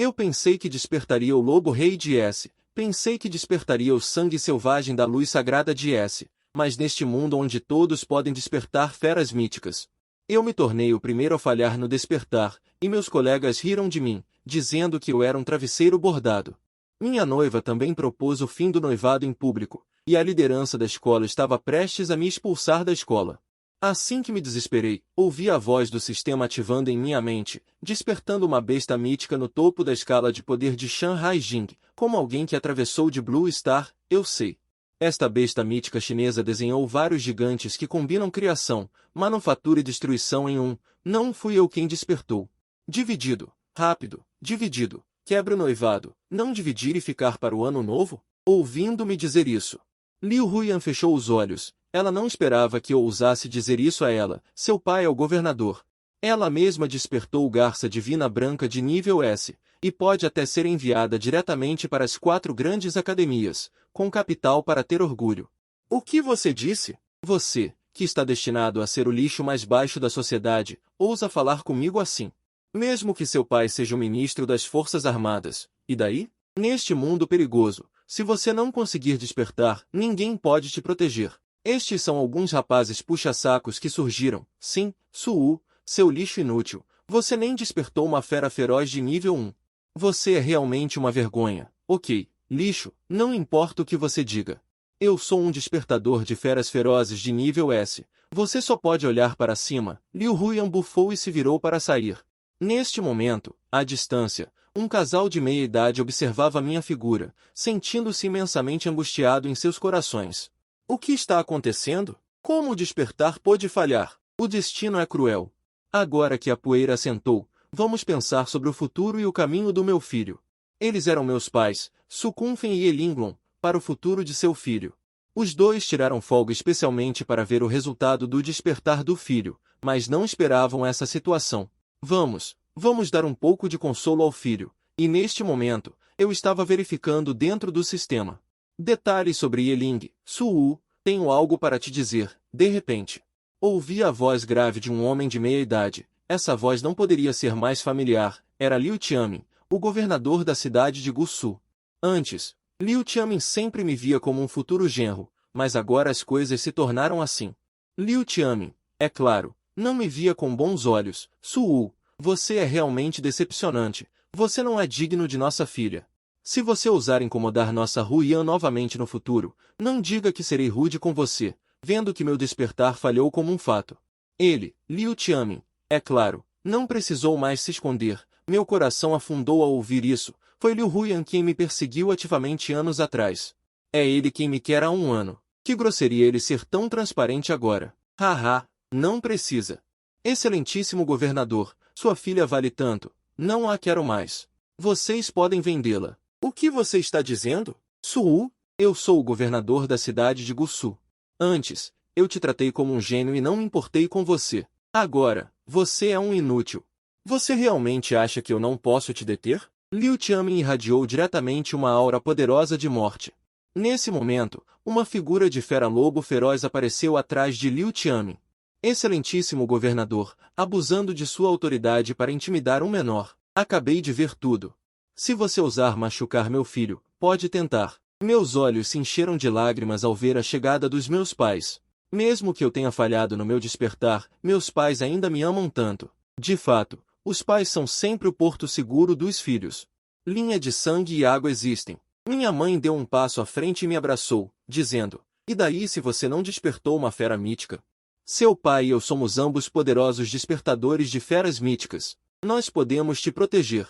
Eu pensei que despertaria o lobo rei de S. Pensei que despertaria o sangue selvagem da luz sagrada de S. Mas neste mundo onde todos podem despertar feras míticas, eu me tornei o primeiro a falhar no despertar, e meus colegas riram de mim, dizendo que eu era um travesseiro bordado. Minha noiva também propôs o fim do noivado em público, e a liderança da escola estava prestes a me expulsar da escola. Assim que me desesperei, ouvi a voz do sistema ativando em minha mente, despertando uma besta mítica no topo da escala de poder de Shanghai Jing, como alguém que atravessou de Blue Star, eu sei. Esta besta mítica chinesa desenhou vários gigantes que combinam criação, manufatura e destruição em um. Não fui eu quem despertou. Dividido, rápido, dividido, quebra o noivado, não dividir e ficar para o ano novo? Ouvindo-me dizer isso, Liu Huyan fechou os olhos. Ela não esperava que eu ousasse dizer isso a ela. Seu pai é o governador. Ela mesma despertou garça divina branca de nível S, e pode até ser enviada diretamente para as 4 grandes academias, com capital para ter orgulho. O que você disse? Você, que está destinado a ser o lixo mais baixo da sociedade, ousa falar comigo assim. Mesmo que seu pai seja o ministro das Forças Armadas, e daí? Neste mundo perigoso, se você não conseguir despertar, ninguém pode te proteger. Estes são alguns rapazes puxa-sacos que surgiram. Sim, Suu, seu lixo inútil, você nem despertou uma fera feroz de nível 1. Você é realmente uma vergonha. Ok, lixo, não importa o que você diga. Eu sou um despertador de feras ferozes de nível S. Você só pode olhar para cima. Liu Huyan bufou e se virou para sair. Neste momento, à distância, um casal de meia-idade observava minha figura, sentindo-se imensamente angustiado em seus corações. O que está acontecendo? Como o despertar pôde falhar? O destino é cruel. Agora que a poeira assentou, vamos pensar sobre o futuro e o caminho do meu filho. Eles eram meus pais, Su Kunfen e Elinglong, para o futuro de seu filho. Os dois tiraram folga especialmente para ver o resultado do despertar do filho, mas não esperavam essa situação. Vamos dar um pouco de consolo ao filho, e neste momento, eu estava verificando dentro do sistema. Detalhes sobre Yeling, Suu, tenho algo para te dizer. De repente, ouvi a voz grave de um homem de meia-idade. Essa voz não poderia ser mais familiar. Era Liu Tianmin, o governador da cidade de Gusu. Antes, Liu Tianmin sempre me via como um futuro genro, mas agora as coisas se tornaram assim. Liu Tianmin, é claro, não me via com bons olhos. Suu, você é realmente decepcionante. Você não é digno de nossa filha. Se você ousar incomodar nossa Huyan novamente no futuro, não diga que serei rude com você, vendo que meu despertar falhou como um fato. Ele, Liu Tianmin, é claro, não precisou mais se esconder. Meu coração afundou ao ouvir isso. Foi Liu Huyan quem me perseguiu ativamente anos atrás. É ele quem me quer há um ano. Que grosseria ele ser tão transparente agora. Haha, não precisa. Excelentíssimo governador, sua filha vale tanto. Não a quero mais. Vocês podem vendê-la. O que você está dizendo? Suu, eu sou o governador da cidade de Gusu. Antes, eu te tratei como um gênio e não me importei com você. Agora, você é um inútil. Você realmente acha que eu não posso te deter? Liu Tianmin irradiou diretamente uma aura poderosa de morte. Nesse momento, uma figura de fera-lobo feroz apareceu atrás de Liu Tianmin. Excelentíssimo governador, abusando de sua autoridade para intimidar um menor. Acabei de ver tudo. Se você ousar machucar meu filho, pode tentar. Meus olhos se encheram de lágrimas ao ver a chegada dos meus pais. Mesmo que eu tenha falhado no meu despertar, meus pais ainda me amam tanto. De fato, os pais são sempre o porto seguro dos filhos. Linha de sangue e água existem. Minha mãe deu um passo à frente e me abraçou, dizendo, e daí se você não despertou uma fera mítica? Seu pai e eu somos ambos poderosos despertadores de feras míticas. Nós podemos te proteger.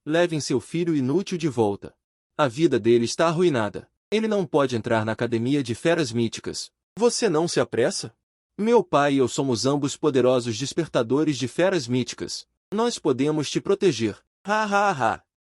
Levem seu filho inútil de volta. A vida dele está arruinada. Ele não pode entrar na academia de feras míticas. Você não se apressa? Meu pai e eu somos ambos poderosos despertadores de feras míticas. Nós podemos te proteger.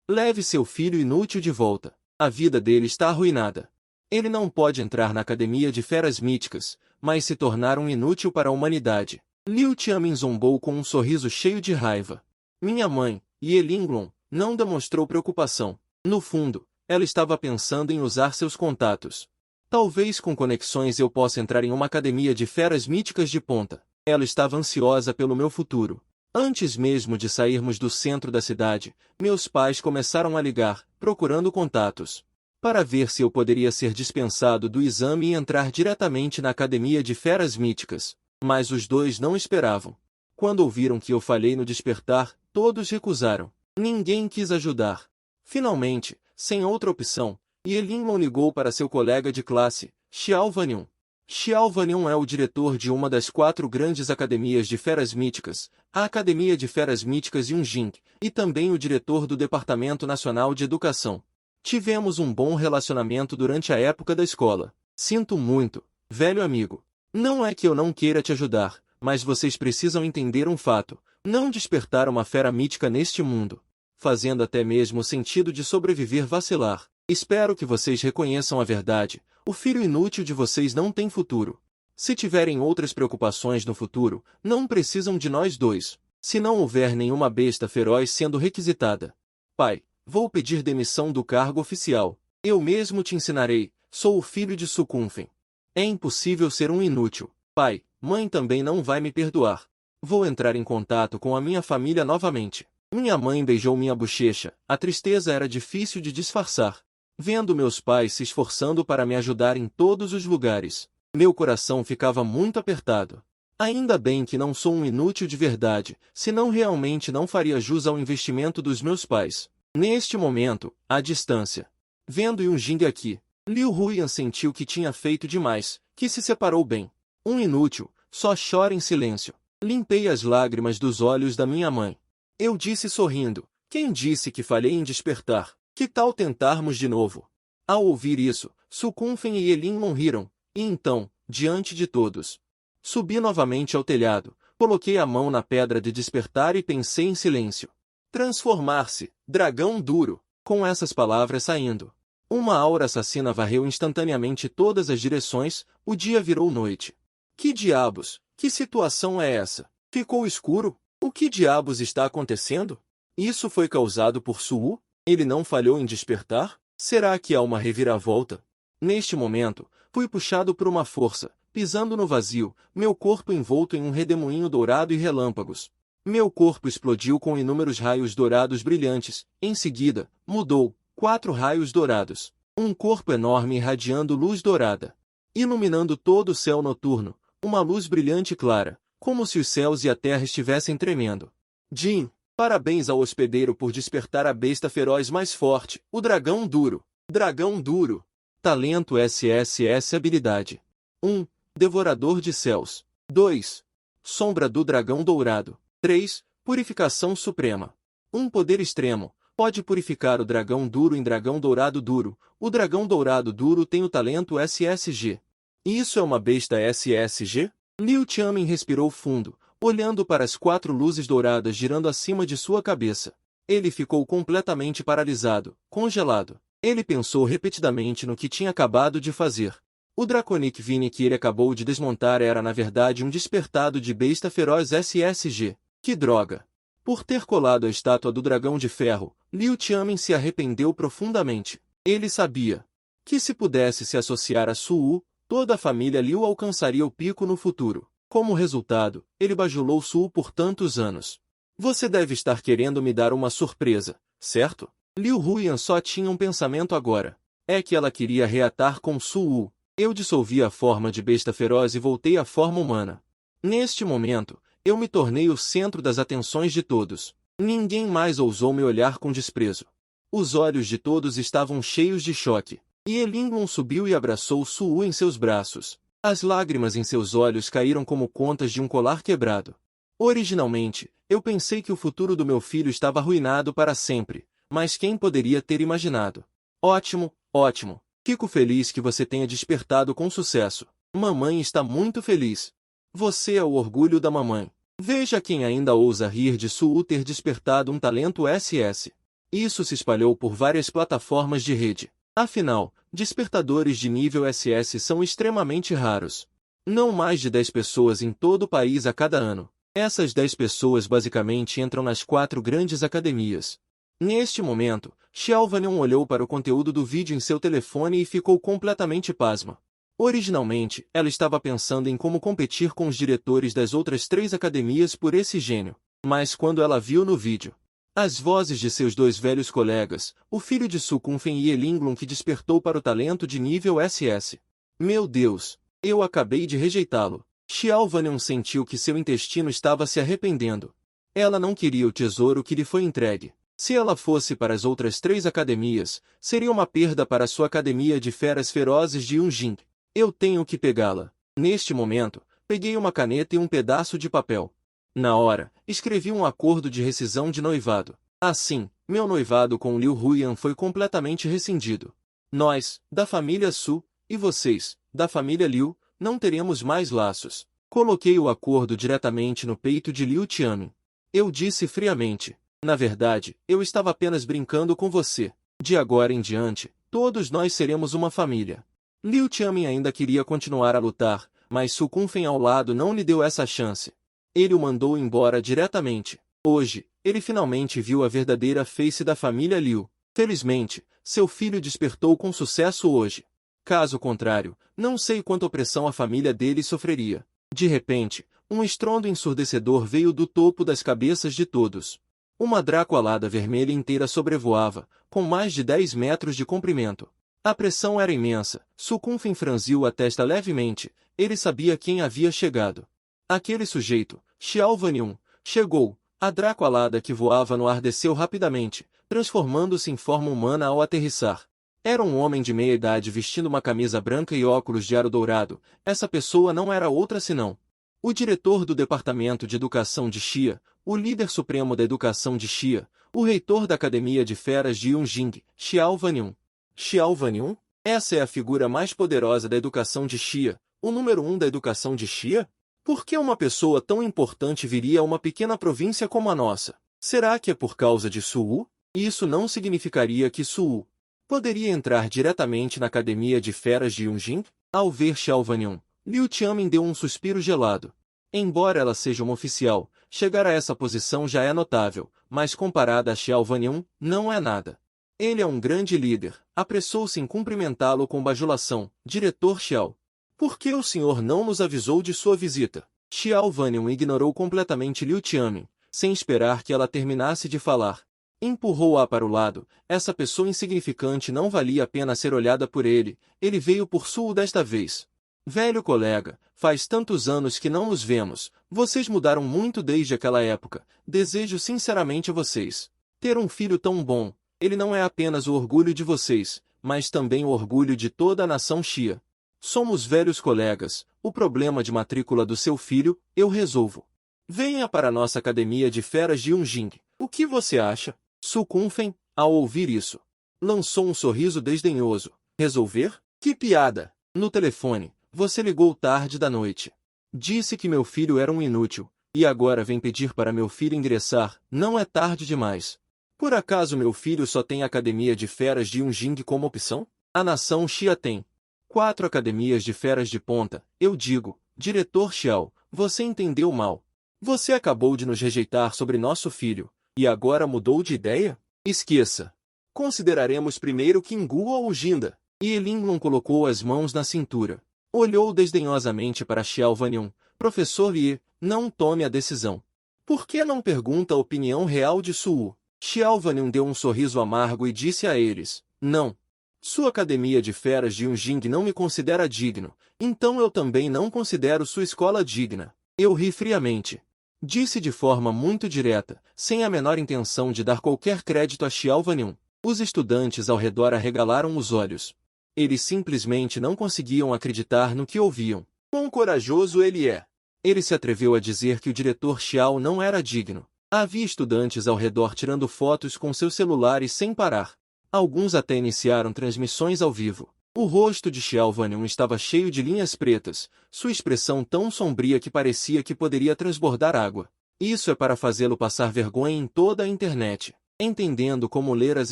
Leve seu filho inútil de volta. A vida dele está arruinada. Ele não pode entrar na academia de feras míticas, mas se tornar um inútil para a humanidade. Liu Tianmin zombou com um sorriso cheio de raiva. Minha mãe, Yelinglong, não demonstrou preocupação. No fundo, ela estava pensando em usar seus contatos. Talvez com conexões eu possa entrar em uma academia de feras míticas de ponta. Ela estava ansiosa pelo meu futuro. Antes mesmo de sairmos do centro da cidade, meus pais começaram a ligar, procurando contatos, para ver se eu poderia ser dispensado do exame e entrar diretamente na Academia de Feras Míticas. Mas os dois não esperavam. Quando ouviram que eu falhei no despertar, todos recusaram. Ninguém quis ajudar. Finalmente, sem outra opção, Yelinlong ligou para seu colega de classe, Xiao Vanyun. Xiao Vanyun é o diretor de uma das 4 grandes academias de feras míticas, a Academia de Feras Míticas Yunjing, e também o diretor do Departamento Nacional de Educação. Tivemos um bom relacionamento durante a época da escola. Sinto muito, velho amigo. Não é que eu não queira te ajudar, mas vocês precisam entender um fato. Não despertar uma fera mítica neste mundo, fazendo até mesmo o sentido de sobreviver vacilar. Espero que vocês reconheçam a verdade. O filho inútil de vocês não tem futuro. Se tiverem outras preocupações no futuro, não precisam de nós dois. Se não houver nenhuma besta feroz sendo requisitada. Pai, vou pedir demissão do cargo oficial. Eu mesmo te ensinarei. Sou o filho de Sukunfen. É impossível ser um inútil. Pai, mãe também não vai me perdoar. Vou entrar em contato com a minha família novamente. Minha mãe beijou minha bochecha. A tristeza era difícil de disfarçar. Vendo meus pais se esforçando para me ajudar em todos os lugares, meu coração ficava muito apertado. Ainda bem que não sou um inútil de verdade, senão realmente não faria jus ao investimento dos meus pais. Neste momento, à distância, vendo Yunjing aqui, Liu Huiyan sentiu que tinha feito demais, que se separou bem. Um inútil, só chora em silêncio. Limpei as lágrimas dos olhos da minha mãe. Eu disse sorrindo, quem disse que falhei em despertar? Que tal tentarmos de novo? Ao ouvir isso, Sukunfen e Yelinlong riram, e então, diante de todos, subi novamente ao telhado, coloquei a mão na pedra de despertar e pensei em silêncio. Transformar-se, dragão duro, com essas palavras saindo. Uma aura assassina varreu instantaneamente todas as direções, o dia virou noite. Que diabos, que situação é essa? Ficou escuro? O que diabos está acontecendo? Isso foi causado por Suwu? Ele não falhou em despertar? Será que há uma reviravolta? Neste momento, fui puxado por uma força, pisando no vazio, meu corpo envolto em um redemoinho dourado e relâmpagos. Meu corpo explodiu com inúmeros raios dourados brilhantes, em seguida, mudou, 4 raios dourados. Um corpo enorme irradiando luz dourada, iluminando todo o céu noturno, uma luz brilhante e clara, como se os céus e a terra estivessem tremendo. Jin! Parabéns ao hospedeiro por despertar a besta feroz mais forte, o dragão duro. Dragão duro. Talento SSS habilidade. 1. Devorador de céus. 2. Sombra do dragão dourado. 3. Purificação suprema. Um poder extremo. Pode purificar o dragão duro em dragão dourado duro. O dragão dourado duro tem o talento SSG. Isso é uma besta SSG? Liu Qianmin respirou fundo, olhando para as 4 luzes douradas girando acima de sua cabeça. Ele ficou completamente paralisado, congelado. Ele pensou repetidamente no que tinha acabado de fazer. O Draconic Vine que ele acabou de desmontar era na verdade um despertado de besta feroz SSG. Que droga! Por ter colado a estátua do dragão de ferro, Liu Qianmin se arrependeu profundamente. Ele sabia que se pudesse se associar a Suwu, toda a família Liu alcançaria o pico no futuro. Como resultado, ele bajulou Suwu por tantos anos. Você deve estar querendo me dar uma surpresa, certo? Liu Huiyan só tinha um pensamento agora. É que ela queria reatar com Suwu. Eu dissolvi a forma de besta feroz e voltei à forma humana. Neste momento, eu me tornei o centro das atenções de todos. Ninguém mais ousou me olhar com desprezo. Os olhos de todos estavam cheios de choque. E Yelinlong subiu e abraçou Suwu em seus braços. As lágrimas em seus olhos caíram como contas de um colar quebrado. Originalmente, eu pensei que o futuro do meu filho estava arruinado para sempre, mas quem poderia ter imaginado? Ótimo, ótimo. Fico feliz que você tenha despertado com sucesso. Mamãe está muito feliz. Você é o orgulho da mamãe. Veja quem ainda ousa rir de Suwu ter despertado um talento SS. Isso se espalhou por várias plataformas de rede. Afinal, despertadores de nível SS são extremamente raros. Não mais de 10 pessoas em todo o país a cada ano. Essas 10 pessoas basicamente entram nas 4 grandes academias. Neste momento, Xiao Vanyun olhou para o conteúdo do vídeo em seu telefone e ficou completamente pasma. Originalmente, ela estava pensando em como competir com os diretores das outras 3 academias por esse gênio. Mas quando ela viu no vídeo as vozes de seus dois velhos colegas, o filho de Su Kunfen e Elinglong, que despertou para o talento de nível SS. Meu Deus! Eu acabei de rejeitá-lo. Xiao Vanian sentiu que seu intestino estava se arrependendo. Ela não queria o tesouro que lhe foi entregue. Se ela fosse para as outras 3 academias, seria uma perda para sua academia de feras ferozes de Yunjing. Eu tenho que pegá-la. Neste momento, peguei uma caneta e um pedaço de papel. Na hora, escrevi um acordo de rescisão de noivado. Assim, meu noivado com Liu Huiyan foi completamente rescindido. Nós, da família Su, e vocês, da família Liu, não teremos mais laços. Coloquei o acordo diretamente no peito de Liu Tianmin. Eu disse friamente: na verdade, eu estava apenas brincando com você. De agora em diante, todos nós seremos uma família. Liu Tianmin ainda queria continuar a lutar, mas Su Kunfen ao lado não lhe deu essa chance. Ele o mandou embora diretamente. Hoje, ele finalmente viu a verdadeira face da família Liu. Felizmente, seu filho despertou com sucesso hoje. Caso contrário, não sei quanta opressão a família dele sofreria. De repente, um estrondo ensurdecedor veio do topo das cabeças de todos. Uma Draco alada vermelha inteira sobrevoava, com mais de 10 metros de comprimento. A pressão era imensa. Su Kunfen franziu a testa levemente. Ele sabia quem havia chegado. Aquele sujeito, Xiao Vanian, chegou. A Draco alada que voava no ar desceu rapidamente, transformando-se em forma humana ao aterrissar. Era um homem de meia idade vestindo uma camisa branca e óculos de aro dourado. Essa pessoa não era outra senão o diretor do Departamento de Educação de Xia, o líder supremo da educação de Xia, o reitor da Academia de Feras de Yunjing, Xiao Vanian. Xiao Vanian? Essa é a figura mais poderosa da educação de Xia, o número 1 da educação de Xia? Por que uma pessoa tão importante viria a uma pequena província como a nossa? Será que é por causa de Suwu? Isso não significaria que Suwu poderia entrar diretamente na Academia de Feras de Yunjing? Ao ver Xiao Vanian, Liu Tianmin deu um suspiro gelado. Embora ela seja uma oficial, chegar a essa posição já é notável, mas comparada a Xiao Vanian, não é nada. Ele é um grande líder. Apressou-se em cumprimentá-lo com bajulação. Diretor Xiao, por que o senhor não nos avisou de sua visita? Xiao Vanian ignorou completamente Liu Tianmin, sem esperar que ela terminasse de falar. Empurrou-a para o lado. Essa pessoa insignificante não valia a pena ser olhada por ele. Ele veio por Suwu desta vez. Velho colega, faz tantos anos que não nos vemos. Vocês mudaram muito desde aquela época. Desejo sinceramente a vocês ter um filho tão bom. Ele não é apenas o orgulho de vocês, mas também o orgulho de toda a nação Xia. Somos velhos colegas. O problema de matrícula do seu filho, eu resolvo. Venha para a nossa academia de feras de Yunjing. O que você acha? Su Kunfen, ao ouvir isso, lançou um sorriso desdenhoso. Resolver? Que piada! No telefone, você ligou tarde da noite. Disse que meu filho era um inútil, e agora vem pedir para meu filho ingressar. Não é tarde demais. Por acaso meu filho só tem a academia de feras de Yunjing como opção? A nação Xia tem 4 academias de feras de ponta. Eu digo, diretor Xiao, você entendeu mal. Você acabou de nos rejeitar sobre nosso filho, e agora mudou de ideia? Esqueça. Consideraremos primeiro Kingu ou Jinda. E Elinglong colocou as mãos na cintura. Olhou desdenhosamente para Xiao Vanian. Professor Li, não tome a decisão. Por que não pergunta a opinião real de Suwu? Xiao Vanian deu um sorriso amargo e disse a eles, não. Sua academia de feras de Yunjing não me considera digno, então eu também não considero sua escola digna. Eu ri friamente. Disse de forma muito direta, sem a menor intenção de dar qualquer crédito a Xiao Vanian. Os estudantes ao redor arregalaram os olhos. Eles simplesmente não conseguiam acreditar no que ouviam. Quão corajoso ele é! Ele se atreveu a dizer que o diretor Xiao não era digno. Havia estudantes ao redor tirando fotos com seus celulares sem parar. Alguns até iniciaram transmissões ao vivo. O rosto de Xiao Vanian estava cheio de linhas pretas, sua expressão tão sombria que parecia que poderia transbordar água. Isso é para fazê-lo passar vergonha em toda a internet, entendendo como ler as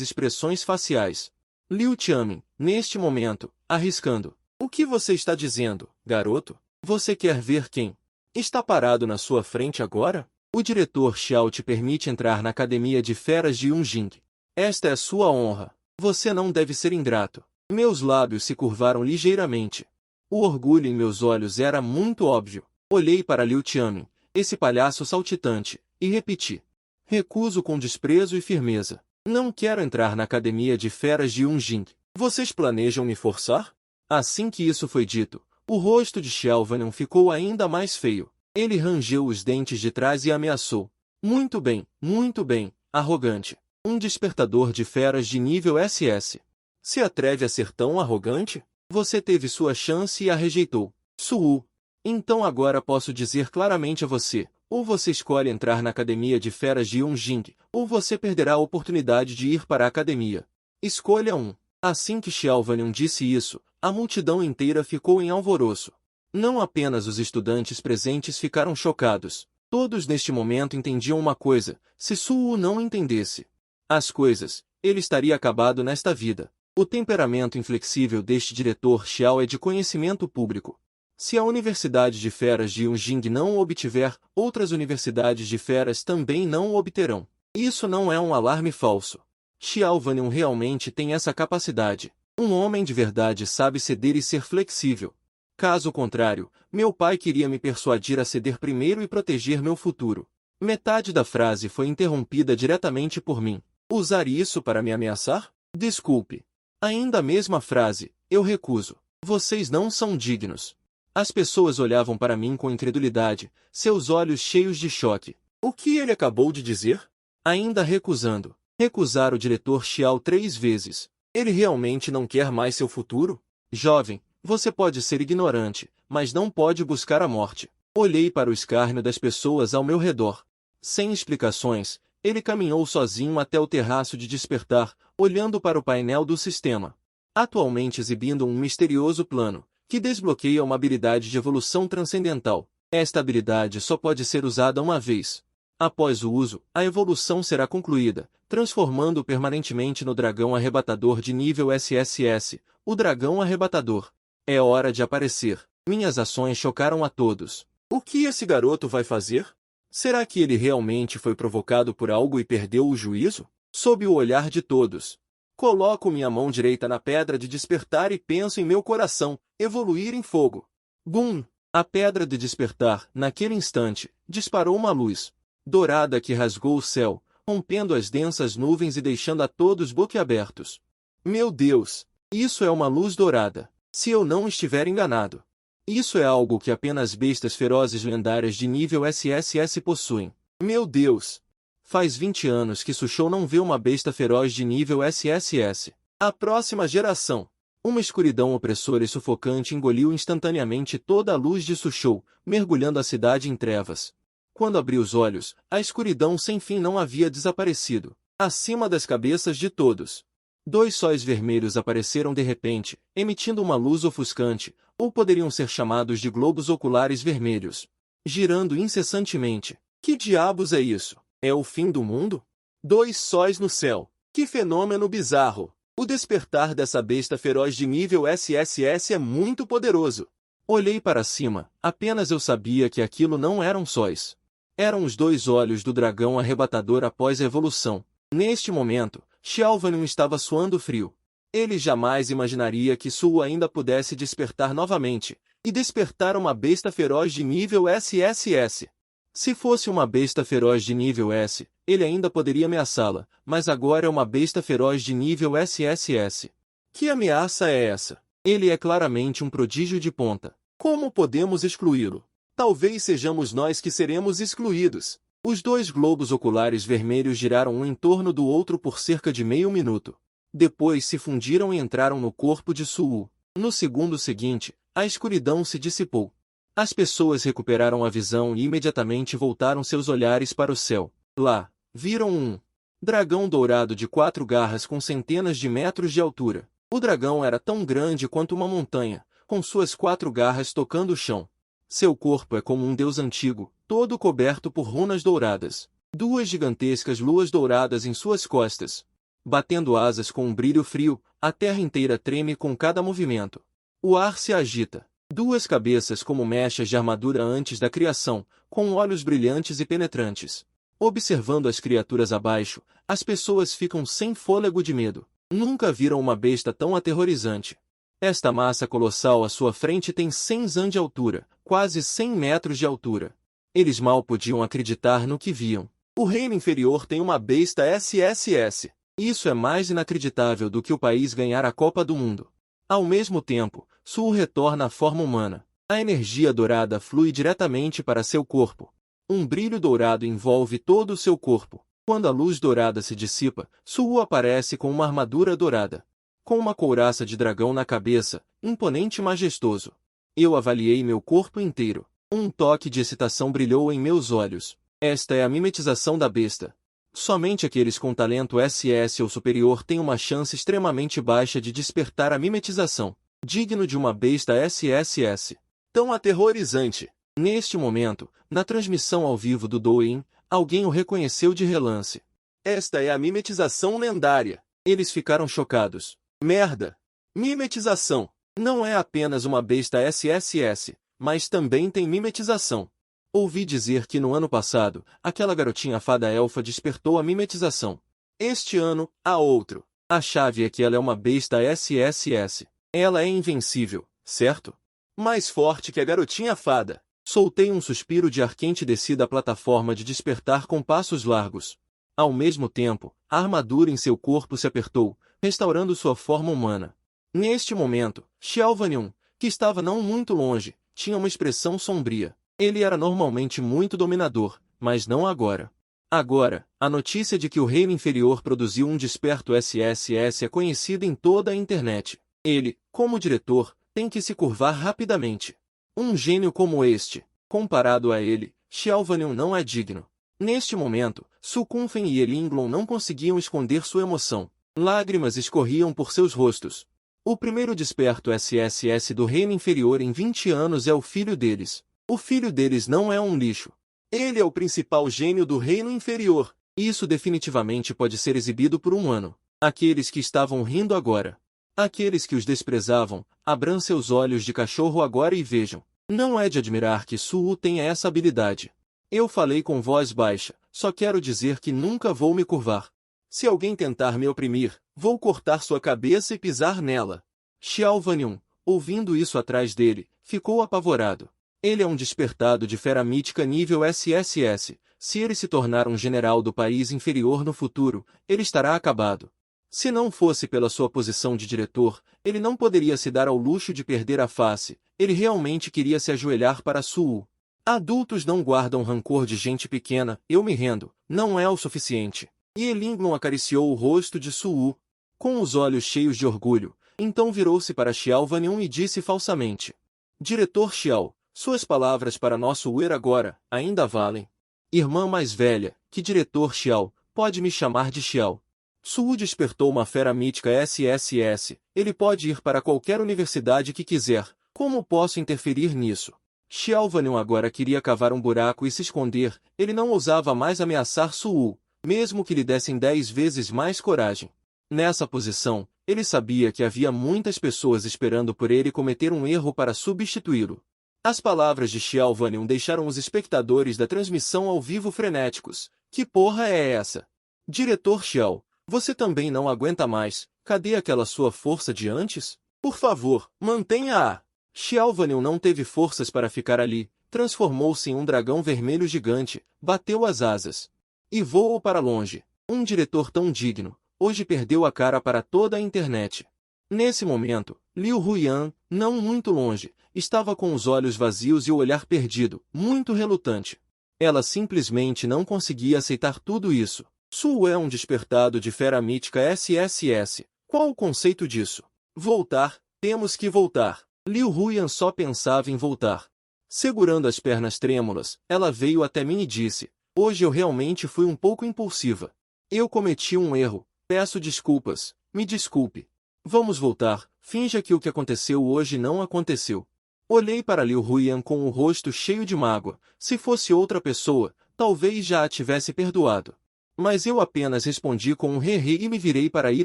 expressões faciais. Liu Tianmin, neste momento, arriscando. O que você está dizendo, garoto? Você quer ver quem está parado na sua frente agora? O diretor Xiao te permite entrar na academia de feras de Yunjing. Esta é sua honra. Você não deve ser ingrato. Meus lábios se curvaram ligeiramente. O orgulho em meus olhos era muito óbvio. Olhei para Liu Tianmin, esse palhaço saltitante, e repeti. Recuso com desprezo e firmeza. Não quero entrar na academia de feras de Yunjing. Vocês planejam me forçar? Assim que isso foi dito, o rosto de Xiao Vanian ficou ainda mais feio. Ele rangeu os dentes de trás e ameaçou. Muito bem, arrogante. Um despertador de feras de nível SS. Se atreve a ser tão arrogante? Você teve sua chance e a rejeitou. Suú. Então agora posso dizer claramente a você, ou você escolhe entrar na academia de feras de Yunjing, ou você perderá a oportunidade de ir para a academia. Escolha um. Assim que Xiao Vanian disse isso, a multidão inteira ficou em alvoroço. Não apenas os estudantes presentes ficaram chocados. Todos neste momento entendiam uma coisa, se Suú não entendesse as coisas, ele estaria acabado nesta vida. O temperamento inflexível deste diretor Xiao é de conhecimento público. Se a Universidade de Feras de Yunjing não o obtiver, outras universidades de feras também não o obterão. Isso não é um alarme falso. Xiao Vanian realmente tem essa capacidade. Um homem de verdade sabe ceder e ser flexível. Caso contrário, meu pai queria me persuadir a ceder primeiro e proteger meu futuro. Metade da frase foi interrompida diretamente por mim. Usar isso para me ameaçar? Desculpe. Ainda a mesma frase, eu recuso. Vocês não são dignos. As pessoas olhavam para mim com incredulidade, seus olhos cheios de choque. O que ele acabou de dizer? Ainda recusando. Recusar o diretor Xiao 3 vezes. Ele realmente não quer mais seu futuro? Jovem, você pode ser ignorante, mas não pode buscar a morte. Olhei para o escárnio das pessoas ao meu redor. Sem explicações, ele caminhou sozinho até o terraço de despertar, olhando para o painel do sistema. Atualmente exibindo um misterioso plano, que desbloqueia uma habilidade de evolução transcendental. Esta habilidade só pode ser usada uma vez. Após o uso, a evolução será concluída, transformando-o permanentemente no dragão arrebatador de nível SSS, o dragão arrebatador. É hora de aparecer. Minhas ações chocaram a todos. O que esse garoto vai fazer? Será que ele realmente foi provocado por algo e perdeu o juízo? Sob o olhar de todos. Coloco minha mão direita na pedra de despertar e penso em meu coração, evoluir em fogo. Bum! A pedra de despertar, naquele instante, disparou uma luz dourada que rasgou o céu, rompendo as densas nuvens e deixando a todos boquiabertos. Meu Deus! Isso é uma luz dourada. Se eu não estiver enganado. Isso é algo que apenas bestas ferozes lendárias de nível SSS possuem. Meu Deus! Faz 20 anos que Sushou não vê uma besta feroz de nível SSS. A próxima geração. Uma escuridão opressora e sufocante engoliu instantaneamente toda a luz de Sushou, mergulhando a cidade em trevas. Quando abri os olhos, a escuridão sem fim não havia desaparecido. Acima das cabeças de todos. 2 sóis vermelhos apareceram de repente, emitindo uma luz ofuscante, ou poderiam ser chamados de globos oculares vermelhos, girando incessantemente. Que diabos é isso? É o fim do mundo? 2 sóis no céu. Que fenômeno bizarro! O despertar dessa besta feroz de nível SSS é muito poderoso. Olhei para cima, apenas eu sabia que aquilo não eram sóis. Eram os 2 olhos do dragão arrebatador após a evolução. Neste momento, Xiao Vanian estava suando frio. Ele jamais imaginaria que Suú ainda pudesse despertar novamente, e despertar uma besta feroz de nível SSS. Se fosse uma besta feroz de nível S, ele ainda poderia ameaçá-la, mas agora é uma besta feroz de nível SSS. Que ameaça é essa? Ele é claramente um prodígio de ponta. Como podemos excluí-lo? Talvez sejamos nós que seremos excluídos. Os 2 globos oculares vermelhos giraram um em torno do outro por cerca de meio minuto. Depois se fundiram e entraram no corpo de Suú. No segundo seguinte, a escuridão se dissipou. As pessoas recuperaram a visão e imediatamente voltaram seus olhares para o céu. Lá, viram um dragão dourado de 4 garras com centenas de metros de altura. O dragão era tão grande quanto uma montanha, com suas 4 garras tocando o chão. Seu corpo é como um deus antigo, todo coberto por runas douradas. 2 gigantescas luas douradas em suas costas. Batendo asas com um brilho frio, a terra inteira treme com cada movimento. O ar se agita. 2 cabeças como mechas de armadura antes da criação, com olhos brilhantes e penetrantes. Observando as criaturas abaixo, as pessoas ficam sem fôlego de medo. Nunca viram uma besta tão aterrorizante. Esta massa colossal à sua frente tem 100 zan de altura, quase 100 metros de altura. Eles mal podiam acreditar no que viam. O reino inferior tem uma besta SSS. Isso é mais inacreditável do que o país ganhar a Copa do Mundo. Ao mesmo tempo, Su retorna à forma humana. A energia dourada flui diretamente para seu corpo. Um brilho dourado envolve todo o seu corpo. Quando a luz dourada se dissipa, Su aparece com uma armadura dourada. Com uma couraça de dragão na cabeça, imponente e majestoso. Eu avaliei meu corpo inteiro. Um toque de excitação brilhou em meus olhos. Esta é a mimetização da besta. Somente aqueles com talento SS ou superior têm uma chance extremamente baixa de despertar a mimetização, digno de uma besta SSS. Tão aterrorizante. Neste momento, na transmissão ao vivo do Douyin, alguém o reconheceu de relance. Esta é a mimetização lendária. Eles ficaram chocados. Merda! Mimetização! Não é apenas uma besta SSS, mas também tem mimetização. Ouvi dizer que no ano passado, aquela garotinha fada elfa despertou a mimetização. Este ano, há outro. A chave é que ela é uma besta SSS. Ela é invencível, certo? Mais forte que a garotinha fada. Soltei um suspiro de ar quente e desci da plataforma de despertar com passos largos. Ao mesmo tempo, a armadura em seu corpo se apertou, restaurando sua forma humana. Neste momento, Xiao Vanyun, que estava não muito longe, tinha uma expressão sombria. Ele era normalmente muito dominador, mas não agora. Agora, a notícia de que o reino inferior produziu um desperto SSS é conhecida em toda a internet. Ele, como diretor, tem que se curvar rapidamente. Um gênio como este, comparado a ele, Xiao Vanyun não é digno. Neste momento, Su Kunfen e Elinglon não conseguiam esconder sua emoção. Lágrimas escorriam por seus rostos. O primeiro desperto SSS do reino inferior em 20 anos é o filho deles. O filho deles não é um lixo. Ele é o principal gênio do reino inferior. Isso definitivamente pode ser exibido por um ano. Aqueles que estavam rindo agora. Aqueles que os desprezavam, abram seus olhos de cachorro agora e vejam. Não é de admirar que Su tenha essa habilidade. Eu falei com voz baixa, só quero dizer que nunca vou me curvar. Se alguém tentar me oprimir, vou cortar sua cabeça e pisar nela. Xiao Vanyun, ouvindo isso atrás dele, ficou apavorado. Ele é um despertado de fera mítica nível SSS. Se ele se tornar um general do país inferior no futuro, ele estará acabado. Se não fosse pela sua posição de diretor, ele não poderia se dar ao luxo de perder a face. Ele realmente queria se ajoelhar para Su. Adultos não guardam rancor de gente pequena. Eu me rendo. Não é o suficiente. E Elinglon acariciou o rosto de Su, com os olhos cheios de orgulho. Então virou-se para Xiao Vanyun e disse falsamente: Diretor Xiao, suas palavras para nosso Uer agora ainda valem. Irmã mais velha, que diretor Xiao, pode me chamar de Xiao. Su despertou uma fera mítica SSS. Ele pode ir para qualquer universidade que quiser. Como posso interferir nisso? Xiao Vanyun agora queria cavar um buraco e se esconder. Ele não ousava mais ameaçar Su, mesmo que lhe dessem 10 vezes mais coragem. Nessa posição, ele sabia que havia muitas pessoas esperando por ele cometer um erro para substituí-lo. As palavras de Xiao Vanyun deixaram os espectadores da transmissão ao vivo frenéticos. Que porra é essa? Diretor Xiao, você também não aguenta mais. Cadê aquela sua força de antes? Por favor, mantenha-a. Xiao Vanyun não teve forças para ficar ali. Transformou-se em um dragão vermelho gigante, bateu as asas e voou para longe. Um diretor tão digno, hoje perdeu a cara para toda a internet. Nesse momento, Liu Huyan, não muito longe, estava com os olhos vazios e o olhar perdido, muito relutante. Ela simplesmente não conseguia aceitar tudo isso. Su é um despertado de fera mítica SSS. Qual o conceito disso? Voltar, temos que voltar. Liu Huyan só pensava em voltar. Segurando as pernas trêmulas, ela veio até mim e disse: Hoje eu realmente fui um pouco impulsiva. Eu cometi um erro. Peço desculpas. Me desculpe. Vamos voltar. Finja que o que aconteceu hoje não aconteceu. Olhei para Liu Huyan com o rosto cheio de mágoa. Se fosse outra pessoa, talvez já a tivesse perdoado. Mas eu apenas respondi com um he-he e me virei para ir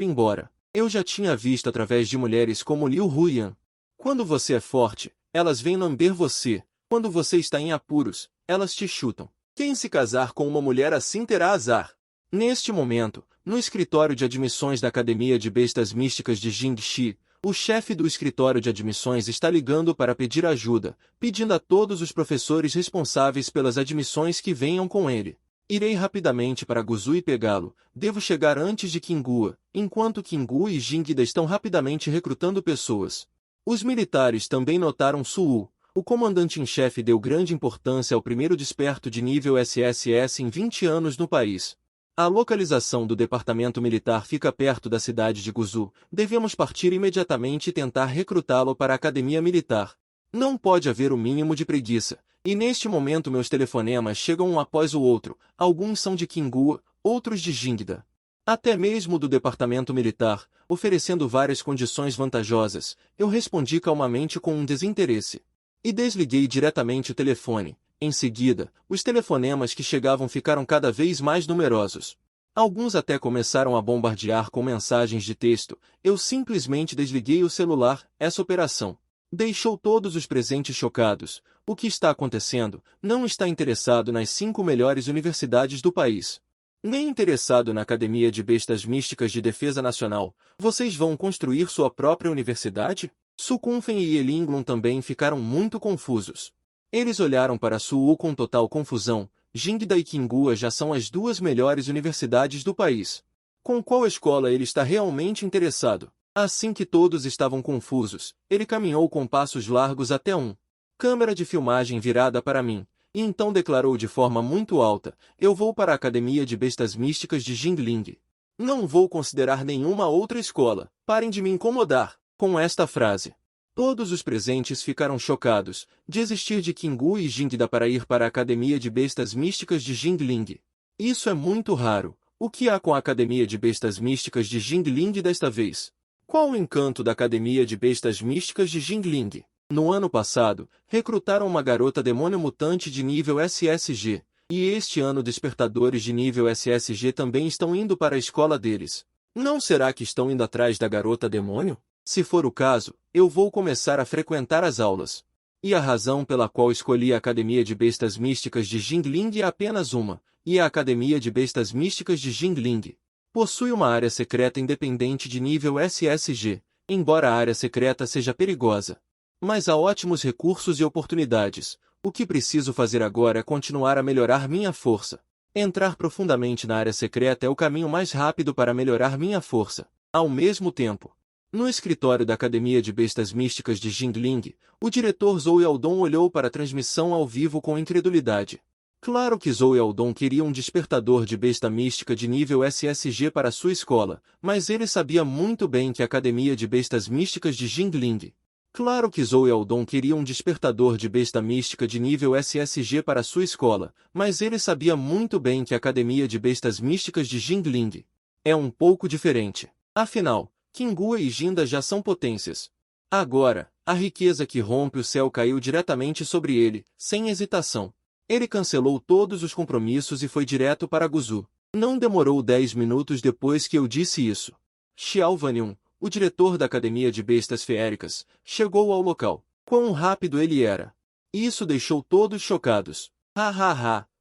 embora. Eu já tinha visto através de mulheres como Liu Huyan. Quando você é forte, elas vêm lamber você. Quando você está em apuros, elas te chutam. Quem se casar com uma mulher assim terá azar. Neste momento, no escritório de admissões da Academia de Bestas Místicas de Jingxi, o chefe do escritório de admissões está ligando para pedir ajuda, pedindo a todos os professores responsáveis pelas admissões que venham com ele. Irei rapidamente para Guzu e pegá-lo. Devo chegar antes de Kingua, enquanto Kingu e Jingda estão rapidamente recrutando pessoas. Os militares também notaram Su'u. O comandante-em-chefe deu grande importância ao primeiro desperto de nível SSS em 20 anos no país. A localização do departamento militar fica perto da cidade de Guzu. Devemos partir imediatamente e tentar recrutá-lo para a academia militar. Não pode haver o mínimo de preguiça. E neste momento meus telefonemas chegam um após o outro. Alguns são de Kingua, outros de Jingda. Até mesmo do departamento militar, oferecendo várias condições vantajosas. Eu respondi calmamente com um desinteresse. E desliguei diretamente o telefone. Em seguida, os telefonemas que chegavam ficaram cada vez mais numerosos. Alguns até começaram a bombardear com mensagens de texto. Eu simplesmente desliguei o celular. Essa operação deixou todos os presentes chocados. O que está acontecendo? Não está interessado nas 5 melhores universidades do país. Nem interessado na Academia de Bestas Místicas de Defesa Nacional. Vocês vão construir sua própria universidade? Sukunfen e Elinglon também ficaram muito confusos. Eles olharam para Su'u com total confusão. Jingda e Kingua já são as 2 melhores universidades do país. Com qual escola ele está realmente interessado? Assim que todos estavam confusos, ele caminhou com passos largos até câmera de filmagem virada para mim, e então declarou de forma muito alta: eu vou para a Academia de Bestas Místicas de Jingling. Não vou considerar nenhuma outra escola. Parem de me incomodar. Com esta frase, todos os presentes ficaram chocados. Desistir de Kingu e Jingda para ir para a Academia de Bestas Místicas de Jingling. Isso é muito raro. O que há com a Academia de Bestas Místicas de Jingling desta vez? Qual o encanto da Academia de Bestas Místicas de Jingling? No ano passado, recrutaram uma garota demônio mutante de nível SSG, e este ano despertadores de nível SSG também estão indo para a escola deles. Não será que estão indo atrás da garota demônio? Se for o caso, eu vou começar a frequentar as aulas. E a razão pela qual escolhi a Academia de Bestas Místicas de Jingling é apenas uma, e a Academia de Bestas Místicas de Jingling possui uma área secreta independente de nível SSG, embora a área secreta seja perigosa. Mas há ótimos recursos e oportunidades. O que preciso fazer agora é continuar a melhorar minha força. Entrar profundamente na área secreta é o caminho mais rápido para melhorar minha força. Ao mesmo tempo, no escritório da Academia de Bestas Místicas de Jingling, o diretor Zhou Yaodong olhou para a transmissão ao vivo com incredulidade. Claro que Zhou Yaodong queria um despertador de besta mística de nível SSG para sua escola, mas ele sabia muito bem que a Academia de Bestas Místicas de Jingling. Claro que Zhou Yaodong queria um despertador de besta mística de nível SSG para sua escola, mas ele sabia muito bem que a Academia de Bestas Místicas de Jingling é um pouco diferente. Afinal, Kingua e Jinda já são potências. Agora, a riqueza que rompe o céu caiu diretamente sobre ele, sem hesitação. Ele cancelou todos os compromissos e foi direto para Guzu. Não demorou 10 minutos depois que eu disse isso. Xiao Vanyun, o diretor da Academia de Bestas Feéricas, chegou ao local. Quão rápido ele era! Isso deixou todos chocados.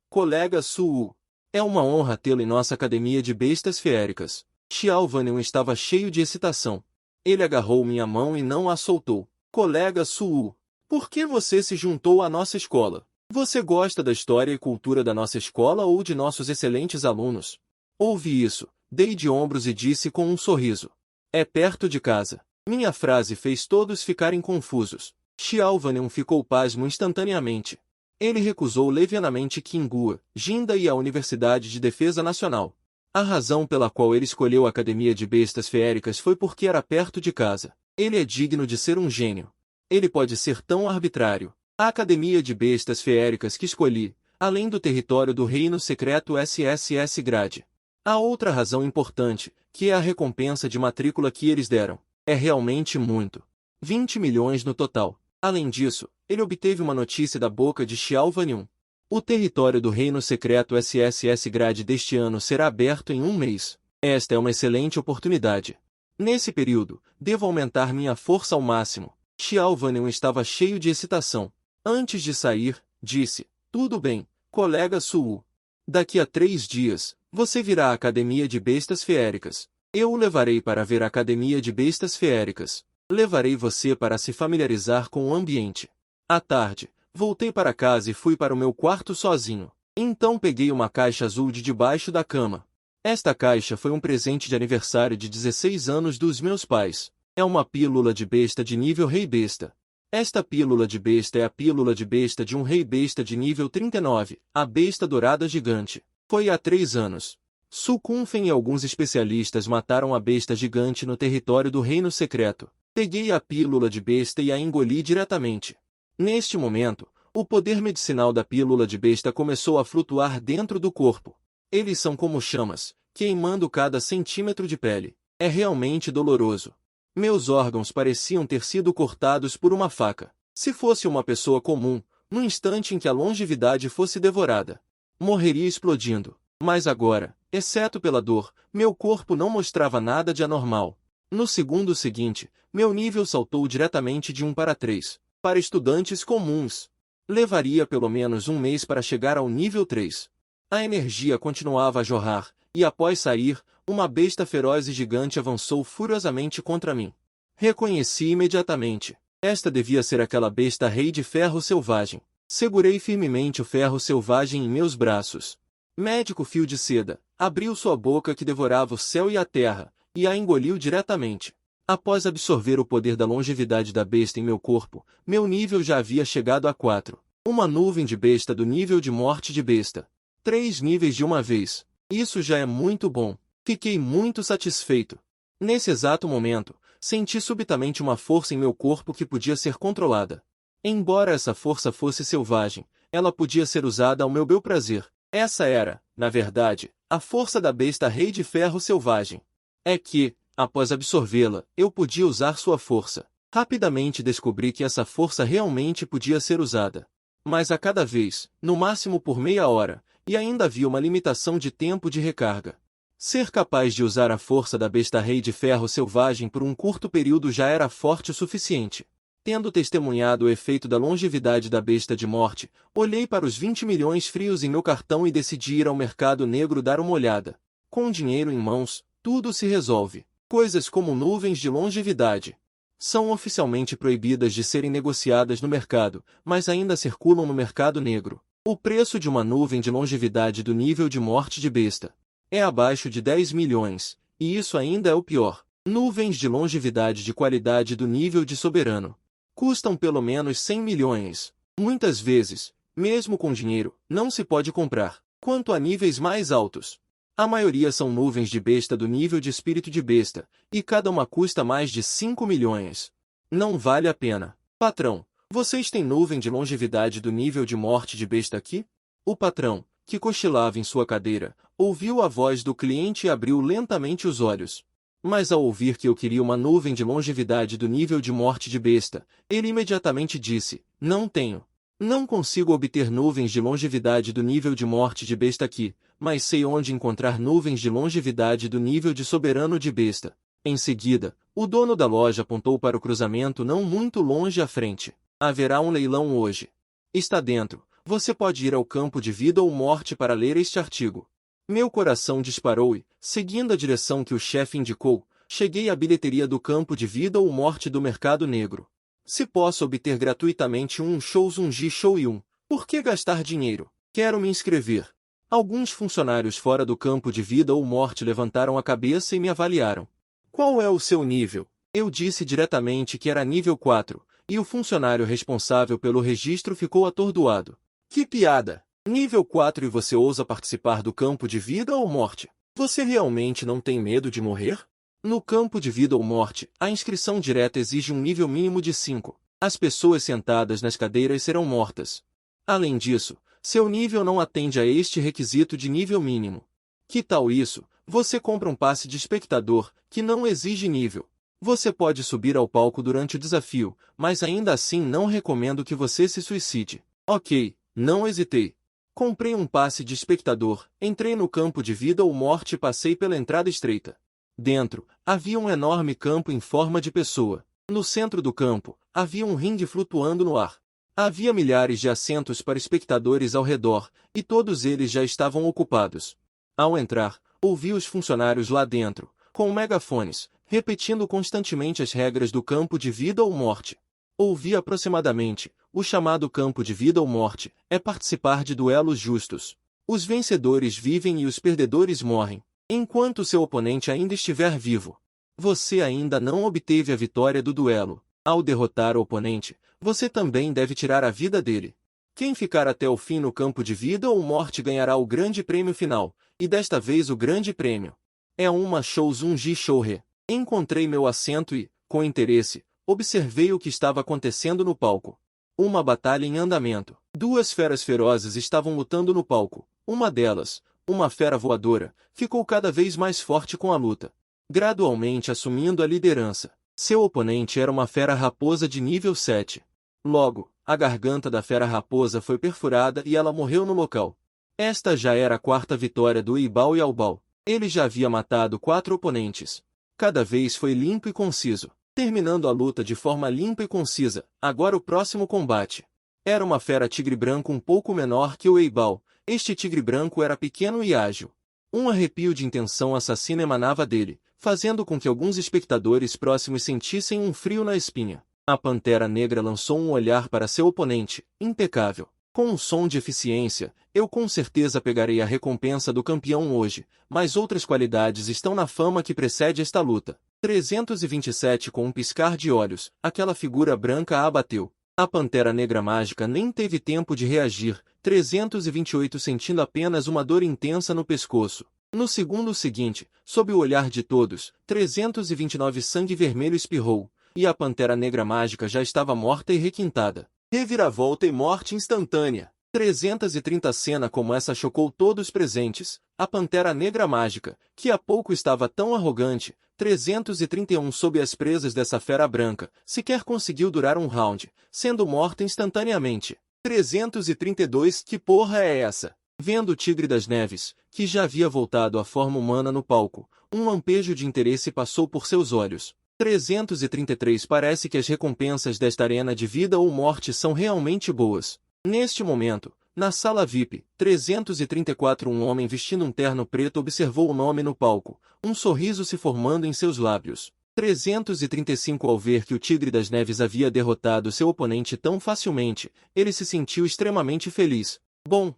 Colega Su'u. É uma honra tê-lo em nossa Academia de Bestas Feéricas. Xiao Vanyun estava cheio de excitação. Ele agarrou minha mão e não a soltou. Colega Su'u, por que você se juntou à nossa escola? Você gosta da história e cultura da nossa escola ou de nossos excelentes alunos? Ouvi isso, dei de ombros e disse com um sorriso. É perto de casa. Minha frase fez todos ficarem confusos. Xiao Vanyun ficou pasmo instantaneamente. Ele recusou levianamente Kingua, Jinda e a Universidade de Defesa Nacional. A razão pela qual ele escolheu a Academia de Bestas Feéricas foi porque era perto de casa. Ele é digno de ser um gênio. Ele pode ser tão arbitrário. A Academia de Bestas Feéricas que escolhi, além do território do Reino Secreto SSS Grade. Há outra razão importante, que é a recompensa de matrícula que eles deram. É realmente muito. 20 milhões no total. Além disso, ele obteve uma notícia da boca de Xiao Vanyun. O território do Reino Secreto SSS Grade deste ano será aberto em um mês. Esta é uma excelente oportunidade. Nesse período, devo aumentar minha força ao máximo. Xiao Vanyun estava cheio de excitação. Antes de sair, disse, tudo bem, colega Su'u. Daqui a 3 dias, você virá à Academia de Bestas Feéricas. Eu o levarei para ver a Academia de Bestas Feéricas. Levarei você para se familiarizar com o ambiente. À tarde, voltei para casa e fui para o meu quarto sozinho. Então peguei uma caixa azul de debaixo da cama. Esta caixa foi um presente de aniversário de 16 anos dos meus pais. É uma pílula de besta de nível rei besta. Esta pílula de besta é a pílula de besta de um rei besta de nível 39, a besta dourada gigante. Foi há 3 anos. Su Kunfen e alguns especialistas mataram a besta gigante no território do Reino Secreto. Peguei a pílula de besta e a engoli diretamente. Neste momento, o poder medicinal da pílula de besta começou a flutuar dentro do corpo. Eles são como chamas, queimando cada centímetro de pele. É realmente doloroso. Meus órgãos pareciam ter sido cortados por uma faca. Se fosse uma pessoa comum, no instante em que a longevidade fosse devorada, morreria explodindo. Mas agora, exceto pela dor, meu corpo não mostrava nada de anormal. No segundo seguinte, meu nível saltou diretamente de 1 para 3. Para estudantes comuns, levaria pelo menos um mês para chegar ao nível 3. A energia continuava a jorrar, e após sair, uma besta feroz e gigante avançou furiosamente contra mim. Reconheci imediatamente. Esta devia ser aquela besta rei de ferro selvagem. Segurei firmemente o ferro selvagem em meus braços. Médico fio de seda, abriu sua boca que devorava o céu e a terra, e a engoliu diretamente. Após absorver o poder da longevidade da besta em meu corpo, meu nível já havia chegado a 4. Uma nuvem de besta do nível de morte de besta. 3 níveis de uma vez. Isso já é muito bom. Fiquei muito satisfeito. Nesse exato momento, senti subitamente uma força em meu corpo que podia ser controlada. Embora essa força fosse selvagem, ela podia ser usada ao meu bel prazer. Essa era, na verdade, a força da besta rei de ferro selvagem. É que, após absorvê-la, eu podia usar sua força. Rapidamente descobri que essa força realmente podia ser usada. Mas a cada vez, no máximo por meia hora, e ainda havia uma limitação de tempo de recarga. Ser capaz de usar a força da besta rei de ferro selvagem por um curto período já era forte o suficiente. Tendo testemunhado o efeito da longevidade da besta de morte, olhei para os 20 milhões frios em meu cartão e decidi ir ao mercado negro dar uma olhada. Com dinheiro em mãos, tudo se resolve. Coisas como nuvens de longevidade são oficialmente proibidas de serem negociadas no mercado, mas ainda circulam no mercado negro. O preço de uma nuvem de longevidade do nível de morte de besta é abaixo de 10 milhões, e isso ainda é o pior. Nuvens de longevidade de qualidade do nível de soberano custam pelo menos 100 milhões. Muitas vezes, mesmo com dinheiro, não se pode comprar. Quanto a níveis mais altos, a maioria são nuvens de besta do nível de espírito de besta, e cada uma custa mais de 5 milhões. Não vale a pena. Patrão, vocês têm nuvem de longevidade do nível de morte de besta aqui? O patrão, que cochilava em sua cadeira, ouviu a voz do cliente e abriu lentamente os olhos. Mas ao ouvir que eu queria uma nuvem de longevidade do nível de morte de besta, ele imediatamente disse: não tenho. Não consigo obter nuvens de longevidade do nível de morte de besta aqui, mas sei onde encontrar nuvens de longevidade do nível de soberano de besta. Em seguida, o dono da loja apontou para o cruzamento não muito longe à frente. Haverá um leilão hoje. Está dentro. Você pode ir ao campo de vida ou morte para ler este artigo. Meu coração disparou e, seguindo a direção que o chefe indicou, cheguei à bilheteria do campo de vida ou morte do mercado negro. Se posso obter gratuitamente um shows um G-Show e um, por que gastar dinheiro? Quero me inscrever. Alguns funcionários fora do campo de vida ou morte levantaram a cabeça e me avaliaram. Qual é o seu nível? Eu disse diretamente que era nível 4, e o funcionário responsável pelo registro ficou atordoado. Que piada! Nível 4 e você ousa participar do campo de vida ou morte? Você realmente não tem medo de morrer? No campo de vida ou morte, a inscrição direta exige um nível mínimo de 5. As pessoas sentadas nas cadeiras serão mortas. Além disso, seu nível não atende a este requisito de nível mínimo. Que tal isso? Você compra um passe de espectador, que não exige nível. Você pode subir ao palco durante o desafio, mas ainda assim não recomendo que você se suicide. Ok, não hesitei. Comprei um passe de espectador, entrei no campo de vida ou morte e passei pela entrada estreita. Dentro, havia um enorme campo em forma de pessoa. No centro do campo, havia um ringue flutuando no ar. Havia milhares de assentos para espectadores ao redor, e todos eles já estavam ocupados. Ao entrar, ouvi os funcionários lá dentro, com megafones, repetindo constantemente as regras do campo de vida ou morte. Ouvi aproximadamente: o chamado campo de vida ou morte é participar de duelos justos. Os vencedores vivem e os perdedores morrem, enquanto seu oponente ainda estiver vivo. Você ainda não obteve a vitória do duelo. Ao derrotar o oponente, você também deve tirar a vida dele. Quem ficar até o fim no campo de vida ou morte ganhará o grande prêmio final, e desta vez o grande prêmio é uma Shouzun-ji Shouhe. Encontrei meu assento e, com interesse, observei o que estava acontecendo no palco. Uma batalha em andamento. Duas feras ferozes estavam lutando no palco. Uma delas, uma fera voadora, ficou cada vez mais forte com a luta, gradualmente assumindo a liderança. Seu oponente era uma fera raposa de nível 7. Logo, a garganta da fera raposa foi perfurada e ela morreu no local. Esta já era a quarta vitória do Ibao Yaobao. Ele já havia matado 4 oponentes. Cada vez foi limpo e conciso, terminando a luta de forma limpa e concisa. Agora o próximo combate. Era uma fera tigre branco um pouco menor que o Eibao. Este tigre branco era pequeno e ágil. Um arrepio de intenção assassina emanava dele, fazendo com que alguns espectadores próximos sentissem um frio na espinha. A Pantera Negra lançou um olhar para seu oponente, impecável. Com um som de eficiência, eu com certeza pegarei a recompensa do campeão hoje, mas outras qualidades estão na fama que precede esta luta. 327 Com um piscar de olhos, aquela figura branca a abateu. A Pantera Negra mágica nem teve tempo de reagir, 328 sentindo apenas uma dor intensa no pescoço. No segundo seguinte, sob o olhar de todos, 329 sangue vermelho espirrou, e a Pantera Negra mágica já estava morta e requintada. Reviravolta e morte instantânea. 330 Cena como essa chocou todos presentes. A Pantera Negra mágica, que há pouco estava tão arrogante, 331 sob as presas dessa fera branca, sequer conseguiu durar um round, sendo morta instantaneamente. 332 Que porra é essa? Vendo o Tigre das Neves, que já havia voltado à forma humana no palco, um lampejo de interesse passou por seus olhos. 333 Parece que as recompensas desta arena de vida ou morte são realmente boas. Neste momento, na sala VIP, 334 Um homem vestindo um terno preto observou o nome no palco, um sorriso se formando em seus lábios. 335 Ao ver que o Tigre das Neves havia derrotado seu oponente tão facilmente, ele se sentiu extremamente feliz. Bom.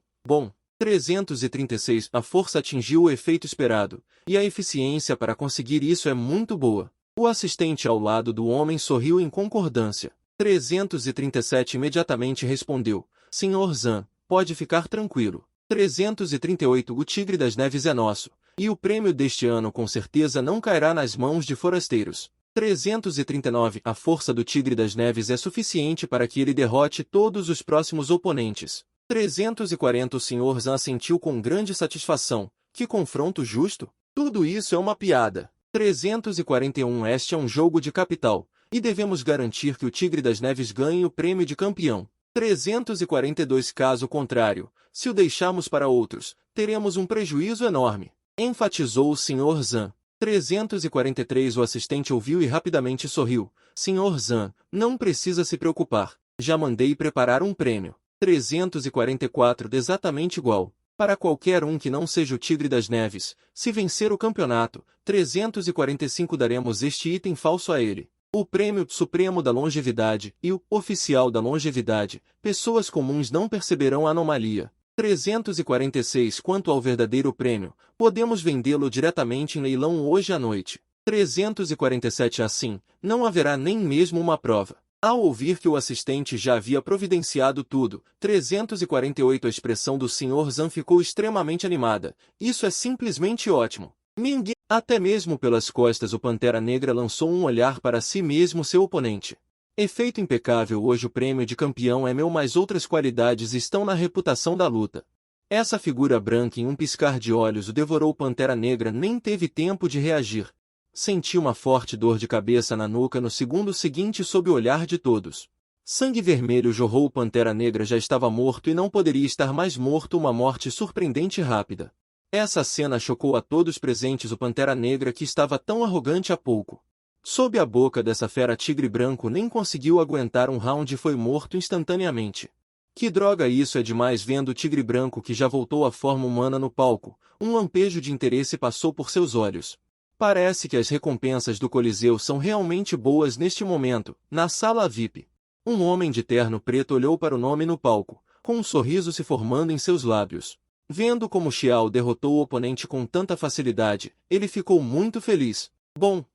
336 A força atingiu o efeito esperado, e a eficiência para conseguir isso é muito boa. O assistente ao lado do homem sorriu em concordância. 337 imediatamente respondeu, Senhor Zan, pode ficar tranquilo. 338 O Tigre das Neves é nosso, e o prêmio deste ano com certeza não cairá nas mãos de forasteiros. 339 A força do Tigre das Neves é suficiente para que ele derrote todos os próximos oponentes. 340 O Senhor Zan assentiu com grande satisfação. Que confronto justo! Tudo isso é uma piada. 341 Este é um jogo de capital, e devemos garantir que o Tigre das Neves ganhe o prêmio de campeão. 342 Caso contrário, se o deixarmos para outros, teremos um prejuízo enorme, enfatizou o Sr. Zan. 343 O assistente ouviu e rapidamente sorriu. Sr. Zan, não precisa se preocupar, já mandei preparar um prêmio. 344 Exatamente igual. Para qualquer um que não seja o Tigre das Neves, se vencer o campeonato, 345 daremos este item falso a ele. O Prêmio Supremo da Longevidade e o Oficial da Longevidade. Pessoas comuns não perceberão a anomalia. 346 Quanto ao verdadeiro prêmio, podemos vendê-lo diretamente em leilão hoje à noite. 347 Assim, não haverá nem mesmo uma prova. Ao ouvir que o assistente já havia providenciado tudo, 348 A expressão do Sr. Zan ficou extremamente animada. Isso é simplesmente ótimo. Ninguém, até mesmo pelas costas o Pantera Negra lançou um olhar para si mesmo seu oponente. Efeito impecável hoje o prêmio de campeão é meu mas outras qualidades estão na reputação da luta. Essa figura branca em um piscar de olhos o devorou. Pantera Negra nem teve tempo de reagir. Senti uma forte dor de cabeça na nuca no segundo seguinte sob o olhar de todos. Sangue vermelho jorrou. Pantera Negra já estava morto e não poderia estar mais morto. Uma morte surpreendente e rápida. Essa cena chocou a todos presentes. O Pantera Negra que estava tão arrogante há pouco. Sob a boca dessa fera tigre branco nem conseguiu aguentar um round e foi morto instantaneamente. Que droga isso é demais. Vendo o tigre branco que já voltou à forma humana no palco, um lampejo de interesse passou por seus olhos. Parece que as recompensas do Coliseu são realmente boas neste momento. Na sala VIP, um homem de terno preto olhou para o nome no palco, com um sorriso se formando em seus lábios. Vendo como Xiao derrotou o oponente com tanta facilidade, ele ficou muito feliz. Bom.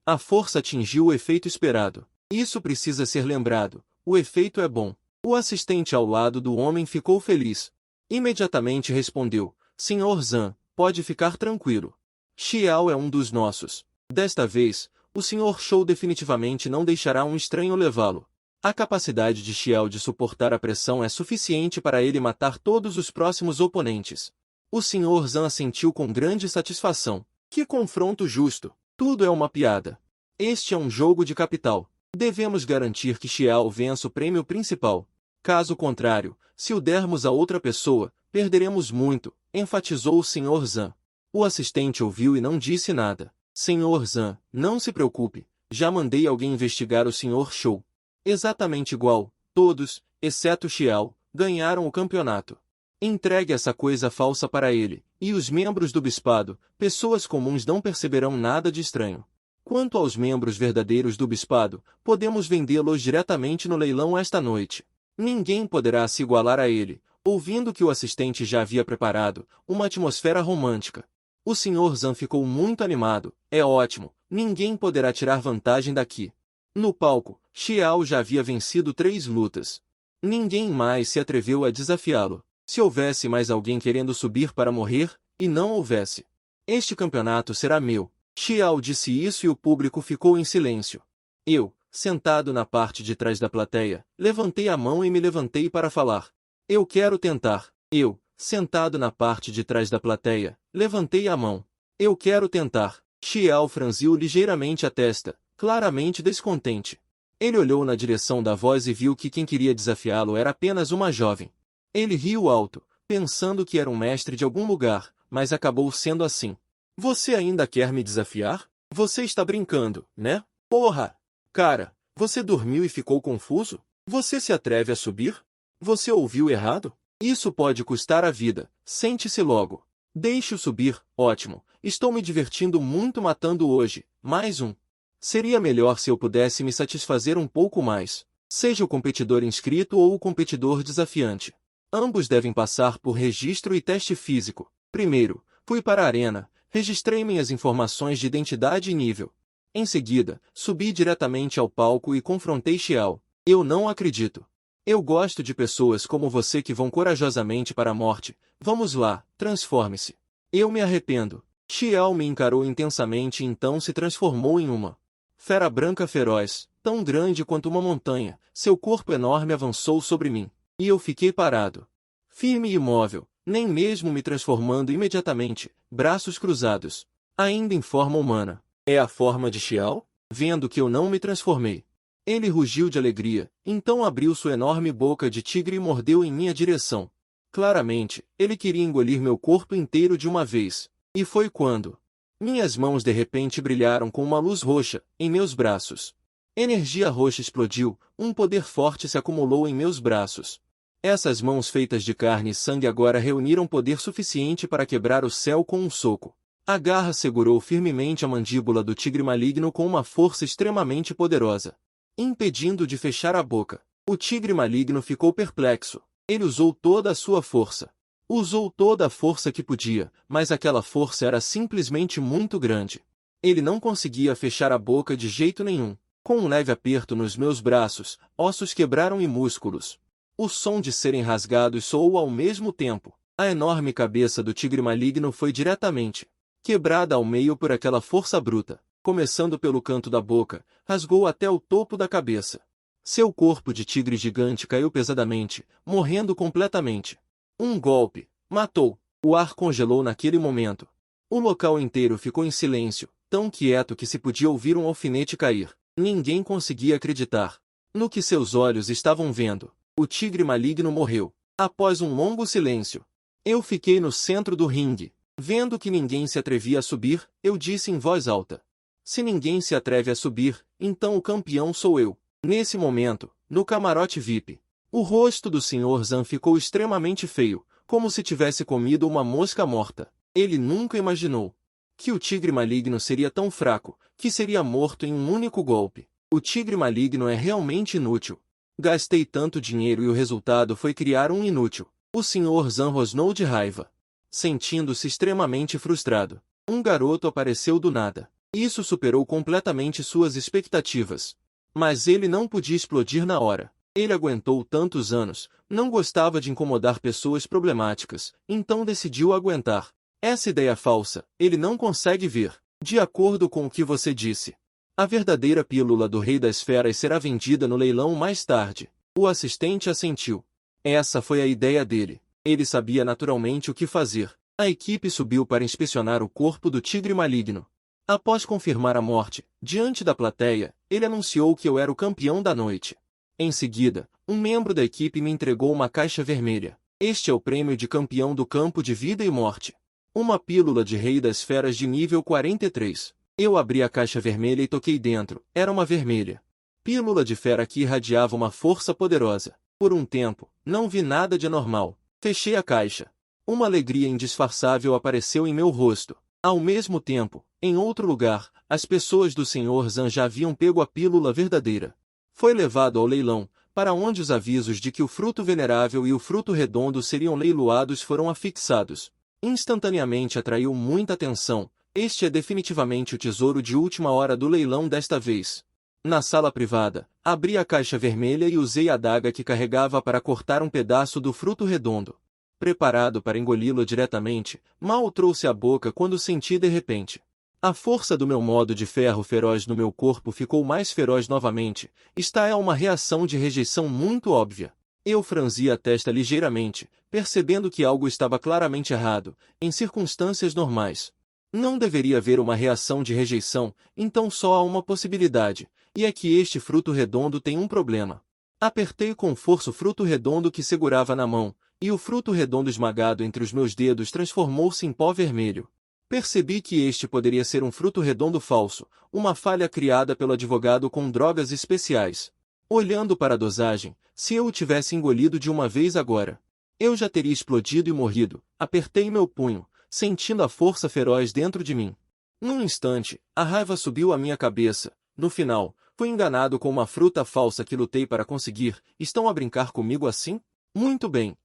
A força atingiu o efeito esperado. Isso precisa ser lembrado. O efeito é bom. O assistente ao lado do homem ficou feliz. Imediatamente respondeu: Senhor Zhan, pode ficar tranquilo. Xiao é um dos nossos. Desta vez, o Sr. Shou definitivamente não deixará um estranho levá-lo. A capacidade de Xiao de suportar a pressão é suficiente para ele matar todos os próximos oponentes. O Sr. Zhan assentiu com grande satisfação. Que confronto justo! Tudo é uma piada. Este é um jogo de capital. Devemos garantir que Xiao vença o prêmio principal. Caso contrário, se o dermos a outra pessoa, perderemos muito, enfatizou o Sr. Zhan. O assistente ouviu e não disse nada. Sr. Zhan, não se preocupe, já mandei alguém investigar o Sr. Shou. Exatamente igual, todos, exceto Xiao, ganharam o campeonato. Entregue essa coisa falsa para ele, e os membros do bispado, pessoas comuns não perceberão nada de estranho. Quanto aos membros verdadeiros do bispado, podemos vendê-los diretamente no leilão esta noite. Ninguém poderá se igualar a ele, ouvindo que o assistente já havia preparado uma atmosfera romântica. O Sr. Zhan ficou muito animado. É ótimo, ninguém poderá tirar vantagem daqui. No palco, Xiao já havia vencido 3 lutas. Ninguém mais se atreveu a desafiá-lo. Se houvesse mais alguém querendo subir para morrer, e não houvesse, este campeonato será meu. Xiao disse isso e o público ficou em silêncio. Eu, sentado na parte de trás da plateia, levantei a mão e me levantei para falar. Eu quero tentar. Eu, sentado na parte de trás da plateia, levantei a mão. Eu quero tentar. Xiao franziu ligeiramente a testa, claramente descontente. Ele olhou na direção da voz e viu que quem queria desafiá-lo era apenas uma jovem. Ele riu alto, pensando que era um mestre de algum lugar, mas acabou sendo assim. Você ainda quer me desafiar? Você está brincando, né? Porra! Cara, você dormiu e ficou confuso? Você se atreve a subir? Você ouviu errado? Isso pode custar a vida. Sente-se logo. Deixe-o subir. Ótimo. Estou me divertindo muito matando hoje. Mais um. Seria melhor se eu pudesse me satisfazer um pouco mais. Seja o competidor inscrito ou o competidor desafiante. Ambos devem passar por registro e teste físico. Primeiro, fui para a arena, registrei minhas informações de identidade e nível. Em seguida, subi diretamente ao palco e confrontei Xiao. Eu não acredito. Eu gosto de pessoas como você que vão corajosamente para a morte. Vamos lá, transforme-se. Eu me arrependo. Xiao me encarou intensamente e então se transformou em uma fera branca feroz, tão grande quanto uma montanha. Seu corpo enorme avançou sobre mim. E eu fiquei parado. Firme e imóvel, nem mesmo me transformando imediatamente, braços cruzados. Ainda em forma humana. É a forma de Xiao? Vendo que eu não me transformei. Ele rugiu de alegria, então abriu sua enorme boca de tigre e mordeu em minha direção. Claramente, ele queria engolir meu corpo inteiro de uma vez. E foi quando minhas mãos de repente brilharam com uma luz roxa, em meus braços. Energia roxa explodiu, um poder forte se acumulou em meus braços. Essas mãos feitas de carne e sangue agora reuniram poder suficiente para quebrar o céu com um soco. A garra segurou firmemente a mandíbula do tigre maligno com uma força extremamente poderosa, impedindo de fechar a boca. O tigre maligno ficou perplexo. Ele usou toda a sua força. Usou toda a força que podia, mas aquela força era simplesmente muito grande. Ele não conseguia fechar a boca de jeito nenhum. Com um leve aperto nos meus braços, ossos quebraram e músculos. O som de serem rasgados soou ao mesmo tempo. A enorme cabeça do tigre maligno foi diretamente quebrada ao meio por aquela força bruta. Começando pelo canto da boca, rasgou até o topo da cabeça. Seu corpo de tigre gigante caiu pesadamente, morrendo completamente. Um golpe. Matou. O ar congelou naquele momento. O local inteiro ficou em silêncio, tão quieto que se podia ouvir um alfinete cair. Ninguém conseguia acreditar no que seus olhos estavam vendo. O tigre maligno morreu. Após um longo silêncio, eu fiquei no centro do ringue. Vendo que ninguém se atrevia a subir, eu disse em voz alta. Se ninguém se atreve a subir, então o campeão sou eu. Nesse momento, no camarote VIP, o rosto do Sr. Zhan ficou extremamente feio, como se tivesse comido uma mosca morta. Ele nunca imaginou que o tigre maligno seria tão fraco, que seria morto em um único golpe. O tigre maligno é realmente inútil. Gastei tanto dinheiro e o resultado foi criar um inútil. O Sr. Zan rosnou de raiva. Sentindo-se extremamente frustrado, um garoto apareceu do nada. Isso superou completamente suas expectativas. Mas ele não podia explodir na hora. Ele aguentou tantos anos, não gostava de incomodar pessoas problemáticas, então decidiu aguentar. Essa ideia falsa, ele não consegue ver. De acordo com o que você disse, a verdadeira pílula do Rei das Feras será vendida no leilão mais tarde. O assistente assentiu. Essa foi a ideia dele. Ele sabia naturalmente o que fazer. A equipe subiu para inspecionar o corpo do tigre maligno. Após confirmar a morte, diante da plateia, ele anunciou que eu era o campeão da noite. Em seguida, um membro da equipe me entregou uma caixa vermelha. Este é o prêmio de campeão do campo de vida e morte. Uma pílula de Rei das Feras de nível 43. Eu abri a caixa vermelha e toquei dentro. Era uma vermelha pílula de fera que irradiava uma força poderosa. Por um tempo, não vi nada de anormal. Fechei a caixa. Uma alegria indisfarçável apareceu em meu rosto. Ao mesmo tempo, em outro lugar, as pessoas do Sr. Zan já haviam pego a pílula verdadeira. Foi levado ao leilão, para onde os avisos de que o fruto venerável e o fruto redondo seriam leiloados foram afixados. Instantaneamente atraiu muita atenção. Este é definitivamente o tesouro de última hora do leilão desta vez. Na sala privada, abri a caixa vermelha e usei a adaga que carregava para cortar um pedaço do fruto redondo. Preparado para engoli-lo diretamente, mal o trouxe à boca quando senti de repente. A força do meu modo de ferro feroz no meu corpo ficou mais feroz novamente. Esta é uma reação de rejeição muito óbvia. Eu franzi a testa ligeiramente, percebendo que algo estava claramente errado, em circunstâncias normais. Não deveria haver uma reação de rejeição, então só há uma possibilidade, e é que este fruto redondo tem um problema. Apertei com força o fruto redondo que segurava na mão, e o fruto redondo esmagado entre os meus dedos transformou-se em pó vermelho. Percebi que este poderia ser um fruto redondo falso, uma falha criada pelo advogado com drogas especiais. Olhando para a dosagem, se eu o tivesse engolido de uma vez agora, eu já teria explodido e morrido. Apertei meu punho, sentindo a força feroz dentro de mim. Num instante, a raiva subiu à minha cabeça. No final, fui enganado com uma fruta falsa que lutei para conseguir. Estão a brincar comigo assim? Muito bem,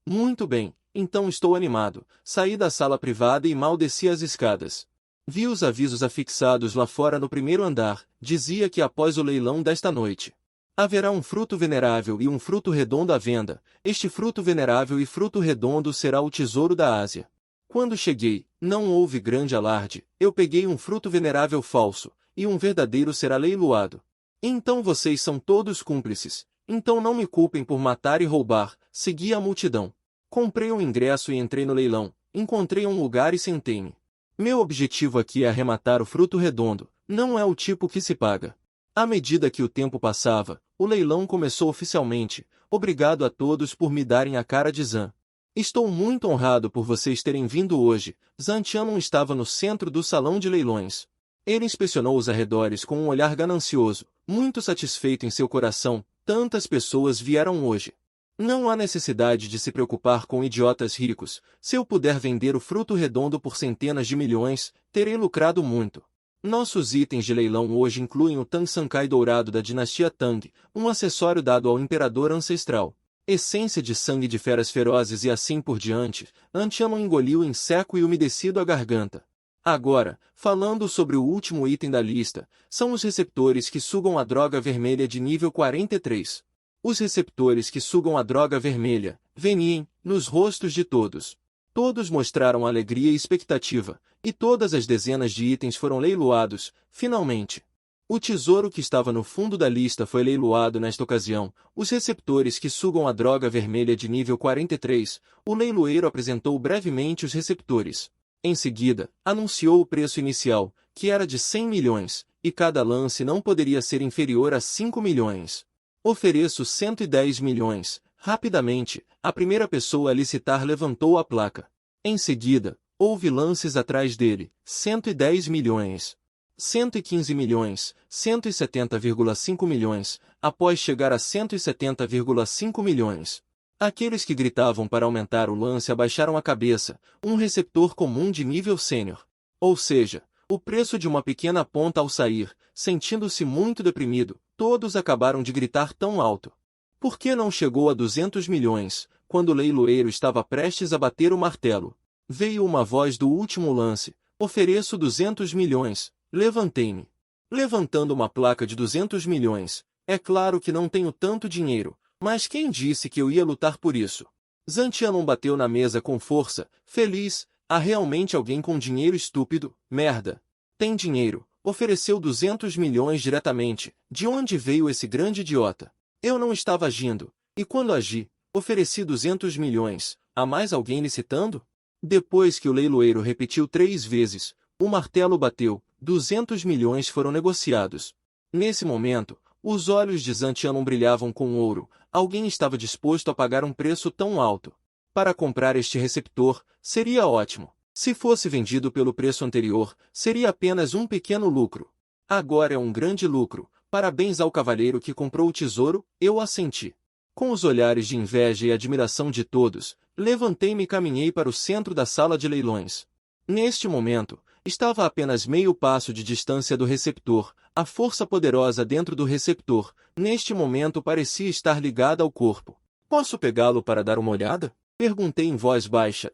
então estou animado. Saí da sala privada e mal desci as escadas. Vi os avisos afixados lá fora no primeiro andar. Dizia que após o leilão desta noite, haverá um fruto venerável e um fruto redondo à venda. Este fruto venerável e fruto redondo será o tesouro da Ásia. Quando cheguei, não houve grande alarde. Eu peguei um fruto venerável falso, e um verdadeiro será leiloado. Então vocês são todos cúmplices. Então não me culpem por matar e roubar. Segui a multidão. Comprei um ingresso e entrei no leilão. Encontrei um lugar e sentei-me. Meu objetivo aqui é arrematar o fruto redondo. Não é o tipo que se paga. À medida que o tempo passava, o leilão começou oficialmente. Obrigado a todos por me darem a cara de Zan. Estou muito honrado por vocês terem vindo hoje. Zan Tianlong estava no centro do salão de leilões. Ele inspecionou os arredores com um olhar ganancioso, muito satisfeito em seu coração. Tantas pessoas vieram hoje. Não há necessidade de se preocupar com idiotas ricos. Se eu puder vender o fruto redondo por centenas de milhões, terei lucrado muito. Nossos itens de leilão hoje incluem o Tang Sankai dourado da dinastia Tang, um acessório dado ao imperador ancestral, essência de sangue de feras ferozes e assim por diante. Tianlong engoliu em seco e umedecido a garganta. Agora, falando sobre o último item da lista, são os receptores que sugam a droga vermelha de nível 43. Os receptores que sugam a droga vermelha, veniem, nos rostos de todos. Todos mostraram alegria e expectativa, e todas as dezenas de itens foram leiloados, finalmente. O tesouro que estava no fundo da lista foi leiloado nesta ocasião. Os receptores que sugam a droga vermelha de nível 43, o leiloeiro apresentou brevemente os receptores. Em seguida, anunciou o preço inicial, que era de 100 milhões, e cada lance não poderia ser inferior a 5 milhões. Ofereço 110 milhões. Rapidamente, a primeira pessoa a licitar levantou a placa. Em seguida, houve lances atrás dele. 110 milhões. 115 milhões. 170,5 milhões. Após chegar a 170,5 milhões. Aqueles que gritavam para aumentar o lance abaixaram a cabeça. Um receptor comum de nível sênior. Ou seja, o preço de uma pequena ponta ao sair. Sentindo-se muito deprimido, todos acabaram de gritar tão alto. Por que não chegou a 200 milhões? quando o leiloeiro estava prestes a bater o martelo. Veio uma voz do último lance: ofereço 200 milhões. Levantei-me. Levantando uma placa de 200 milhões. É claro que não tenho tanto dinheiro, mas quem disse que eu ia lutar por isso? Zantianon bateu na mesa com força, feliz. Há realmente alguém com dinheiro estúpido? Merda. Tem dinheiro. Ofereceu 200 milhões diretamente. De onde veio esse grande idiota? Eu não estava agindo. E quando agi, ofereci 200 milhões. Há mais alguém licitando? Depois que o leiloeiro repetiu 3 vezes, o martelo bateu, 200 milhões foram negociados. Nesse momento, os olhos de Zantianon brilhavam com ouro. Alguém estava disposto a pagar um preço tão alto. Para comprar este receptor, seria ótimo. Se fosse vendido pelo preço anterior, seria apenas um pequeno lucro. Agora é um grande lucro. Parabéns ao cavalheiro que comprou o tesouro, eu assenti. Com os olhares de inveja e admiração de todos, levantei-me e caminhei para o centro da sala de leilões. Neste momento, estava a apenas meio passo de distância do receptor. A força poderosa dentro do receptor, neste momento parecia estar ligada ao corpo. Posso pegá-lo para dar uma olhada? Perguntei em voz baixa.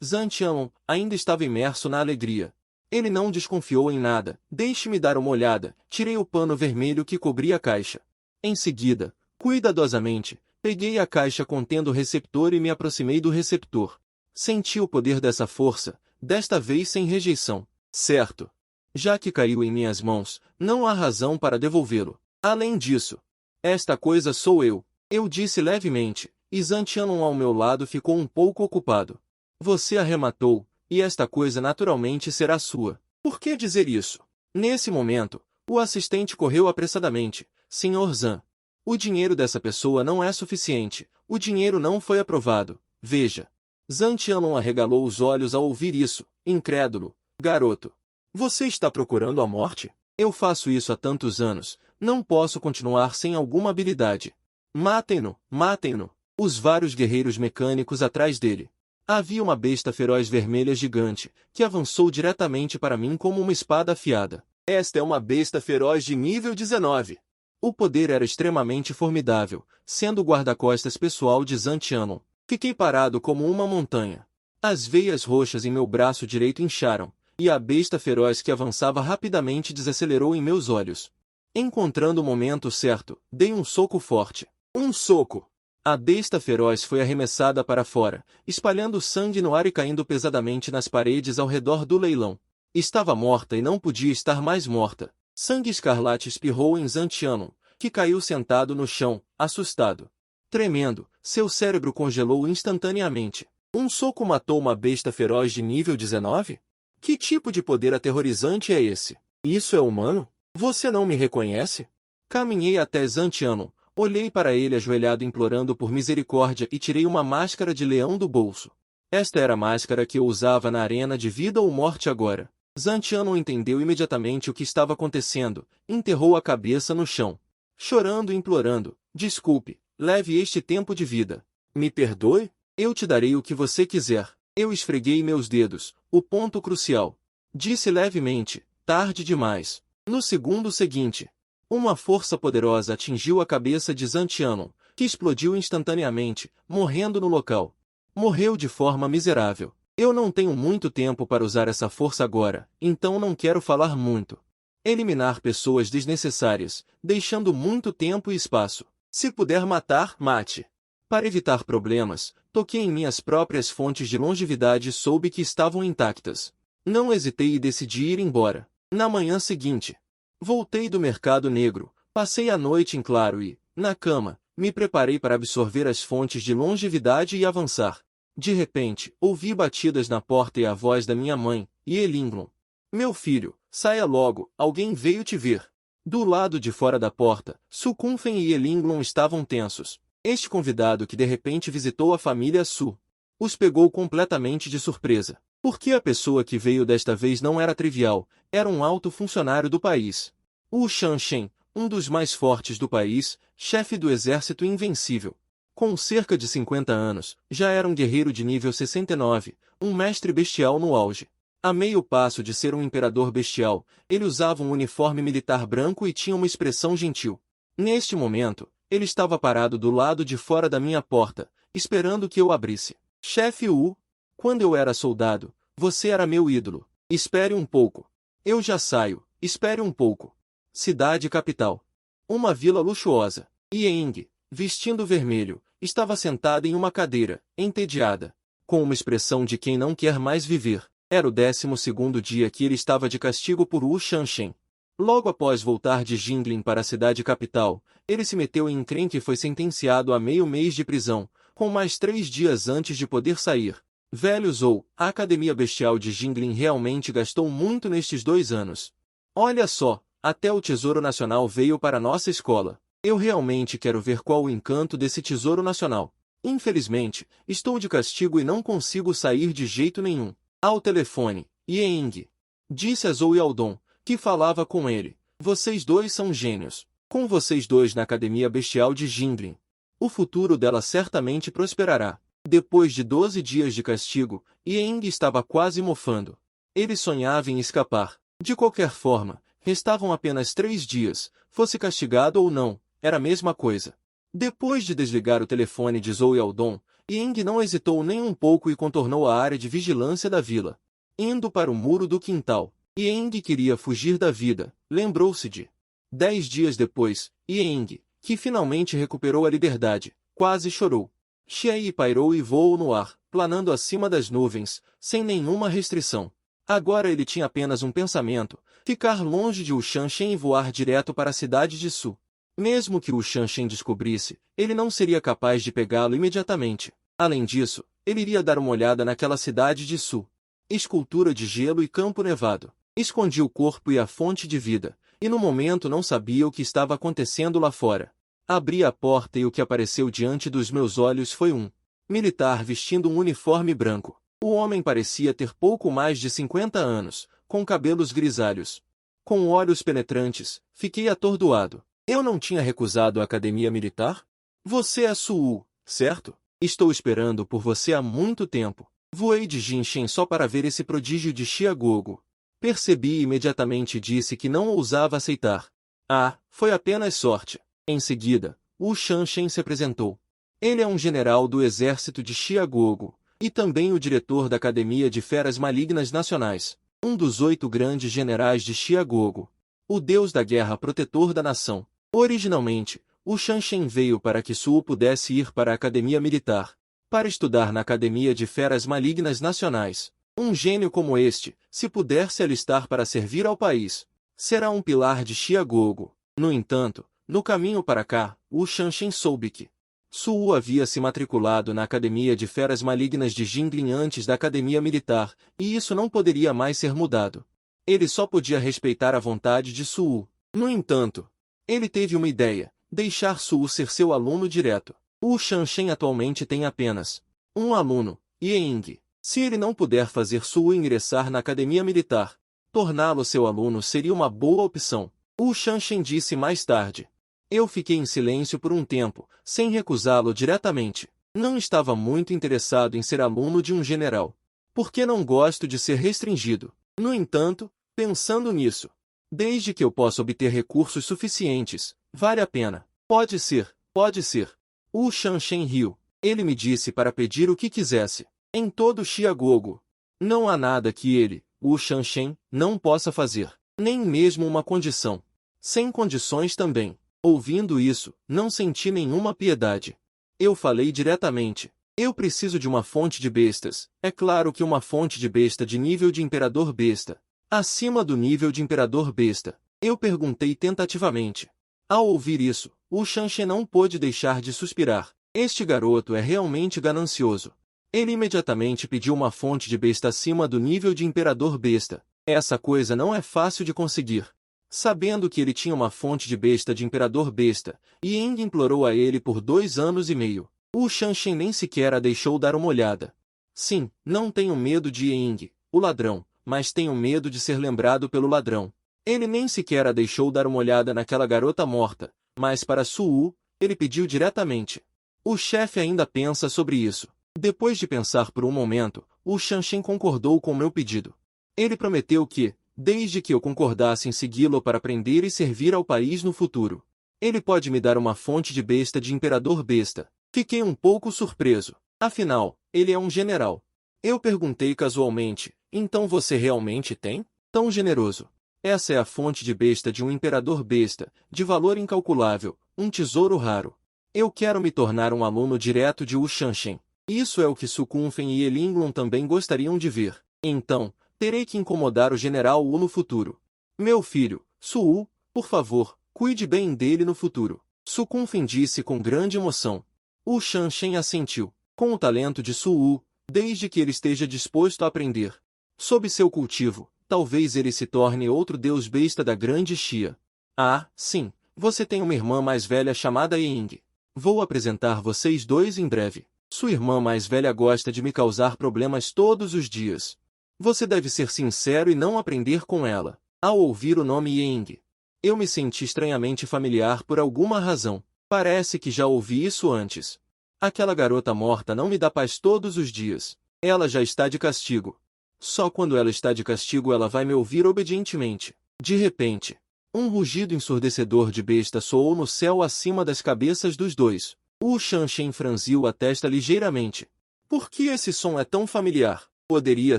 Zantianon, ainda estava imerso na alegria. Ele não desconfiou em nada. Deixe-me dar uma olhada. Tirei o pano vermelho que cobria a caixa. Em seguida, cuidadosamente, peguei a caixa contendo o receptor e me aproximei do receptor. Senti o poder dessa força, desta vez sem rejeição. Certo. Já que caiu em minhas mãos, não há razão para devolvê-lo. Além disso, esta coisa sou eu. Eu disse levemente, e Zantianon ao meu lado ficou um pouco ocupado. Você arrematou, e esta coisa naturalmente será sua. Por que dizer isso? Nesse momento, o assistente correu apressadamente. Sr. Zan. O dinheiro dessa pessoa não é suficiente. O dinheiro não foi aprovado. Veja. Zantianon arregalou os olhos ao ouvir isso, incrédulo. Garoto. Você está procurando a morte? Eu faço isso há tantos anos. Não posso continuar sem alguma habilidade. Matem-no, matem-no. Os vários guerreiros mecânicos atrás dele. Havia uma besta feroz vermelha gigante, que avançou diretamente para mim como uma espada afiada. Esta é uma besta feroz de nível 19. O poder era extremamente formidável, sendo o guarda-costas pessoal de Zantianon. Fiquei parado como uma montanha. As veias roxas em meu braço direito incharam, e a besta feroz que avançava rapidamente desacelerou em meus olhos. Encontrando o momento certo, dei um soco forte. Um soco! A besta feroz foi arremessada para fora, espalhando sangue no ar e caindo pesadamente nas paredes ao redor do leilão. Estava morta e não podia estar mais morta. Sangue escarlate espirrou em Zantianon, que caiu sentado no chão, assustado. Tremendo, seu cérebro congelou instantaneamente. Um soco matou uma besta feroz de nível 19? Que tipo de poder aterrorizante é esse? Isso é humano? Você não me reconhece? Caminhei até Zantianon, olhei para ele ajoelhado implorando por misericórdia e tirei uma máscara de leão do bolso. Esta era a máscara que eu usava na arena de vida ou morte agora. Zantianon entendeu imediatamente o que estava acontecendo, enterrou a cabeça no chão. Chorando e implorando, desculpe, leve este tempo de vida. Me perdoe? Eu te darei o que você quiser. Eu esfreguei meus dedos, o ponto crucial. Disse levemente, tarde demais. No segundo seguinte, uma força poderosa atingiu a cabeça de Zantianon, que explodiu instantaneamente, morrendo no local. Morreu de forma miserável. Eu não tenho muito tempo para usar essa força agora, então não quero falar muito. Eliminar pessoas desnecessárias, deixando muito tempo e espaço. Se puder matar, mate. Para evitar problemas, toquei em minhas próprias fontes de longevidade e soube que estavam intactas. Não hesitei e decidi ir embora. Na manhã seguinte, voltei do mercado negro, passei a noite em claro e, na cama, me preparei para absorver as fontes de longevidade e avançar. De repente, ouvi batidas na porta e a voz da minha mãe, Yelinglon. Meu filho, saia logo, alguém veio te ver. Do lado de fora da porta, Sukunfen e Yelinglon estavam tensos. Este convidado que de repente visitou a família Su os pegou completamente de surpresa. Porque a pessoa que veio desta vez não era trivial, era um alto funcionário do país. Wu Shanshen, um dos mais fortes do país, chefe do exército invencível. Com cerca de 50 anos, já era um guerreiro de nível 69, um mestre bestial no auge. A meio passo de ser um imperador bestial, ele usava um uniforme militar branco e tinha uma expressão gentil. Neste momento, ele estava parado do lado de fora da minha porta, esperando que eu abrisse. Chefe Wu, quando eu era soldado, você era meu ídolo. Espere um pouco. Eu já saio, espere um pouco. Cidade capital. Uma vila luxuosa. Ying, vestindo vermelho, estava sentada em uma cadeira, entediada, com uma expressão de quem não quer mais viver. Era o 12º dia que ele estava de castigo por Wu Shanshen. Logo após voltar de Jinglin para a cidade capital, ele se meteu em encrenca e foi sentenciado a meio mês de prisão, com mais 3 dias antes de poder sair. Velho Zou, a Academia Bestial de Jinglin realmente gastou muito nestes 2 anos. Olha só, até o Tesouro Nacional veio para nossa escola. Eu realmente quero ver qual o encanto desse Tesouro Nacional. Infelizmente, estou de castigo e não consigo sair de jeito nenhum. Ao telefone, Ying disse a Zou Yaldong, que falava com ele. Vocês dois são gênios. Com vocês dois na Academia Bestial de Jinglin, o futuro dela certamente prosperará. Depois de 12 dias de castigo, Ying estava quase mofando. Ele sonhava em escapar. De qualquer forma, restavam apenas 3 dias, fosse castigado ou não, era a mesma coisa. Depois de desligar o telefone de Zou Yaldong, Ying não hesitou nem um pouco e contornou a área de vigilância da vila. Indo para o muro do quintal, Ying queria fugir da vida, lembrou-se de 10 dias depois, Ying, que finalmente recuperou a liberdade, quase chorou. Xiei pairou e voou no ar, planando acima das nuvens, sem nenhuma restrição. Agora ele tinha apenas um pensamento, ficar longe de Wu Shanshen e voar direto para a cidade de Su. Mesmo que Wu Shanshen descobrisse, ele não seria capaz de pegá-lo imediatamente. Além disso, ele iria dar uma olhada naquela cidade de Su. Escultura de gelo e campo nevado. Escondi o corpo e a fonte de vida, e no momento não sabia o que estava acontecendo lá fora. Abri a porta e o que apareceu diante dos meus olhos foi um militar vestindo um uniforme branco. O homem parecia ter pouco mais de 50 anos, com cabelos grisalhos. Com olhos penetrantes, fiquei atordoado. Eu não tinha recusado a academia militar? Você é Su, certo? Estou esperando por você há muito tempo. Voei de Jinshen só para ver esse prodígio de Xiagogo. Percebi imediatamente e disse que não ousava aceitar. Ah, foi apenas sorte. Em seguida, Wu Shanshen se apresentou. Ele é um general do exército de Xiagogo, e também o diretor da Academia de Feras Malignas Nacionais, um dos 8 grandes generais de Xiagogo. O deus da guerra protetor da nação. Originalmente, Wu Shanshen veio para que Su pudesse ir para a Academia Militar, para estudar na Academia de Feras Malignas Nacionais. Um gênio como este, se puder se alistar para servir ao país, será um pilar de Xiagogo. No entanto, no caminho para cá, Wu Shanshen soube que Su havia se matriculado na Academia de Feras Malignas de Jinglin antes da Academia Militar, e isso não poderia mais ser mudado. Ele só podia respeitar a vontade de Su. No entanto, ele teve uma ideia, deixar Su ser seu aluno direto. Wu Shanshen atualmente tem apenas um aluno, Ying. Se ele não puder fazer Su ingressar na Academia Militar, torná-lo seu aluno seria uma boa opção. Wu Shanshen disse mais tarde. Eu fiquei em silêncio por um tempo, sem recusá-lo diretamente. Não estava muito interessado em ser aluno de um general, porque não gosto de ser restringido. No entanto, pensando nisso, desde que eu possa obter recursos suficientes, vale a pena. Pode ser, pode ser. Wu Shanshen riu. Ele me disse para pedir o que quisesse. Em todo Xiagogo, não há nada que ele, Wu Shanshen, não possa fazer. Nem mesmo uma condição. Sem condições também. Ouvindo isso, não senti nenhuma piedade. Eu falei diretamente. Eu preciso de uma fonte de bestas. É claro que uma fonte de besta de nível de Imperador Besta. Acima do nível de Imperador Besta. Eu perguntei tentativamente. Ao ouvir isso, Wu Shanshen não pôde deixar de suspirar. Este garoto é realmente ganancioso. Ele imediatamente pediu uma fonte de besta acima do nível de Imperador Besta. Essa coisa não é fácil de conseguir. Sabendo que ele tinha uma fonte de besta de Imperador Besta, Ying implorou a ele por 2 anos e meio. Wu Shanshen nem sequer a deixou dar uma olhada. Sim, não tenho medo de Ying, o ladrão, mas tenho medo de ser lembrado pelo ladrão. Ele nem sequer a deixou dar uma olhada naquela garota morta, mas para Su, ele pediu diretamente. O chefe ainda pensa sobre isso. Depois de pensar por um momento, Wu Shanshen concordou com meu pedido. Ele prometeu que, desde que eu concordasse em segui-lo para aprender e servir ao país no futuro, ele pode me dar uma fonte de besta de Imperador Besta. Fiquei um pouco surpreso. Afinal, ele é um general. Eu perguntei casualmente, então você realmente tem? Tão generoso. Essa é a fonte de besta de um imperador besta, de valor incalculável, um tesouro raro. Eu quero me tornar um aluno direto de Wu Shanshen. Isso é o que Su Kunfen e Elinglong também gostariam de ver. Então, terei que incomodar o general Wu no futuro. Meu filho, Su Wu, por favor, cuide bem dele no futuro. Su Kunfen disse com grande emoção. Wu Shanshen assentiu. Com o talento de Su Wu, desde que ele esteja disposto a aprender. Sob seu cultivo, talvez ele se torne outro deus besta da grande Xia. Ah, sim, você tem uma irmã mais velha chamada Ying. Vou apresentar vocês dois em breve. Sua irmã mais velha gosta de me causar problemas todos os dias. Você deve ser sincero e não aprender com ela. Ao ouvir o nome Ying, eu me senti estranhamente familiar por alguma razão. Parece que já ouvi isso antes. Aquela garota morta não me dá paz todos os dias. Ela já está de castigo. Só quando ela está de castigo ela vai me ouvir obedientemente. De repente, um rugido ensurdecedor de besta soou no céu acima das cabeças dos dois. Wu Shanshen franziu a testa ligeiramente. Por que esse som é tão familiar? Poderia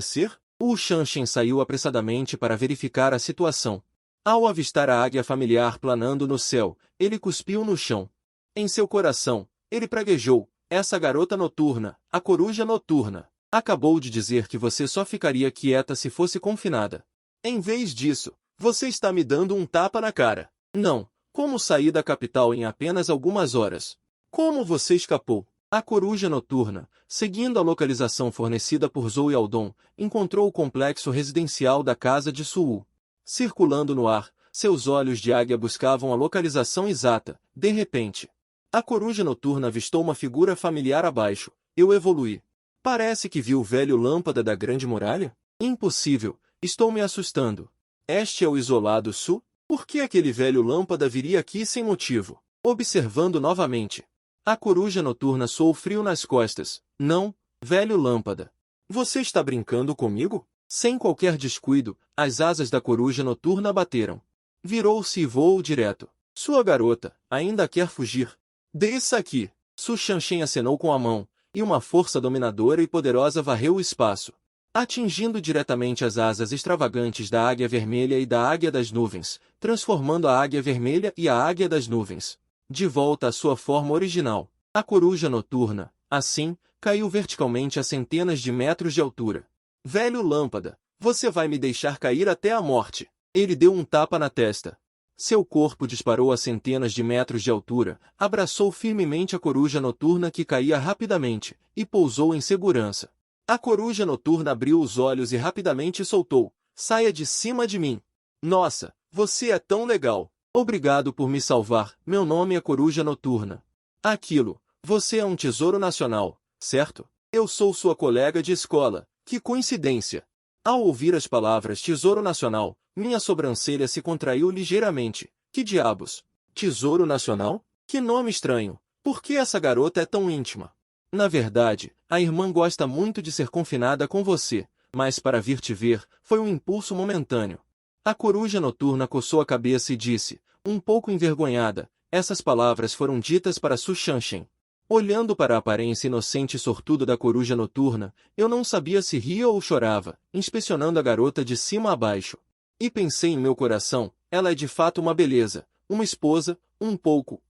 ser? Wu Shanshen saiu apressadamente para verificar a situação. Ao avistar a águia familiar planando no céu, ele cuspiu no chão. Em seu coração, ele praguejou. Essa garota noturna, a coruja noturna, acabou de dizer que você só ficaria quieta se fosse confinada. Em vez disso, você está me dando um tapa na cara. Não, como sair da capital em apenas algumas horas? Como você escapou? A coruja noturna, seguindo a localização fornecida por Zhou Yaldong, encontrou o complexo residencial da casa de Su Wu. Circulando no ar, seus olhos de águia buscavam a localização exata. De repente, a coruja noturna avistou uma figura familiar abaixo. Eu evoluí. Parece que viu o velho lâmpada da Grande Muralha? Impossível, estou me assustando. Este é o isolado Su? Por que aquele velho lâmpada viria aqui sem motivo? Observando novamente. A coruja noturna soou frio nas costas. Não, velho lâmpada. Você está brincando comigo? Sem qualquer descuido, as asas da coruja noturna bateram. Virou-se e voou direto. Sua garota, ainda quer fugir? Desça aqui! Su Shanshen acenou com a mão, e uma força dominadora e poderosa varreu o espaço, atingindo diretamente as asas extravagantes da águia vermelha e da águia das nuvens, transformando a águia vermelha e a águia das nuvens de volta à sua forma original. A coruja noturna, assim, caiu verticalmente a centenas de metros de altura. Velho lâmpada, você vai me deixar cair até a morte. Ele deu um tapa na testa. Seu corpo disparou a centenas de metros de altura, abraçou firmemente a coruja noturna que caía rapidamente, e pousou em segurança. A coruja noturna abriu os olhos e rapidamente soltou. Saia de cima de mim. Nossa, você é tão legal. Obrigado por me salvar, meu nome é Coruja Noturna. Aquilo, você é um tesouro nacional, certo? Eu sou sua colega de escola, que coincidência. Ao ouvir as palavras Tesouro Nacional, minha sobrancelha se contraiu ligeiramente. Que diabos? Tesouro Nacional? Que nome estranho. Por que essa garota é tão íntima? Na verdade, a irmã gosta muito de ser confinada com você, mas para vir te ver, foi um impulso momentâneo. A coruja noturna coçou a cabeça e disse, um pouco envergonhada, essas palavras foram ditas para Su Shanshen. Olhando para a aparência inocente e sortuda da coruja noturna, eu não sabia se ria ou chorava, inspecionando a garota de cima a baixo. E pensei em meu coração, ela é de fato uma beleza, uma esposa, um pouco.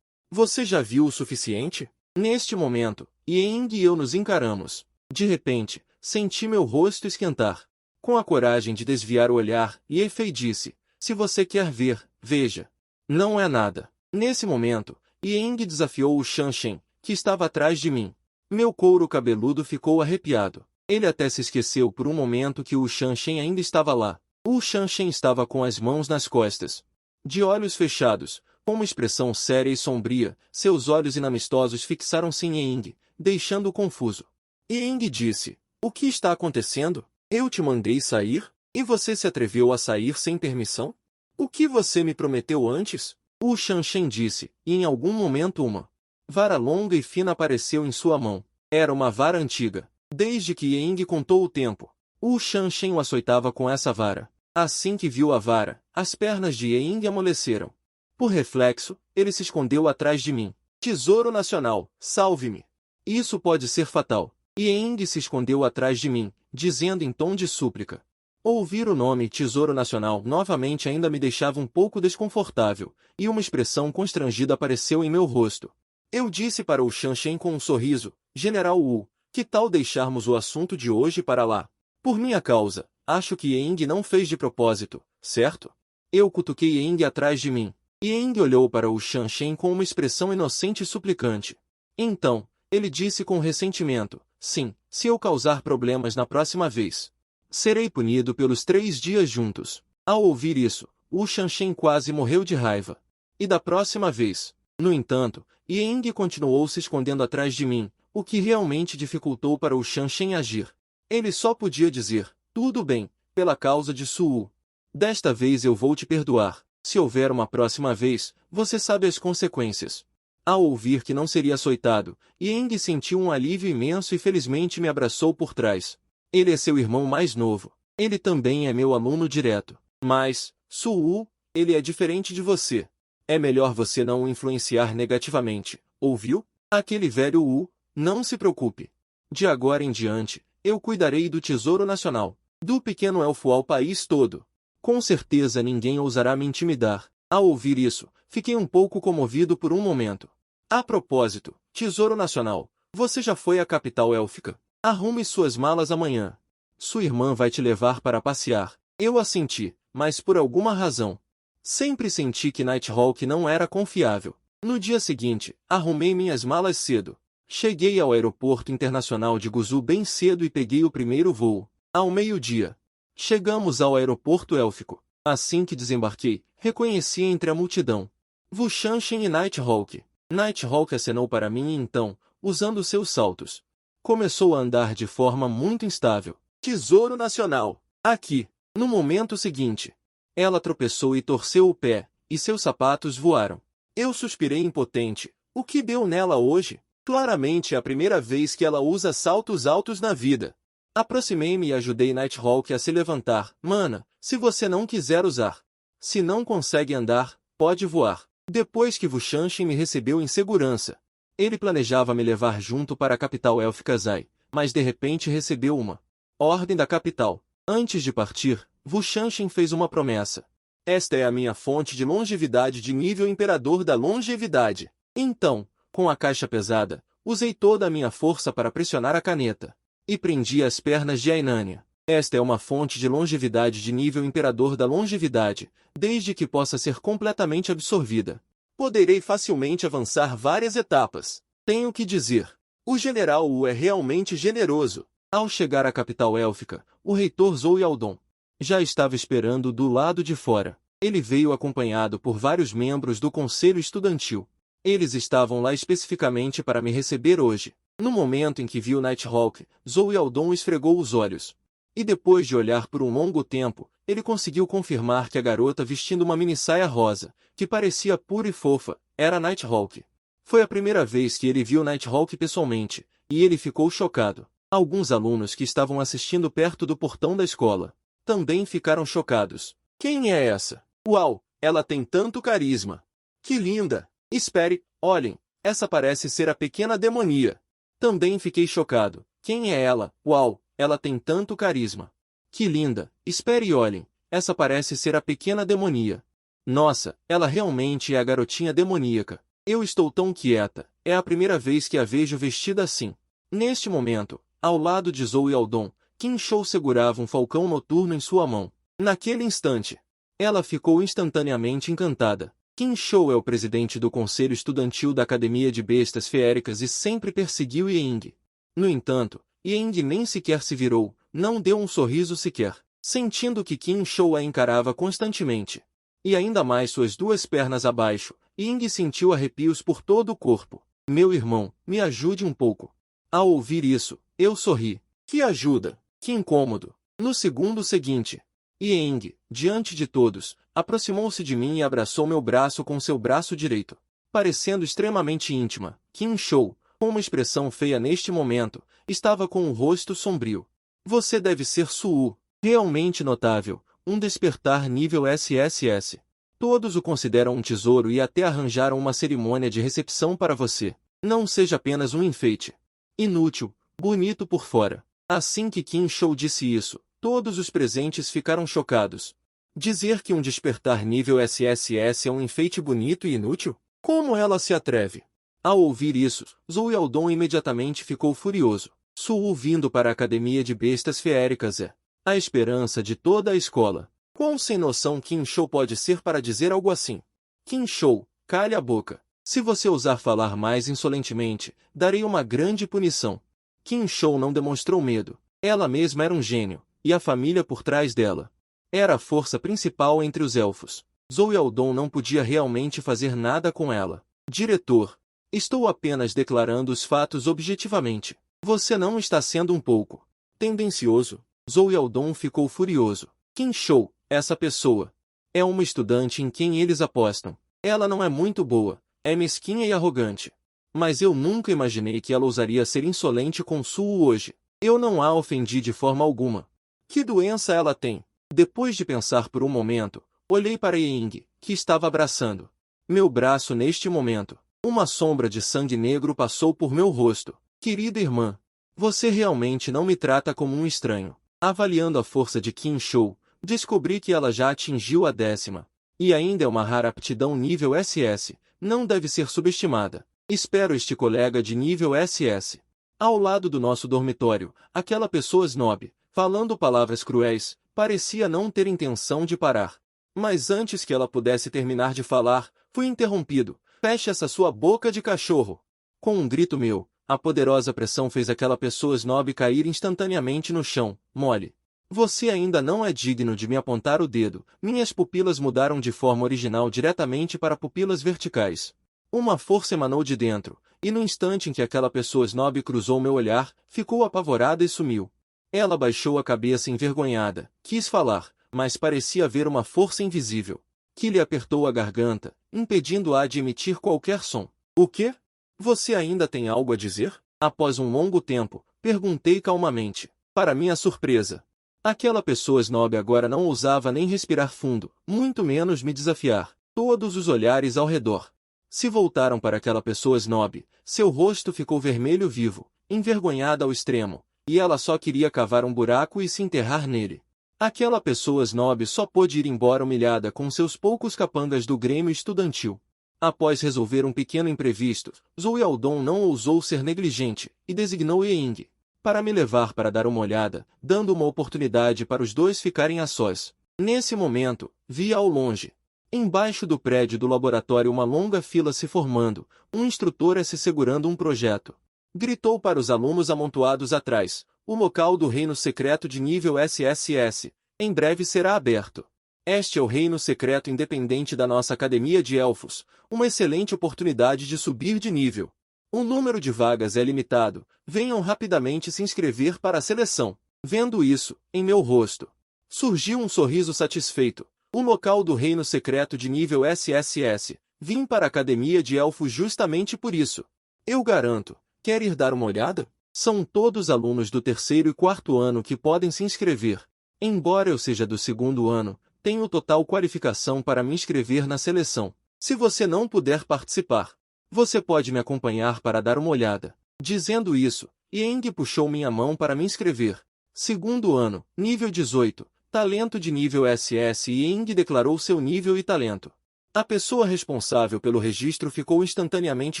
Você já viu o suficiente? Neste momento, Ying e eu nos encaramos. De repente, senti meu rosto esquentar. Com a coragem de desviar o olhar, Ye-Fei disse, se você quer ver, veja. Não é nada. Nesse momento, Ying desafiou o Shanshen, que estava atrás de mim. Meu couro cabeludo ficou arrepiado. Ele até se esqueceu por um momento que o Shanshen ainda estava lá. O Shanshen estava com as mãos nas costas. De olhos fechados, com uma expressão séria e sombria, seus olhos inamistosos fixaram-se em Ying, deixando-o confuso. Ying disse, o que está acontecendo? Eu te mandei sair, e você se atreveu a sair sem permissão? O que você me prometeu antes? O Shanshen disse, e em algum momento uma vara longa e fina apareceu em sua mão. Era uma vara antiga. Desde que Ying contou o tempo, o Shanshen o açoitava com essa vara. Assim que viu a vara, as pernas de Ying amoleceram. Por reflexo, ele se escondeu atrás de mim. Tesouro Nacional, salve-me. Isso pode ser fatal. Yang se escondeu atrás de mim, dizendo em tom de súplica. Ouvir o nome Tesouro Nacional novamente ainda me deixava um pouco desconfortável, e uma expressão constrangida apareceu em meu rosto. Eu disse para o Shanshen com um sorriso, General Wu, que tal deixarmos o assunto de hoje para lá? Por minha causa, acho que Yang não fez de propósito, certo? Eu cutuquei Yang atrás de mim. Yang olhou para o Shanshen com uma expressão inocente e suplicante. Então, ele disse com ressentimento, sim, se eu causar problemas na próxima vez, serei punido pelos 3 dias juntos. Ao ouvir isso, o Shanshen quase morreu de raiva. E da próxima vez? No entanto, Yang continuou se escondendo atrás de mim, o que realmente dificultou para o Shanshen agir. Ele só podia dizer, tudo bem, pela causa de Suwu. Desta vez eu vou te perdoar. Se houver uma próxima vez, você sabe as consequências. Ao ouvir que não seria açoitado, Yang sentiu um alívio imenso e felizmente me abraçou por trás. Ele é seu irmão mais novo. Ele também é meu aluno direto. Mas, Suwu, ele é diferente de você. É melhor você não o influenciar negativamente, ouviu? Aquele velho Wu, não se preocupe. De agora em diante, eu cuidarei do Tesouro Nacional, do pequeno elfo ao país todo. Com certeza ninguém ousará me intimidar. Ao ouvir isso, fiquei um pouco comovido por um momento. A propósito, Tesouro Nacional, você já foi à capital élfica? Arrume suas malas amanhã. Sua irmã vai te levar para passear. Eu assenti, mas por alguma razão. Sempre senti que Nighthawk não era confiável. No dia seguinte, arrumei minhas malas cedo. Cheguei ao aeroporto internacional de Guzu bem cedo e peguei o primeiro voo. Ao meio-dia. Chegamos ao aeroporto élfico. Assim que desembarquei, reconheci entre a multidão Wu Shanshen e Nighthawk. Nighthawk acenou para mim e então, usando seus saltos, começou a andar de forma muito instável. Tesouro Nacional! Aqui! No momento seguinte, ela tropeçou e torceu o pé, e seus sapatos voaram. Eu suspirei impotente. O que deu nela hoje? Claramente é a primeira vez que ela usa saltos altos na vida. Aproximei-me e ajudei Nighthawk a se levantar. Mana, se você não quiser usar. Se não consegue andar, pode voar. Depois que Wu Shanshen me recebeu em segurança, ele planejava me levar junto para a capital élfica Zai, mas de repente recebeu uma ordem da capital. Antes de partir, Wu Shanshen fez uma promessa. Esta é a minha fonte de longevidade de nível imperador da longevidade. Então, com a caixa pesada, usei toda a minha força para pressionar a caneta. E prendi as pernas de Ainania. Esta é uma fonte de longevidade de nível imperador da longevidade, desde que possa ser completamente absorvida. Poderei facilmente avançar várias etapas. Tenho que dizer, o General Wu é realmente generoso. Ao chegar à capital élfica, o reitor Zhou Yaldong já estava esperando do lado de fora. Ele veio acompanhado por vários membros do conselho estudantil. Eles estavam lá especificamente para me receber hoje. No momento em que viu Nighthawk, Zhou Yaldong esfregou os olhos. E depois de olhar por um longo tempo, ele conseguiu confirmar que a garota vestindo uma minissaia rosa, que parecia pura e fofa, era Nighthawk. Foi a primeira vez que ele viu Nighthawk pessoalmente, e ele ficou chocado. Alguns alunos que estavam assistindo perto do portão da escola também ficaram chocados. Quem é essa? Uau, ela tem tanto carisma! Que linda! Espere, olhem, essa parece ser a pequena demonia. Também fiquei chocado. Quem é ela? Uau, ela tem tanto carisma. Que linda! Espere e olhem, essa parece ser a pequena demonia. Nossa, ela realmente é a garotinha demoníaca. Eu estou tão quieta, é a primeira vez que a vejo vestida assim. Neste momento, ao lado de Zhou Yaldong, Qin Shou segurava um falcão noturno em sua mão. Naquele instante, ela ficou instantaneamente encantada. Qin Shou é o presidente do conselho estudantil da Academia de Bestas Feéricas e sempre perseguiu Yang. No entanto, Yang nem sequer se virou, não deu um sorriso sequer, sentindo que Qin Shou a encarava constantemente. E ainda mais suas duas pernas abaixo, Yang sentiu arrepios por todo o corpo. Meu irmão, me ajude um pouco. Ao ouvir isso, eu sorri. Que ajuda? Que incômodo. No segundo seguinte, Yang, diante de todos, aproximou-se de mim e abraçou meu braço com seu braço direito. Parecendo extremamente íntima, Qin Shou, com uma expressão feia neste momento, estava com um rosto sombrio. Você deve ser Suwu. Realmente notável, um despertar nível SSS. Todos o consideram um tesouro e até arranjaram uma cerimônia de recepção para você. Não seja apenas um enfeite. Inútil, bonito por fora. Assim que Kim Chou disse isso, todos os presentes ficaram chocados. Dizer que um despertar nível SSS é um enfeite bonito e inútil? Como ela se atreve? Ao ouvir isso, Zhou Yaodong imediatamente ficou furioso. Suou vindo para a academia de bestas feéricas é a esperança de toda a escola. Quão sem noção Kim Chou pode ser para dizer algo assim? Kim Chou, calhe a boca. Se você ousar falar mais insolentemente, darei uma grande punição. Kim Chou não demonstrou medo. Ela mesma era um gênio, e a família por trás dela era a força principal entre os elfos. Zhou Yaodong não podia realmente fazer nada com ela. Diretor, estou apenas declarando os fatos objetivamente. Você não está sendo um pouco tendencioso. Zhou Yaodong ficou furioso. Kim Chou, essa pessoa, é uma estudante em quem eles apostam. Ela não é muito boa, é mesquinha e arrogante. Mas eu nunca imaginei que ela ousaria ser insolente com Suo hoje. Eu não a ofendi de forma alguma. Que doença ela tem? Depois de pensar por um momento, olhei para Ying, que estava abraçando meu braço neste momento. Uma sombra de sangue negro passou por meu rosto. Querida irmã, você realmente não me trata como um estranho. Avaliando a força de Kim Chou, descobri que ela já atingiu a 10ª. E ainda é uma rara aptidão nível SS, não deve ser subestimada. Espero este colega de nível SS. Ao lado do nosso dormitório, aquela pessoa snob, falando palavras cruéis, parecia não ter intenção de parar. Mas antes que ela pudesse terminar de falar, fui interrompido. Feche essa sua boca de cachorro. Com um grito meu, a poderosa pressão fez aquela pessoa snob cair instantaneamente no chão, mole. Você ainda não é digno de me apontar o dedo. Minhas pupilas mudaram de forma original diretamente para pupilas verticais. Uma força emanou de dentro, e no instante em que aquela pessoa snob cruzou meu olhar, ficou apavorada e sumiu. Ela baixou a cabeça envergonhada, quis falar, mas parecia haver uma força invisível, que lhe apertou a garganta, impedindo-a de emitir qualquer som. O quê? Você ainda tem algo a dizer? Após um longo tempo, perguntei calmamente. Para minha surpresa, aquela pessoa snob agora não ousava nem respirar fundo, muito menos me desafiar. Todos os olhares ao redor se voltaram para aquela pessoa snob. Seu rosto ficou vermelho vivo, envergonhada ao extremo, e ela só queria cavar um buraco e se enterrar nele. Aquela pessoa snob só pôde ir embora humilhada com seus poucos capangas do Grêmio Estudantil. Após resolver um pequeno imprevisto, Zhou Yaodong não ousou ser negligente, e designou Ying para me levar para dar uma olhada, dando uma oportunidade para os dois ficarem a sós. Nesse momento, vi ao longe, embaixo do prédio do laboratório, uma longa fila se formando, um instrutor se segurando um projeto. Gritou para os alunos amontoados atrás: o local do reino secreto de nível SSS, em breve será aberto. Este é o reino secreto independente da nossa academia de elfos, uma excelente oportunidade de subir de nível. O número de vagas é limitado, venham rapidamente se inscrever para a seleção. Vendo isso, em meu rosto surgiu um sorriso satisfeito. O local do reino secreto de nível SSS, vim para a academia de elfos justamente por isso. Eu garanto. Quer ir dar uma olhada? São todos alunos do 3º e 4º ano que podem se inscrever. Embora eu seja do 2º ano, tenho total qualificação para me inscrever na seleção. Se você não puder participar, você pode me acompanhar para dar uma olhada. Dizendo isso, Ying puxou minha mão para me inscrever. 2º ano, nível 18, talento de nível SS, e Ying declarou seu nível e talento. A pessoa responsável pelo registro ficou instantaneamente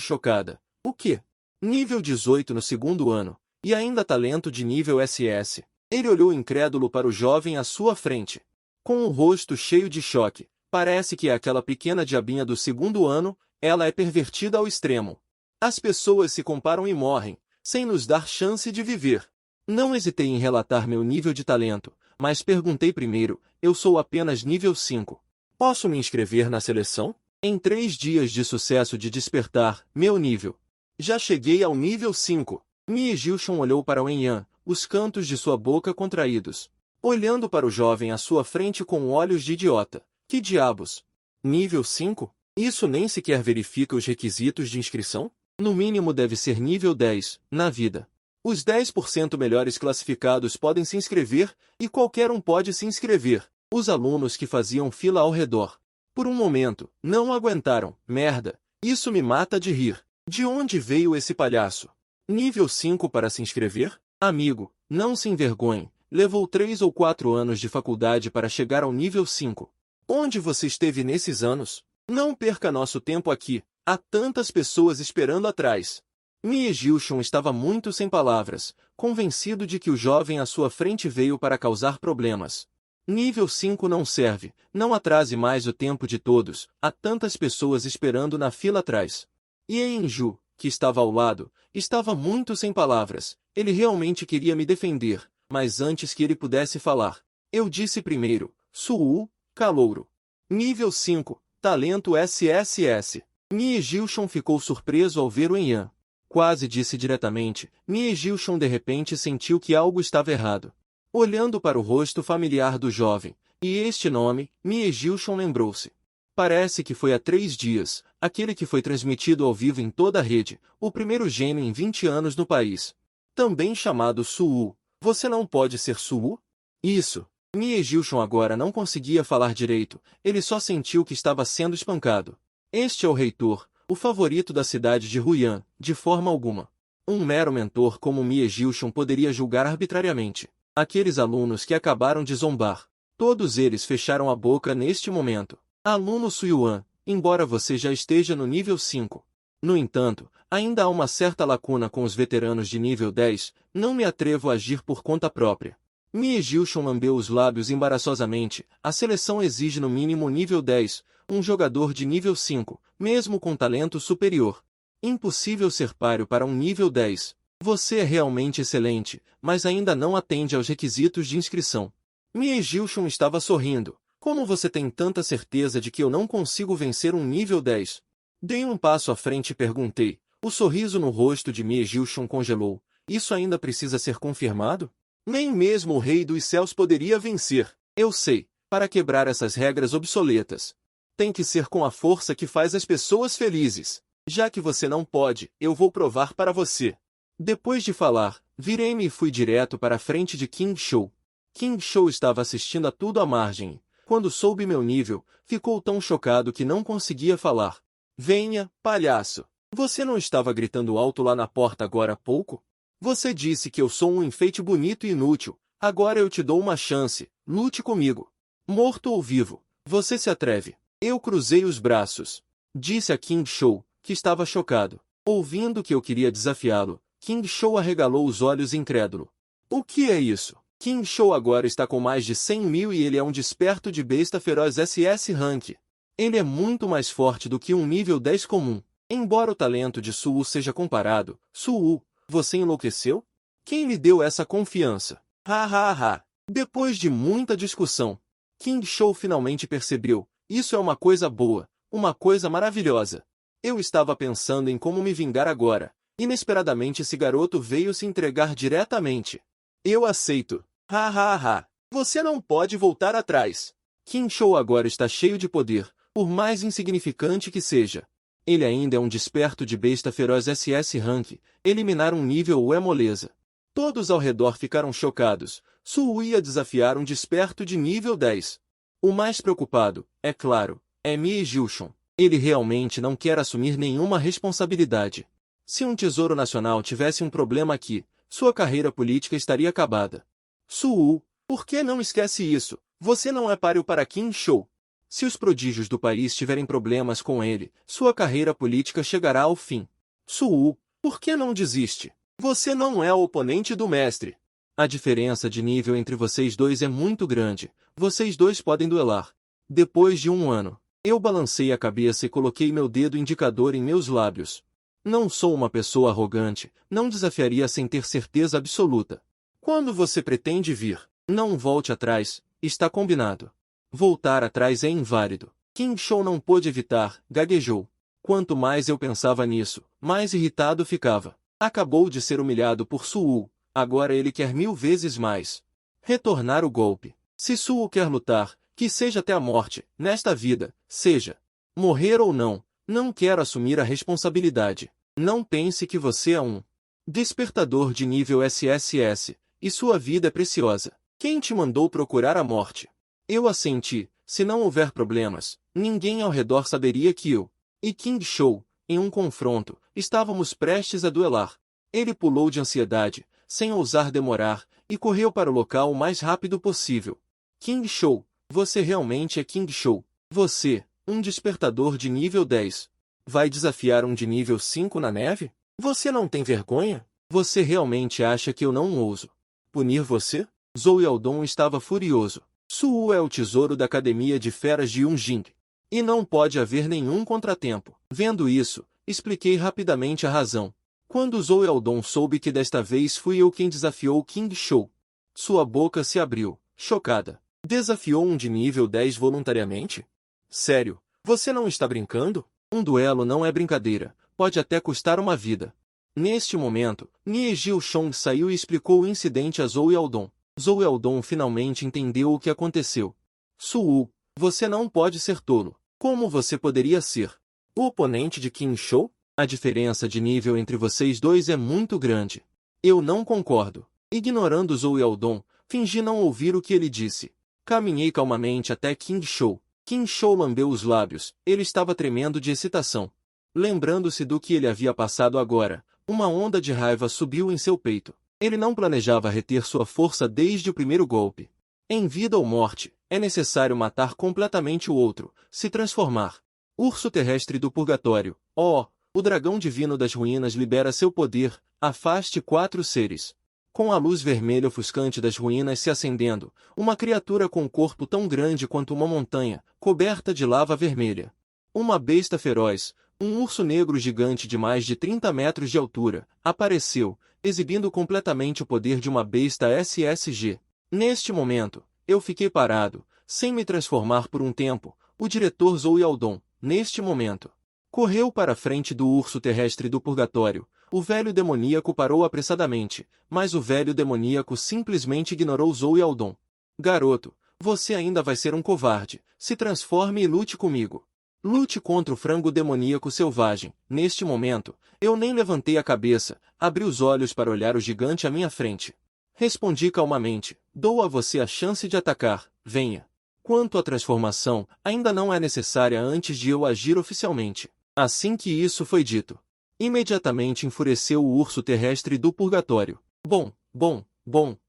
chocada. O quê? Nível 18 no 2º ano, e ainda talento de nível SS. Ele olhou incrédulo para o jovem à sua frente. Com o rosto cheio de choque, parece que é aquela pequena diabinha do 2º ano, ela é pervertida ao extremo. As pessoas se comparam e morrem, sem nos dar chance de viver. Não hesitei em relatar meu nível de talento, mas perguntei primeiro: eu sou apenas nível 5. Posso me inscrever na seleção? Em 3 dias de sucesso de despertar, meu nível já cheguei ao nível 5. Mie Gilchon olhou para Wenyan, os cantos de sua boca contraídos, olhando para o jovem à sua frente com olhos de idiota. Que diabos? Nível 5? Isso nem sequer verifica os requisitos de inscrição? No mínimo deve ser nível 10, na vida. Os 10% melhores classificados podem se inscrever, e qualquer um pode se inscrever. Os alunos que faziam fila ao redor Por um momento, não aguentaram. Merda, isso me mata de rir. De onde veio esse palhaço? Nível 5 para se inscrever? Amigo, não se envergonhe. Levou 3 ou 4 anos de faculdade para chegar ao nível 5. Onde você esteve nesses anos? Não perca nosso tempo aqui. Há tantas pessoas esperando atrás. Mie Gilson estava muito sem palavras, convencido de que o jovem à sua frente veio para causar problemas. Nível 5 não serve, não atrase mais o tempo de todos, há tantas pessoas esperando na fila atrás. E Enju, que estava ao lado, estava muito sem palavras, ele realmente queria me defender, mas antes que ele pudesse falar, eu disse primeiro, Suu, calouro. Nível 5, talento SSS. Mie Gilson ficou surpreso ao ver o Enhan. Quase disse diretamente, Mie Gilson de repente sentiu que algo estava errado. Olhando para o rosto familiar do jovem, e este nome, Mie Gilson lembrou-se. Parece que foi há 3 dias, aquele que foi transmitido ao vivo em toda a rede, o primeiro gênio em 20 anos no país. Também chamado Suu. Você não pode ser Suu? Isso. Mie Gilson agora não conseguia falar direito, ele só sentiu que estava sendo espancado. Este é o reitor, o favorito da cidade de Ruyan, de forma alguma. Um mero mentor como Mie Gilson poderia julgar arbitrariamente aqueles alunos que acabaram de zombar. Todos eles fecharam a boca neste momento. Aluno Suyuan, embora você já esteja no nível 5. No entanto, ainda há uma certa lacuna com os veteranos de nível 10, não me atrevo a agir por conta própria. Mie Gilson lambeu os lábios embaraçosamente, a seleção exige no mínimo nível 10, um jogador de nível 5, mesmo com talento superior. Impossível ser páreo para um nível 10. Você é realmente excelente, mas ainda não atende aos requisitos de inscrição. Mie Gilson estava sorrindo. Como você tem tanta certeza de que eu não consigo vencer um nível 10? Dei um passo à frente e perguntei. O sorriso no rosto de Mie Gilson congelou. Isso ainda precisa ser confirmado? Nem mesmo o Rei dos Céus poderia vencer. Eu sei, para quebrar essas regras obsoletas. Tem que ser com a força que faz as pessoas felizes. Já que você não pode, eu vou provar para você. Depois de falar, virei-me e fui direto para a frente de King Shou. King Shou estava assistindo a tudo à margem. Quando soube meu nível, ficou tão chocado que não conseguia falar. Venha, palhaço. Você não estava gritando alto lá na porta agora há pouco? Você disse que eu sou um enfeite bonito e inútil. Agora eu te dou uma chance. Lute comigo. Morto ou vivo, você se atreve. Eu cruzei os braços. Disse a King Shou, que estava chocado. Ouvindo que eu queria desafiá-lo, King Shou arregalou os olhos incrédulo. O que é isso? King Shou agora está com mais de 100 mil e ele é um desperto de besta feroz SS Rank. Ele é muito mais forte do que um nível 10 comum. Embora o talento de Suu seja comparado, Suu, você enlouqueceu? Quem lhe deu essa confiança? Ha ha ha! Depois de muita discussão, King Shou finalmente percebeu, isso é uma coisa boa, uma coisa maravilhosa. Eu estava pensando em como me vingar agora. Inesperadamente esse garoto veio se entregar diretamente. Eu aceito. Ha ha ha! Você não pode voltar atrás. King Shou agora está cheio de poder, por mais insignificante que seja. Ele ainda é um desperto de besta feroz SS Rank, eliminar um nível é moleza. Todos ao redor ficaram chocados, Suu ia desafiar um desperto de nível 10. O mais preocupado, é claro, é Mie Gilson. Ele realmente não quer assumir nenhuma responsabilidade. Se um tesouro nacional tivesse um problema aqui, sua carreira política estaria acabada. Suu, por que não esquece isso? Você não é páreo para King Shou. Se os prodígios do país tiverem problemas com ele, sua carreira política chegará ao fim. Suu, por que não desiste? Você não é o oponente do mestre. A diferença de nível entre vocês dois é muito grande. Vocês dois podem duelar. Depois de 1 ano, eu balancei a cabeça e coloquei meu dedo indicador em meus lábios. Não sou uma pessoa arrogante, não desafiaria sem ter certeza absoluta. Quando você pretende vir, não volte atrás, está combinado. Voltar atrás é inválido. King Shou não pôde evitar, gaguejou. Quanto mais eu pensava nisso, mais irritado ficava. Acabou de ser humilhado por Suu, agora ele quer 1000 vezes mais. Retornar o golpe. Se Suu quer lutar, que seja até a morte, nesta vida, seja. Morrer ou não, não quero assumir a responsabilidade. Não pense que você é um despertador de nível SSS, e sua vida é preciosa. Quem te mandou procurar a morte? Eu assenti, Se não houver problemas, ninguém ao redor saberia que eu e King Show, em um confronto, estávamos prestes a duelar. Ele pulou de ansiedade, sem ousar demorar, e correu para o local o mais rápido possível. King Show, você realmente é King Show. Você, um despertador de nível 10. Vai desafiar um de nível 5 na neve? Você não tem vergonha? Você realmente acha que eu não ouso punir você? Zhou Yaodong estava furioso. Suwu é o tesouro da Academia de Feras de Yunjing. E não pode haver nenhum contratempo. Vendo isso, expliquei rapidamente a razão. Quando Zhou Yaodong soube que desta vez fui eu quem desafiou King Show, sua boca se abriu, chocada. Desafiou um de nível 10 voluntariamente? Sério, você não está brincando? Um duelo não é brincadeira, pode até custar uma vida. Neste momento, Nie Jiushong saiu e explicou o incidente a Zhou Yaodong. Zhou Yaodong finalmente entendeu o que aconteceu. Suwu, você não pode ser tolo. Como você poderia ser o oponente de King Show? A diferença de nível entre vocês dois é muito grande. Eu não concordo. Ignorando Zhou Yaodong, fingi não ouvir o que ele disse. Caminhei calmamente até King Show. King Show lambeu os lábios, ele estava tremendo de excitação. Lembrando-se do que ele havia passado agora, uma onda de raiva subiu em seu peito. Ele não planejava reter sua força desde o primeiro golpe. Em vida ou morte, é necessário matar completamente o outro, se transformar. Urso terrestre do purgatório. Oh, o dragão divino das ruínas libera seu poder, afaste 4 seres. Com a luz vermelha ofuscante das ruínas se acendendo, uma criatura com um corpo tão grande quanto uma montanha, coberta de lava vermelha. Uma besta feroz, um urso negro gigante de mais de 30 metros de altura, apareceu, exibindo completamente o poder de uma besta SSG. Neste momento, eu fiquei parado, sem me transformar por um tempo. O diretor Zhou Yaodong, neste momento, correu para a frente do urso terrestre do purgatório. O velho demoníaco parou apressadamente, mas o velho demoníaco simplesmente ignorou Zhou Yaodong. Garoto, você ainda vai ser um covarde. Se transforme e lute comigo. Lute contra o frango demoníaco selvagem. Neste momento, eu nem levantei a cabeça, abri os olhos para olhar o gigante à minha frente. Respondi calmamente, dou a você a chance de atacar, venha. Quanto à transformação, ainda não é necessária antes de eu agir oficialmente. Assim que isso foi dito, imediatamente enfureceu o urso terrestre do purgatório. Bom,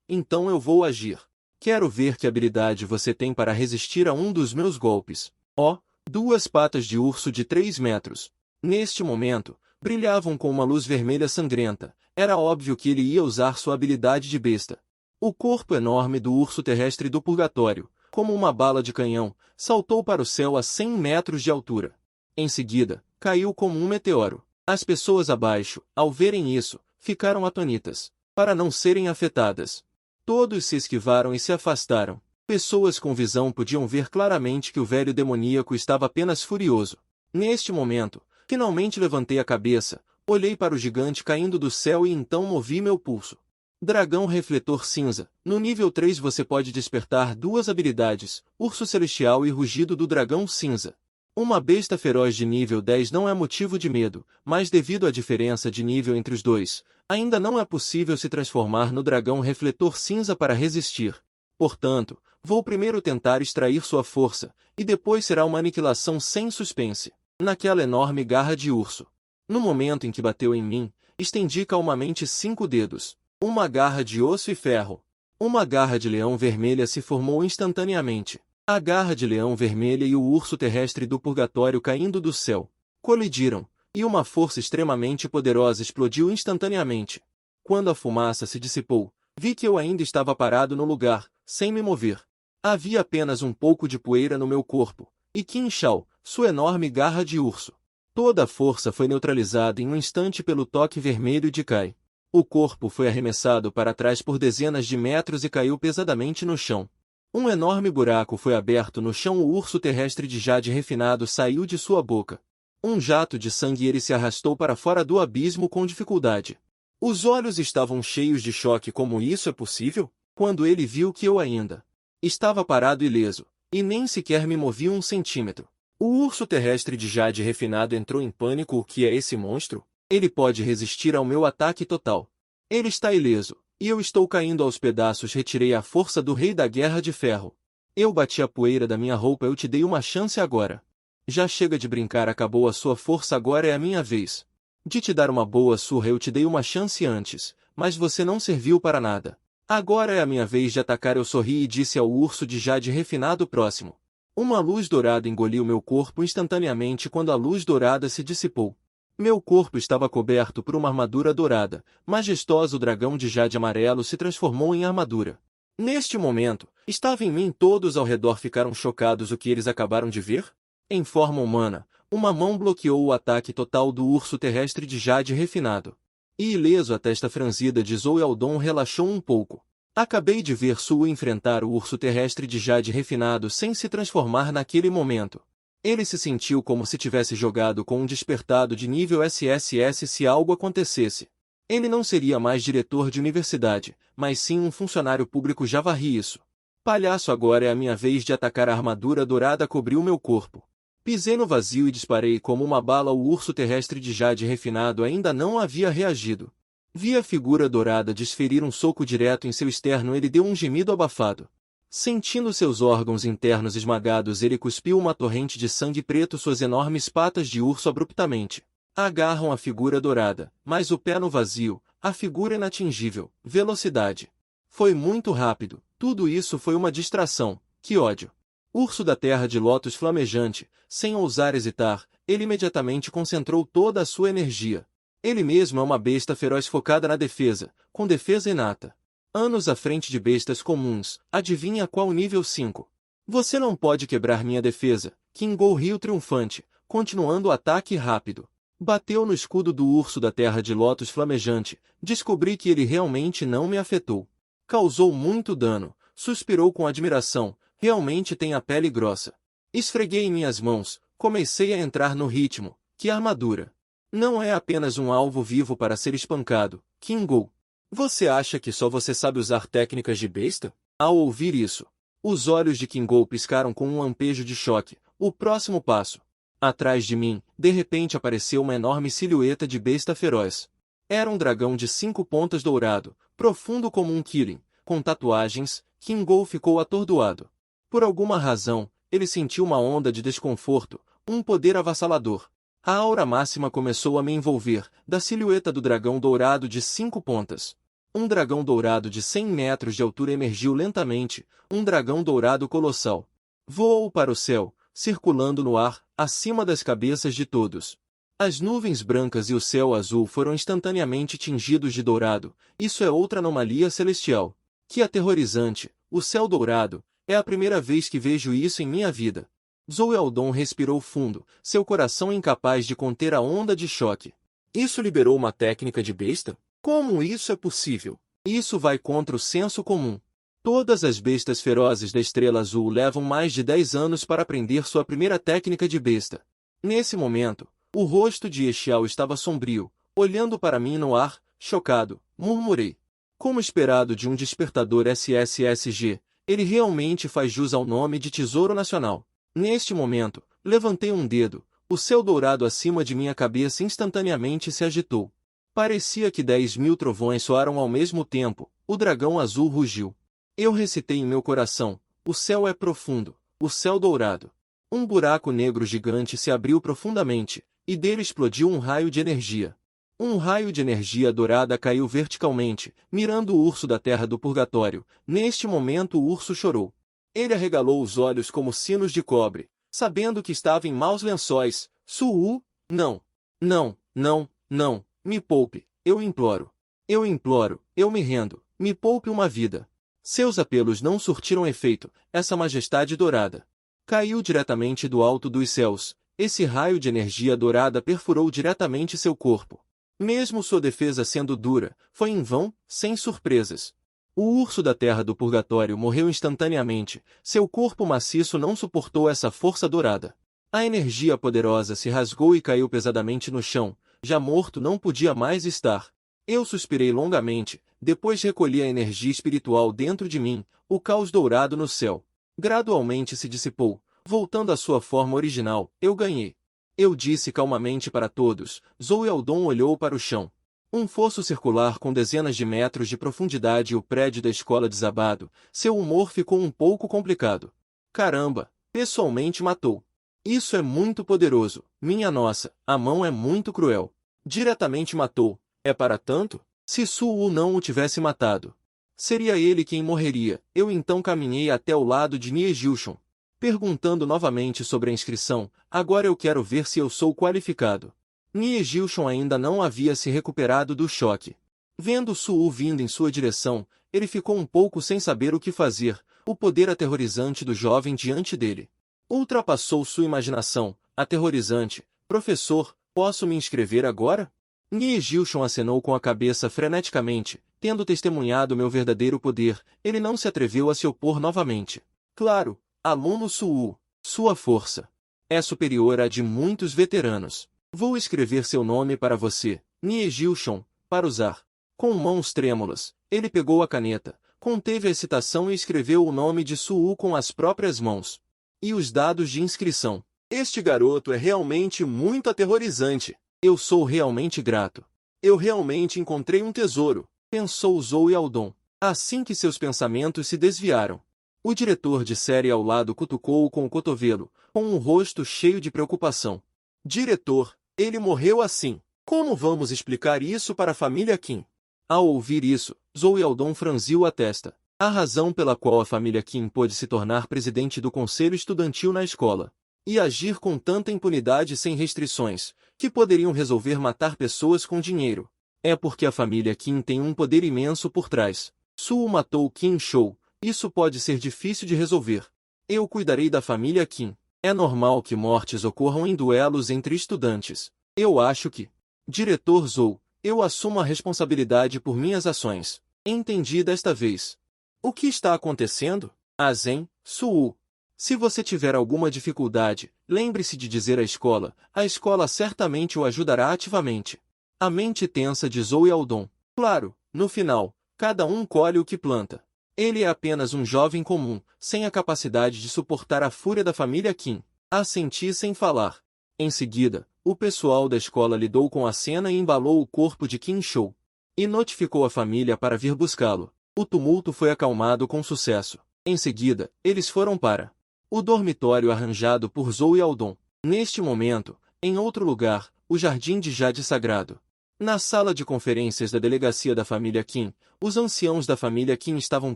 então eu vou agir. Quero ver que habilidade você tem para resistir a um dos meus golpes. Oh, 2 patas de urso de 3 metros. Neste momento, brilhavam com uma luz vermelha sangrenta. Era óbvio que ele ia usar sua habilidade de besta. O corpo enorme do urso terrestre do purgatório, como uma bala de canhão, saltou para o céu a 100 metros de altura. Em seguida, caiu como um meteoro. As pessoas abaixo, ao verem isso, ficaram atônitas, para não serem afetadas. Todos se esquivaram e se afastaram. Pessoas com visão podiam ver claramente que o velho demoníaco estava apenas furioso. Neste momento, finalmente levantei a cabeça, olhei para o gigante caindo do céu e então movi meu pulso. Dragão Refletor Cinza. No nível 3 você pode despertar 2 habilidades, Urso Celestial e Rugido do Dragão Cinza. Uma besta feroz de nível 10 não é motivo de medo, mas devido à diferença de nível entre os dois, ainda não é possível se transformar no Dragão Refletor Cinza para resistir. Portanto, vou primeiro tentar extrair sua força, e depois será uma aniquilação sem suspense. Naquela enorme garra de urso. No momento em que bateu em mim, estendi calmamente 5 dedos. Uma garra de osso e ferro. Uma garra de leão vermelha se formou instantaneamente. A garra de leão vermelha e o urso terrestre do purgatório caindo do céu colidiram, e uma força extremamente poderosa explodiu instantaneamente. Quando a fumaça se dissipou, vi que eu ainda estava parado no lugar, sem me mover. Havia apenas um pouco de poeira no meu corpo, e Qin Shao, sua enorme garra de urso. Toda a força foi neutralizada em um instante pelo toque vermelho de Kai. O corpo foi arremessado para trás por dezenas de metros e caiu pesadamente no chão. Um enorme buraco foi aberto no chão. O urso terrestre de jade refinado saiu de sua boca. Um jato de sangue e ele se arrastou para fora do abismo com dificuldade. Os olhos estavam cheios de choque. Como isso é possível? Quando ele viu que eu ainda estava parado ileso, e nem sequer me movi 1 centímetro. O urso terrestre de jade refinado entrou em pânico. O que é esse monstro? Ele pode resistir ao meu ataque total. Ele está ileso, e eu estou caindo aos pedaços. Retirei a força do Rei da Guerra de Ferro. Eu bati a poeira da minha roupa. Eu te dei uma chance agora. Já chega de brincar, acabou a sua força, agora é a minha vez. De te dar uma boa surra. Eu te dei uma chance antes, mas você não serviu para nada. Agora é a minha vez de atacar. Eu sorri e disse ao urso de jade refinado próximo. Uma luz dourada engoliu meu corpo instantaneamente quando a luz dourada se dissipou. Meu corpo estava coberto por uma armadura dourada. Majestoso dragão de jade amarelo se transformou em armadura. Neste momento, estava em mim. Todos ao redor ficaram chocados. O que eles acabaram de ver? Em forma humana, uma mão bloqueou o ataque total do urso terrestre de jade refinado. E ileso, a testa franzida de Zoealdon relaxou um pouco. Acabei de ver Sue enfrentar o urso terrestre de jade refinado sem se transformar naquele momento. Ele se sentiu como se tivesse jogado com um despertado de nível SSS se algo acontecesse. Ele não seria mais diretor de universidade, mas sim um funcionário público. Já varri isso. Palhaço, agora é a minha vez de atacar. A armadura dourada cobriu meu corpo. Pisei no vazio e disparei como uma bala. O urso terrestre de jade refinado ainda não havia reagido. Vi a figura dourada desferir um soco direto em seu externo. Ele deu um gemido abafado. Sentindo seus órgãos internos esmagados, ele cuspiu uma torrente de sangue preto. Suas enormes patas de urso abruptamente agarram a figura dourada, mas o pé no vazio, a figura inatingível. Velocidade. Foi muito rápido. Tudo isso foi uma distração. Que ódio. Urso da terra de lótus flamejante, sem ousar hesitar, ele imediatamente concentrou toda a sua energia. Ele mesmo é uma besta feroz focada na defesa, com defesa inata. Anos à frente de bestas comuns. Adivinha qual nível 5? Você não pode quebrar minha defesa. Kingol riu triunfante, continuando o ataque rápido. Bateu no escudo do urso da terra de lótus flamejante. Descobri que ele realmente não me afetou. Causou muito dano. Suspirou com admiração. Realmente tem a pele grossa. Esfreguei em minhas mãos. Comecei a entrar no ritmo. Que armadura! Não é apenas um alvo vivo para ser espancado. Kingol. Você acha que só você sabe usar técnicas de besta? Ao ouvir isso, os olhos de Kingol piscaram com um lampejo de choque. O próximo passo. Atrás de mim, de repente apareceu uma enorme silhueta de besta feroz. Era um dragão de 5 pontas dourado, profundo como um Kirin, com tatuagens. Kingol ficou atordoado. Por alguma razão, ele sentiu uma onda de desconforto, um poder avassalador. A aura máxima começou a me envolver. Da silhueta do dragão dourado de 5 pontas. Um dragão dourado de 100 metros de altura emergiu lentamente, um dragão dourado colossal. Voou para o céu, circulando no ar, acima das cabeças de todos. As nuvens brancas e o céu azul foram instantaneamente tingidos de dourado. Isso é outra anomalia celestial. Que aterrorizante! O céu dourado. É a primeira vez que vejo isso em minha vida. Zoealdon respirou fundo, seu coração incapaz de conter a onda de choque. Isso liberou uma técnica de besta? Como isso é possível? Isso vai contra o senso comum. Todas as bestas ferozes da Estrela Azul levam mais de 10 anos para aprender sua primeira técnica de besta. Nesse momento, o rosto de Echial estava sombrio, olhando para mim no ar, chocado. Murmurei. Como esperado de um despertador SSSG, ele realmente faz jus ao nome de Tesouro Nacional. Neste momento, levantei um dedo. O céu dourado acima de minha cabeça instantaneamente se agitou. Parecia que 10.000 trovões soaram ao mesmo tempo. O dragão azul rugiu. Eu recitei em meu coração: o céu é profundo, o céu dourado. Um buraco negro gigante se abriu profundamente, e dele explodiu um raio de energia. Um raio de energia dourada caiu verticalmente, mirando o urso da terra do purgatório. Neste momento o urso chorou. Ele arregalou os olhos como sinos de cobre, sabendo que estava em maus lençóis. Suu, não, não, não, não, me poupe, eu imploro. Eu imploro, eu me rendo, me poupe uma vida. Seus apelos não surtiram efeito. Essa majestade dourada caiu diretamente do alto dos céus. Esse raio de energia dourada perfurou diretamente seu corpo. Mesmo sua defesa sendo dura, foi em vão, sem surpresas. O urso da terra do purgatório morreu instantaneamente. Seu corpo maciço não suportou essa força dourada. A energia poderosa se rasgou e caiu pesadamente no chão. Já morto, não podia mais estar. Eu suspirei longamente, depois recolhi a energia espiritual dentro de mim. O caos dourado no céu gradualmente se dissipou, voltando à sua forma original. Eu ganhei. Eu disse calmamente para todos. Zoealdon olhou para o chão. Um fosso circular com dezenas de metros de profundidade e o prédio da escola desabado. Seu humor ficou um pouco complicado. Caramba, pessoalmente matou. Isso é muito poderoso. Minha nossa, a mão é muito cruel. Diretamente matou. É para tanto? Se Su Wu não o tivesse matado, seria ele quem morreria. Eu então caminhei até o lado de Nie Jilchon, perguntando novamente sobre a inscrição. Agora eu quero ver se eu sou qualificado. Nie Jilchon ainda não havia se recuperado do choque. Vendo Su Wu vindo em sua direção, ele ficou um pouco sem saber o que fazer. O poder aterrorizante do jovem diante dele ultrapassou sua imaginação. Aterrorizante. Professor, posso me inscrever agora? Nie Jilchon acenou com a cabeça freneticamente. Tendo testemunhado meu verdadeiro poder, ele não se atreveu a se opor novamente. Claro, aluno Su Wu, sua força é superior à de muitos veteranos. Vou escrever seu nome para você, Nie Jilchon, para usar. Com mãos trêmulas, ele pegou a caneta, conteve a excitação e escreveu o nome de Su Wu com as próprias mãos. E os dados de inscrição. Este garoto é realmente muito aterrorizante. Eu sou realmente grato. Eu realmente encontrei um tesouro, pensou Zhou Yaodong, assim que seus pensamentos se desviaram. O diretor de série ao lado cutucou-o com o cotovelo, com um rosto cheio de preocupação. Diretor, ele morreu assim. Como vamos explicar isso para a família Qin? Ao ouvir isso, Zhou Yaodong franziu a testa. A razão pela qual a família Qin pôde se tornar presidente do conselho estudantil na escola e agir com tanta impunidade sem restrições, que poderiam resolver matar pessoas com dinheiro, é porque a família Qin tem um poder imenso por trás. Su Wu matou Qin Shou. Isso pode ser difícil de resolver. Eu cuidarei da família Qin. É normal que mortes ocorram em duelos entre estudantes. Eu acho que... Diretor Zhou, eu assumo a responsabilidade por minhas ações. Entendi desta vez. O que está acontecendo? Azen, Su Wu. Se você tiver alguma dificuldade, lembre-se de dizer à escola. A escola certamente o ajudará ativamente. A mente tensa de Zhou Yaodong. Claro, no final, cada um colhe o que planta. Ele é apenas um jovem comum, sem a capacidade de suportar a fúria da família Qin. Assenti sem falar. Em seguida, o pessoal da escola lidou com a cena e embalou o corpo de Qin Shou. E notificou a família para vir buscá-lo. O tumulto foi acalmado com sucesso. Em seguida, eles foram para o dormitório arranjado por Zhou Yaodong. Neste momento, em outro lugar, o jardim de Jade Sagrado. Na sala de conferências da delegacia da família Qin, os anciãos da família Qin estavam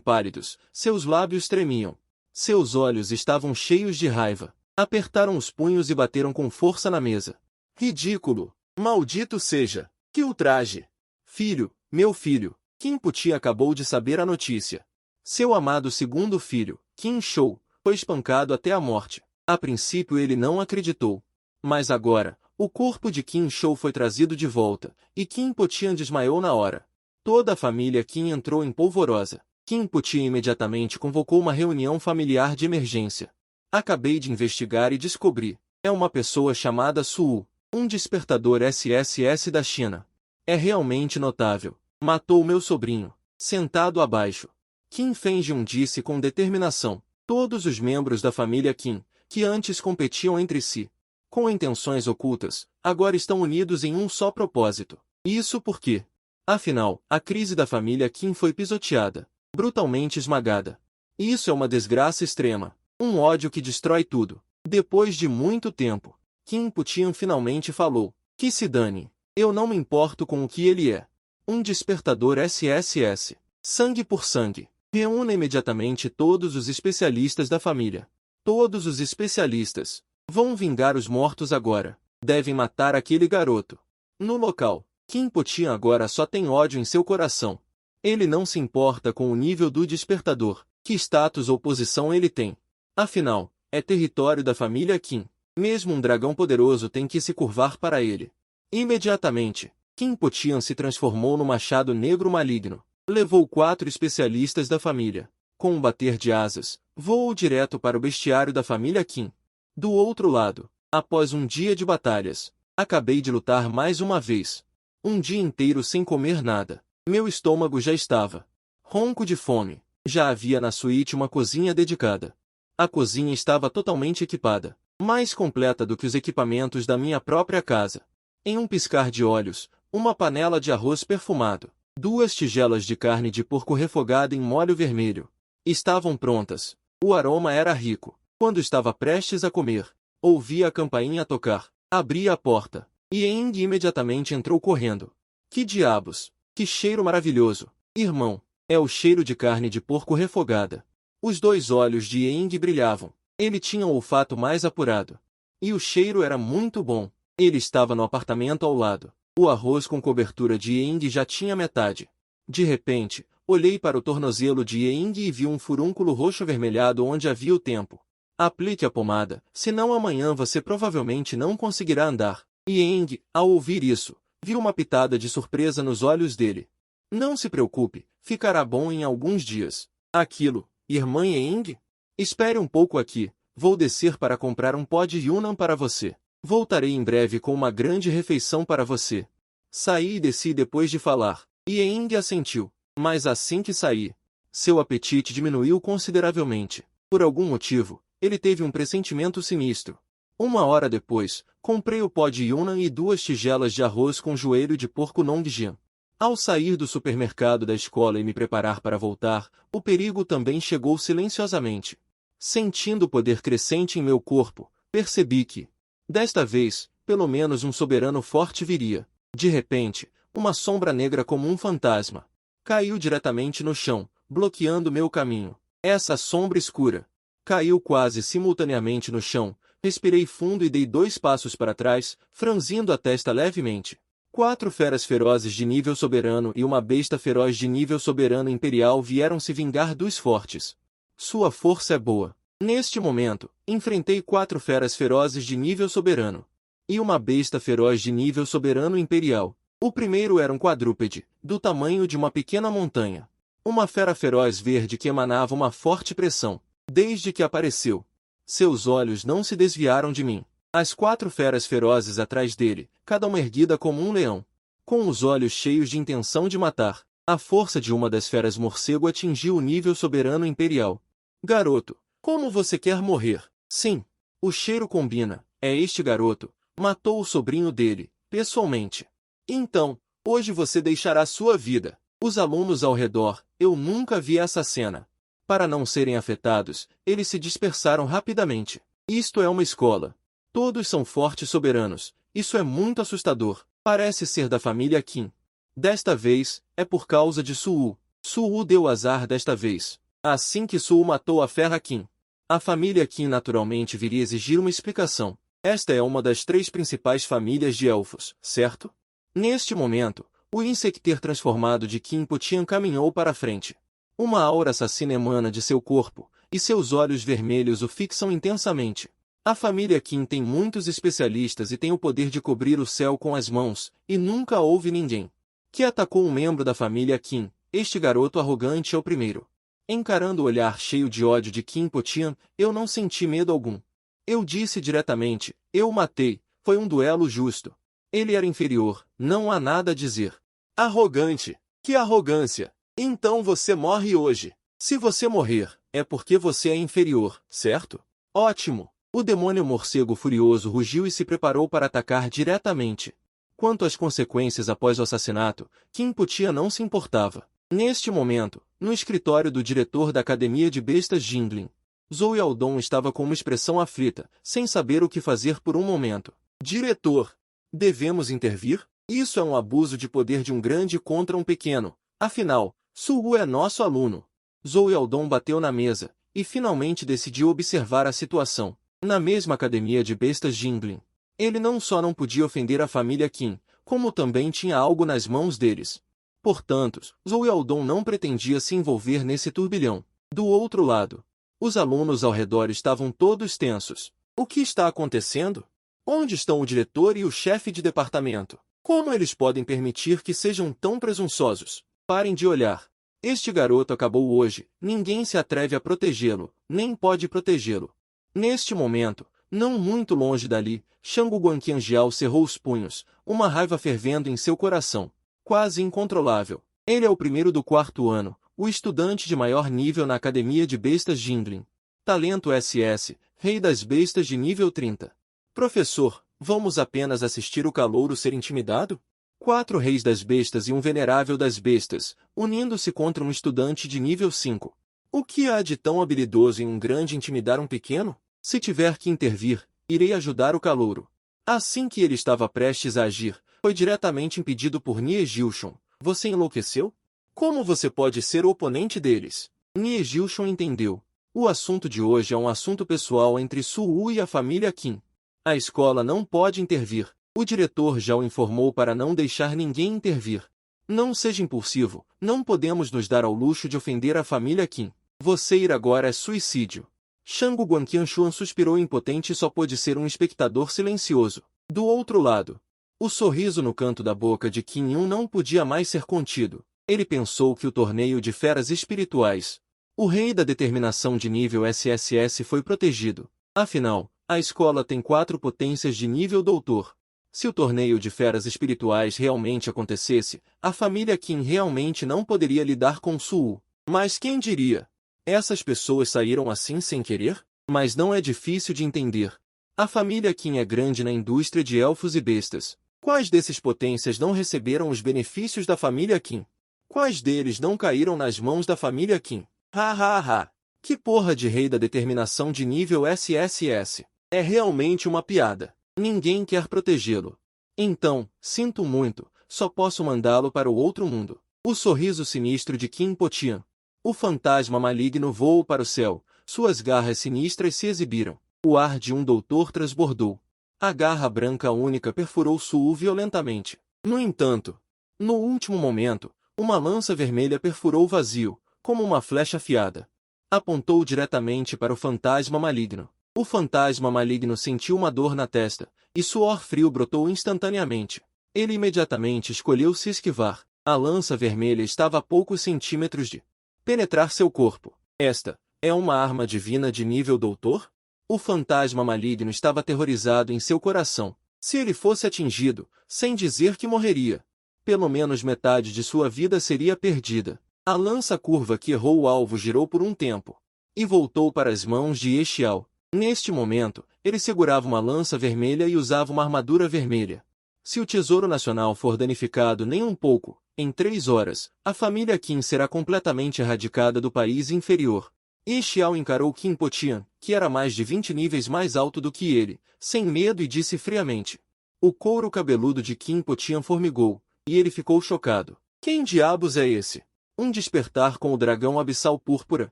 pálidos, seus lábios tremiam. Seus olhos estavam cheios de raiva. Apertaram os punhos e bateram com força na mesa. Ridículo! Maldito seja! Que ultraje! Filho, meu filho, Qin Puti acabou de saber a notícia. Seu amado segundo filho, Qin Shou, foi espancado até a morte. A princípio ele não acreditou. Mas agora, o corpo de Qin Shou foi trazido de volta, e Qin Potian desmaiou na hora. Toda a família Qin entrou em polvorosa. Qin Puti imediatamente convocou uma reunião familiar de emergência. Acabei de investigar e descobri. É uma pessoa chamada Su Wu, um despertador SSS da China. É realmente notável. Matou meu sobrinho. Sentado abaixo. Qin Fengjun disse com determinação. Todos os membros da família Qin, que antes competiam entre si, com intenções ocultas, agora estão unidos em um só propósito. Isso porque, afinal, a crise da família Qin foi pisoteada, brutalmente esmagada. Isso é uma desgraça extrema, um ódio que destrói tudo. Depois de muito tempo, Qin Putian finalmente falou. Que se dane, eu não me importo com o que ele é. Um despertador SSS. Sangue por sangue. Reúna imediatamente todos os especialistas da família. Todos os especialistas. Vão vingar os mortos agora. Devem matar aquele garoto. No local, Qin Potian agora só tem ódio em seu coração. Ele não se importa com o nível do despertador, que status ou posição ele tem. Afinal, é território da família Qin. Mesmo um dragão poderoso tem que se curvar para ele. Imediatamente, Qin Potian se transformou no machado negro maligno. Levou 4 especialistas da família. Com um bater de asas, voou direto para o bestiário da família Qin. Do outro lado, após um dia de batalhas, acabei de lutar mais uma vez. Um dia inteiro sem comer nada. Meu estômago já estava ronco de fome. Já havia na suíte uma cozinha dedicada. A cozinha estava totalmente equipada, mais completa do que os equipamentos da minha própria casa. Em um piscar de olhos, uma panela de arroz perfumado, 2 tigelas de carne de porco refogada em molho vermelho. Estavam prontas. O aroma era rico. Quando estava prestes a comer, ouvi a campainha tocar. Abri a porta. E Eng imediatamente entrou correndo. Que diabos! Que cheiro maravilhoso! Irmão, é o cheiro de carne de porco refogada. Os dois olhos de Eng brilhavam. Ele tinha o olfato mais apurado. E o cheiro era muito bom. Ele estava no apartamento ao lado. O arroz com cobertura de Eng já tinha metade. De repente, olhei para o tornozelo de Eng e vi um furúnculo roxo avermelhado onde havia o tempo. Aplique a pomada, senão amanhã você provavelmente não conseguirá andar. E Eng, ao ouvir isso, viu uma pitada de surpresa nos olhos dele. Não se preocupe, ficará bom em alguns dias. Aquilo, irmã Eng? Espere um pouco aqui, vou descer para comprar um pó de Yunnan para você. Voltarei em breve com uma grande refeição para você. Saí e desci depois de falar, e Eng assentiu. Mas assim que saí, seu apetite diminuiu consideravelmente. Por algum motivo, ele teve um pressentimento sinistro. 1 hora depois, comprei o pó de Yunnan e 2 tigelas de arroz com joelho de porco Nongjian. Ao sair do supermercado da escola e me preparar para voltar, o perigo também chegou silenciosamente. Sentindo o poder crescente em meu corpo, percebi que, desta vez, pelo menos um soberano forte viria. De repente, uma sombra negra como um fantasma caiu diretamente no chão, bloqueando meu caminho. Essa sombra escura caiu quase simultaneamente no chão. Respirei fundo e dei 2 passos para trás, franzindo a testa levemente. 4 feras ferozes de nível soberano e uma besta feroz de nível soberano imperial vieram se vingar dos fortes. Sua força é boa. Neste momento, enfrentei 4 feras ferozes de nível soberano e uma besta feroz de nível soberano imperial. O primeiro era um quadrúpede, do tamanho de uma pequena montanha. Uma fera feroz verde que emanava uma forte pressão. Desde que apareceu, seus olhos não se desviaram de mim. As 4 feras ferozes atrás dele, cada uma erguida como um leão, com os olhos cheios de intenção de matar. A força de uma das feras morcego atingiu o nível soberano imperial. Garoto, como você quer morrer? Sim, o cheiro combina. É este garoto. Matou o sobrinho dele, pessoalmente. Então, hoje você deixará sua vida. Os alunos ao redor, eu nunca vi essa cena. Para não serem afetados, eles se dispersaram rapidamente. Isto é uma escola. Todos são fortes soberanos. Isso é muito assustador. Parece ser da família Qin. Desta vez, é por causa de Suwu. Suwu deu azar desta vez. Assim que Suwu matou a fera Qin, a família Qin naturalmente viria exigir uma explicação. Esta é uma das 3 principais famílias de elfos, certo? Neste momento, o Insecter transformado de Qin Potian caminhou para a frente. Uma aura assassina emana de seu corpo, e seus olhos vermelhos o fixam intensamente. A família Qin tem muitos especialistas e tem o poder de cobrir o céu com as mãos, e nunca houve ninguém que atacou um membro da família Qin. Este garoto arrogante é o primeiro. Encarando o olhar cheio de ódio de Qin Potian, eu não senti medo algum. Eu disse diretamente, eu o matei, foi um duelo justo. Ele era inferior, não há nada a dizer. Arrogante! Que arrogância! Então você morre hoje. Se você morrer, é porque você é inferior, certo? Ótimo! O demônio morcego furioso rugiu e se preparou para atacar diretamente. Quanto às consequências após o assassinato, Qin Potian não se importava. Neste momento, no escritório do diretor da Academia de Bestas Jingling, Zhou Yaldong estava com uma expressão aflita, sem saber o que fazer por um momento. Diretor, devemos intervir? Isso é um abuso de poder de um grande contra um pequeno. Afinal, Suwu é nosso aluno. Zhou Yaldong bateu na mesa, e finalmente decidiu observar a situação. Na mesma Academia de Bestas Jingling, ele não só não podia ofender a família Qin, como também tinha algo nas mãos deles. Portanto, Zhou Yaldong não pretendia se envolver nesse turbilhão. Do outro lado, os alunos ao redor estavam todos tensos. O que está acontecendo? Onde estão o diretor e o chefe de departamento? Como eles podem permitir que sejam tão presunçosos? Parem de olhar. Este garoto acabou hoje, ninguém se atreve a protegê-lo, nem pode protegê-lo. Neste momento, não muito longe dali, Shangu Guanqianjiao cerrou os punhos, uma raiva fervendo em seu coração, quase incontrolável. Ele é o primeiro do 4º ano, o estudante de maior nível na Academia de Bestas Jingling. Talento SS, Rei das Bestas de nível 30. Professor, vamos apenas assistir o calouro ser intimidado? 4 reis das bestas e um venerável das bestas, unindo-se contra um estudante de nível 5. O que há de tão habilidoso em um grande intimidar um pequeno? Se tiver que intervir, irei ajudar o calouro. Assim que ele estava prestes a agir, foi diretamente impedido por Nie-Jilchon. Você enlouqueceu? Como você pode ser o oponente deles? Nie-Jilchon entendeu. O assunto de hoje é um assunto pessoal entre Su-Wu e a família Qin. A escola não pode intervir. O diretor já o informou para não deixar ninguém intervir. Não seja impulsivo, não podemos nos dar ao luxo de ofender a família Qin. Você ir agora é suicídio. Shangu Guanqianshuan suspirou impotente e só pôde ser um espectador silencioso. Do outro lado, o sorriso no canto da boca de Qin Yun não podia mais ser contido. Ele pensou que o torneio de feras espirituais, o rei da determinação de nível SSS, foi protegido. Afinal, a escola tem 4 potências de nível doutor. Se o torneio de feras espirituais realmente acontecesse, a família Qin realmente não poderia lidar com Su-Wu. Mas quem diria? Essas pessoas saíram assim sem querer? Mas não é difícil de entender. A família Qin é grande na indústria de elfos e bestas. Quais desses potências não receberam os benefícios da família Qin? Quais deles não caíram nas mãos da família Qin? Ha ha ha! Que porra de rei da determinação de nível SSS! É realmente uma piada. Ninguém quer protegê-lo. Então, sinto muito, só posso mandá-lo para o outro mundo. O sorriso sinistro de Qin Potian. O fantasma maligno voou para o céu, suas garras sinistras se exibiram. O ar de um doutor transbordou. A garra branca única perfurou Su-Wu violentamente. No entanto, no último momento, uma lança vermelha perfurou o vazio, como uma flecha afiada. Apontou diretamente para o fantasma maligno. O fantasma maligno sentiu uma dor na testa, e suor frio brotou instantaneamente. Ele imediatamente escolheu se esquivar. A lança vermelha estava a poucos centímetros de penetrar seu corpo. Esta é uma arma divina de nível doutor? O fantasma maligno estava aterrorizado em seu coração. Se ele fosse atingido, sem dizer que morreria, pelo menos metade de sua vida seria perdida. A lança curva que errou o alvo girou por um tempo e voltou para as mãos de Ye Xiao. Neste momento, ele segurava uma lança vermelha e usava uma armadura vermelha. Se o Tesouro Nacional for danificado nem um pouco, em 3 horas, a família Qin será completamente erradicada do país inferior. Ye Xiao encarou Qin Potian, que era mais de 20 níveis mais alto do que ele, sem medo, e disse friamente. O couro cabeludo de Qin Potian formigou, e ele ficou chocado. Quem diabos é esse? Um despertar com o dragão abissal púrpura,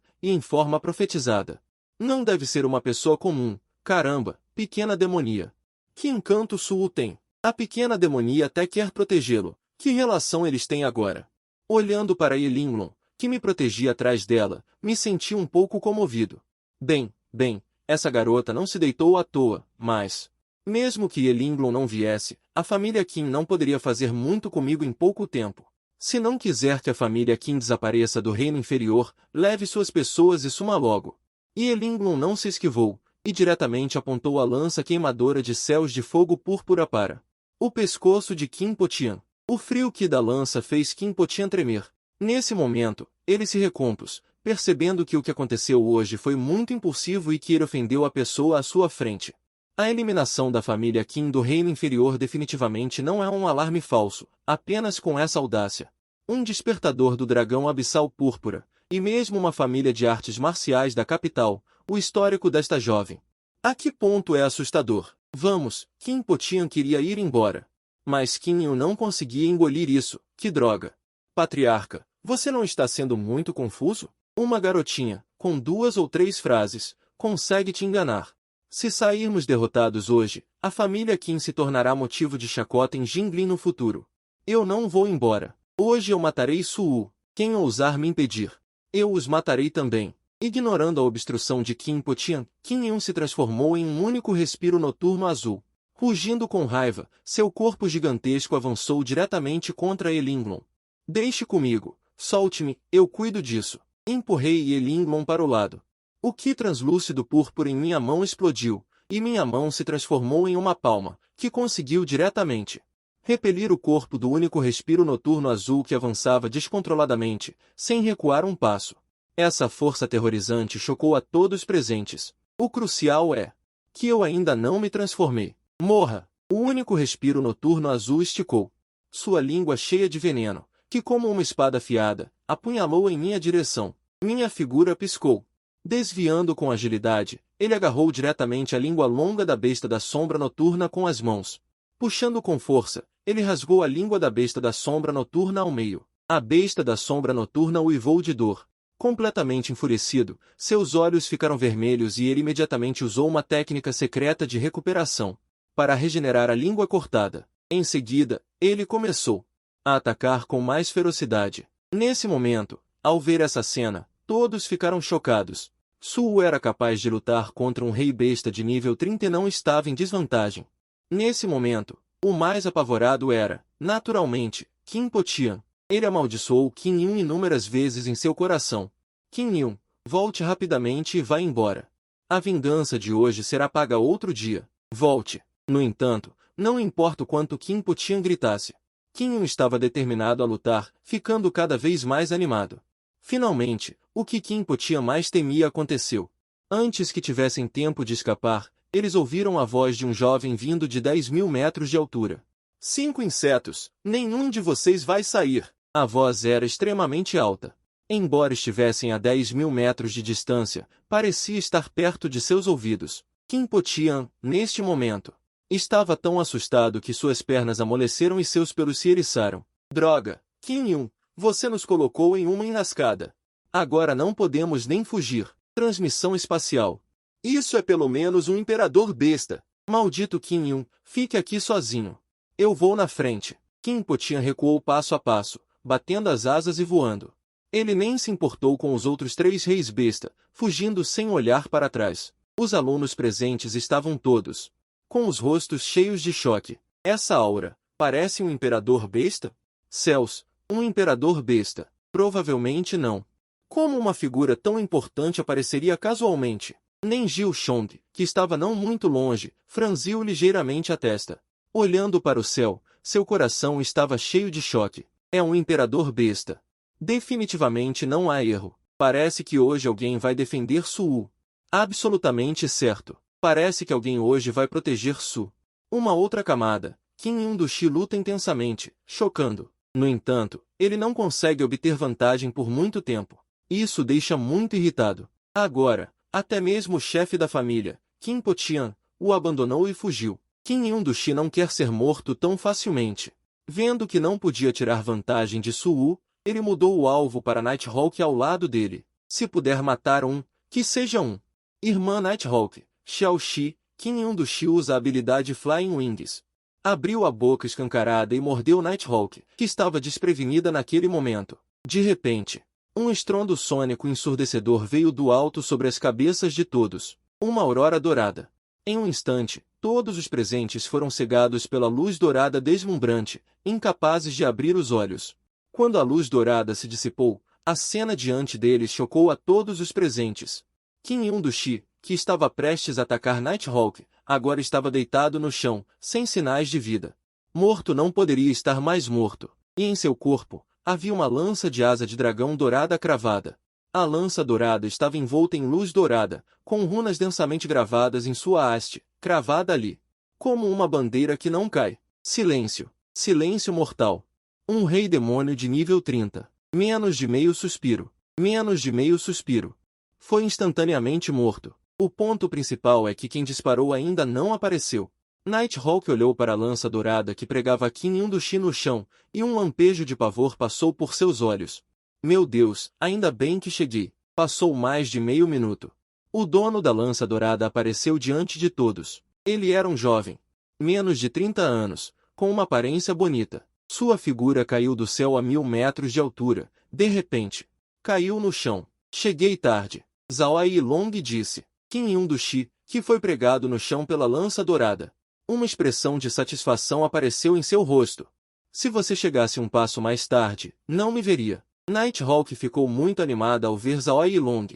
e em forma profetizada. Não deve ser uma pessoa comum. Caramba, pequena demonia. Que encanto Su-Wu tem. A pequena demonia até quer protegê-lo. Que relação eles têm agora? Olhando para Ye Linglong, que me protegia atrás dela, me senti um pouco comovido. Bem, essa garota não se deitou à toa, mas mesmo que Ye Linglong não viesse, a família Qin não poderia fazer muito comigo em pouco tempo. Se não quiser que a família Qin desapareça do reino inferior, leve suas pessoas e suma logo. Ye Linglong não se esquivou, e diretamente apontou a lança queimadora de céus de fogo púrpura para o pescoço de Qin Potian. O frio que da lança fez Qin Potian tremer. Nesse momento, ele se recompôs, percebendo que o que aconteceu hoje foi muito impulsivo e que ele ofendeu a pessoa à sua frente. A eliminação da família Qin do reino inferior definitivamente não é um alarme falso, apenas com essa audácia. Um despertador do dragão abissal púrpura, e mesmo uma família de artes marciais da capital, o histórico desta jovem. A que ponto é assustador? Vamos, Qin Potian queria ir embora. Mas Qin Yu não conseguia engolir isso. Que droga! Patriarca, você não está sendo muito confuso? Uma garotinha, com 2 ou 3 frases, consegue te enganar. Se sairmos derrotados hoje, a família Qin se tornará motivo de chacota em Jinglin no futuro. Eu não vou embora. Hoje eu matarei Su-Wu. Quem ousar me impedir, eu os matarei também. Ignorando a obstrução de Qin Potian, Qin Yun se transformou em um único respiro noturno azul. Rugindo com raiva, seu corpo gigantesco avançou diretamente contra Ye Linglong. Deixe comigo, solte-me, eu cuido disso. Empurrei Ye Linglong para o lado. O ki translúcido púrpura em minha mão explodiu, e minha mão se transformou em uma palma, que conseguiu diretamente repelir o corpo do único respiro noturno azul que avançava descontroladamente, sem recuar um passo. Essa força aterrorizante chocou a todos presentes. O crucial é que eu ainda não me transformei. Morra! O único respiro noturno azul esticou sua língua cheia de veneno, que como uma espada afiada, apunhalou em minha direção. Minha figura piscou. Desviando com agilidade, ele agarrou diretamente a língua longa da besta da sombra noturna com as mãos. Puxando com força, ele rasgou a língua da besta da sombra noturna ao meio. A besta da sombra noturna uivou de dor. Completamente enfurecido, seus olhos ficaram vermelhos e ele imediatamente usou uma técnica secreta de recuperação para regenerar a língua cortada. Em seguida, ele começou a atacar com mais ferocidade. Nesse momento, ao ver essa cena, todos ficaram chocados. Suo era capaz de lutar contra um rei besta de nível 30 e não estava em desvantagem. Nesse momento, o mais apavorado era, naturalmente, Qin Po Tian. Ele amaldiçoou Qin Yun inúmeras vezes em seu coração. Qin Yun, volte rapidamente e vá embora. A vingança de hoje será paga outro dia. Volte. No entanto, não importa o quanto Qin Po Tian gritasse. Qin Yun estava determinado a lutar, ficando cada vez mais animado. Finalmente, o que Qin Po Tian mais temia aconteceu. Antes que tivessem tempo de escapar, eles ouviram a voz de um jovem vindo de 10.000 metros de altura. 5 insetos, nenhum de vocês vai sair. A voz era extremamente alta. Embora estivessem a 10.000 metros de distância, parecia estar perto de seus ouvidos. Qin Po Tian, neste momento, estava tão assustado que suas pernas amoleceram e seus pelos se eriçaram. Droga, Qin Yun, você nos colocou em uma enrascada. Agora não podemos nem fugir. Transmissão espacial. Isso é pelo menos um imperador besta. Maldito Qin Yun, fique aqui sozinho. Eu vou na frente. Qin Po Tian recuou passo a passo, batendo as asas e voando. Ele nem se importou com os outros 3 reis besta, fugindo sem olhar para trás. Os alunos presentes estavam todos com os rostos cheios de choque. Essa aura, parece um imperador besta? Céus, um imperador besta. Provavelmente não. Como uma figura tão importante apareceria casualmente? Nem Gil Chong, que estava não muito longe, franziu ligeiramente a testa. Olhando para o céu, seu coração estava cheio de choque. É um imperador besta. Definitivamente não há erro. Parece que hoje alguém vai defender Suo. Absolutamente certo. Parece que alguém hoje vai proteger Su. Uma outra camada. Qin Yun do Xi luta intensamente, chocando. No entanto, ele não consegue obter vantagem por muito tempo. Isso deixa muito irritado. Agora, até mesmo o chefe da família, Qin Po Tian, o abandonou e fugiu. Qin Yun do Xi não quer ser morto tão facilmente. Vendo que não podia tirar vantagem de Suo, ele mudou o alvo para Nighthawk ao lado dele. Se puder matar um, que seja um. Irmã Nighthawk, Xiao Xi, Qin Yun do Xi usa a habilidade Flying Wings. Abriu a boca escancarada e mordeu Nighthawk, que estava desprevenida naquele momento. De repente, um estrondo sônico ensurdecedor veio do alto sobre as cabeças de todos. Uma aurora dourada. Em um instante, todos os presentes foram cegados pela luz dourada deslumbrante, incapazes de abrir os olhos. Quando a luz dourada se dissipou, a cena diante deles chocou a todos os presentes. Qin Yun do Xi, que estava prestes a atacar Nighthawk, agora estava deitado no chão, sem sinais de vida. Morto não poderia estar mais morto, e em seu corpo, havia uma lança de asa de dragão dourada cravada. A lança dourada estava envolta em luz dourada, com runas densamente gravadas em sua haste, cravada ali. Como uma bandeira que não cai. Silêncio. Silêncio mortal. Um rei demônio de nível 30. Menos de meio suspiro. Menos de meio suspiro. Foi instantaneamente morto. O ponto principal é que quem disparou ainda não apareceu. Nighthawk olhou para a lança dourada que pregava Qin Yun do Xi no chão, e um lampejo de pavor passou por seus olhos. Meu Deus, ainda bem que cheguei. Passou mais de meio minuto. O dono da lança dourada apareceu diante de todos. Ele era um jovem. Menos de 30 anos, com uma aparência bonita. Sua figura caiu do céu a 1.000 metros de altura. De repente, caiu no chão. Cheguei tarde. Zhao Yilong disse. Qin Yun do Xi, que foi pregado no chão pela lança dourada. Uma expressão de satisfação apareceu em seu rosto. Se você chegasse um passo mais tarde, não me veria. Nighthawk ficou muito animada ao ver Zhao Yilong.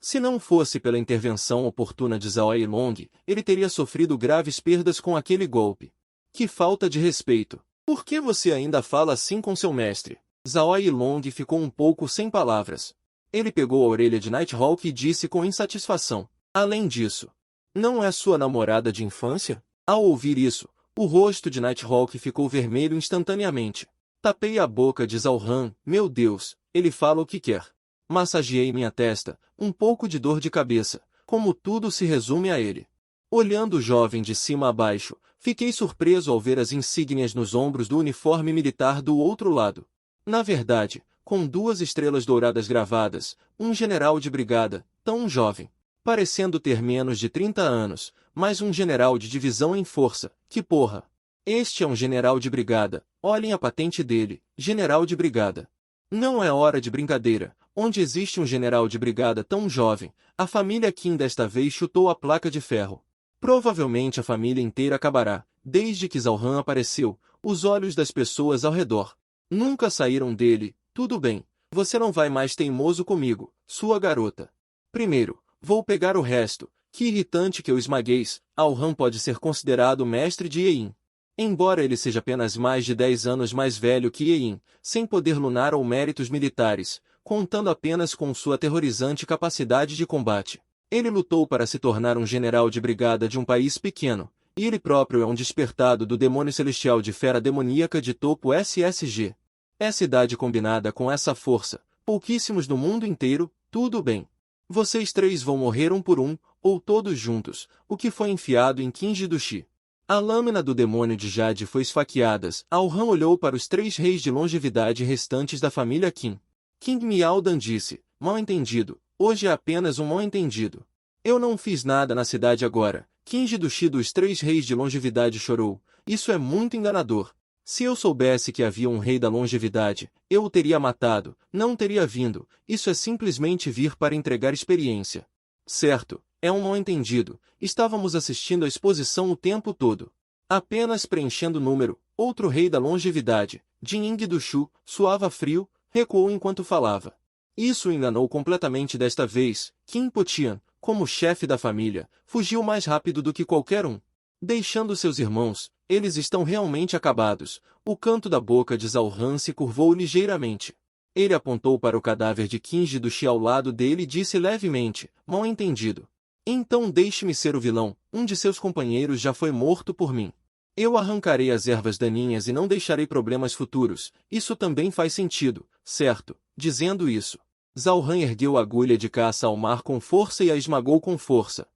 Se não fosse pela intervenção oportuna de Zhao Yilong, ele teria sofrido graves perdas com aquele golpe. Que falta de respeito! Por que você ainda fala assim com seu mestre? Zhao Yilong ficou um pouco sem palavras. Ele pegou a orelha de Nighthawk e disse com insatisfação. Além disso, não é sua namorada de infância? Ao ouvir isso, o rosto de Nighthawk ficou vermelho instantaneamente. Tapei a boca de Zhao Han. Meu Deus, ele fala o que quer. Massageei minha testa, um pouco de dor de cabeça, como tudo se resume a ele. Olhando o jovem de cima a baixo, fiquei surpreso ao ver as insígnias nos ombros do uniforme militar do outro lado. Na verdade, com 2 estrelas douradas gravadas, um general de brigada, tão jovem, parecendo ter menos de 30 anos, mas um general de divisão em força, que porra! Este é um general de brigada, olhem a patente dele, general de brigada. Não é hora de brincadeira, onde existe um general de brigada tão jovem, a família Kim desta vez chutou a placa de ferro. Provavelmente a família inteira acabará, desde que Zhao Han apareceu, os olhos das pessoas ao redor nunca saíram dele. Tudo bem, você não vai mais teimoso comigo, sua garota. Primeiro, vou pegar o resto. Que irritante que eu esmagueis. Ao Han pode ser considerado mestre de Yin. Embora ele seja apenas mais de 10 anos mais velho que Yin, sem poder lunar ou méritos militares, contando apenas com sua aterrorizante capacidade de combate. Ele lutou para se tornar um general de brigada de um país pequeno, e ele próprio é um despertado do demônio celestial de fera demoníaca de topo SSG. Essa idade combinada com essa força, pouquíssimos no mundo inteiro, tudo bem. Vocês 3 vão morrer um por um, ou todos juntos, o que foi enfiado em Kinji Dushi. A lâmina do demônio de Jade foi esfaqueada. Ao-Han olhou para os 3 reis de longevidade restantes da família Qin. King Miaodan disse, mal entendido, hoje é apenas um mal entendido. Eu não fiz nada na cidade agora. Kinji Dushi dos 3 reis de longevidade chorou. Isso é muito enganador. Se eu soubesse que havia um rei da longevidade, eu o teria matado, não teria vindo. Isso é simplesmente vir para entregar experiência. Certo, é um mal-entendido. Estávamos assistindo a exposição o tempo todo. Apenas preenchendo o número. Outro rei da longevidade, Jin Dushu, suava frio, recuou enquanto falava. Isso o enganou completamente desta vez. Qin Potian, como chefe da família, fugiu mais rápido do que qualquer um. Deixando seus irmãos, eles estão realmente acabados. O canto da boca de Zhao Han se curvou ligeiramente. Ele apontou para o cadáver de Kinji Dushi ao lado dele e disse levemente, mal entendido. Então deixe-me ser o vilão, um de seus companheiros já foi morto por mim. Eu arrancarei as ervas daninhas e não deixarei problemas futuros. Isso também faz sentido, certo? Dizendo isso, Zhao Han ergueu a agulha de caça ao mar com força e a esmagou com força.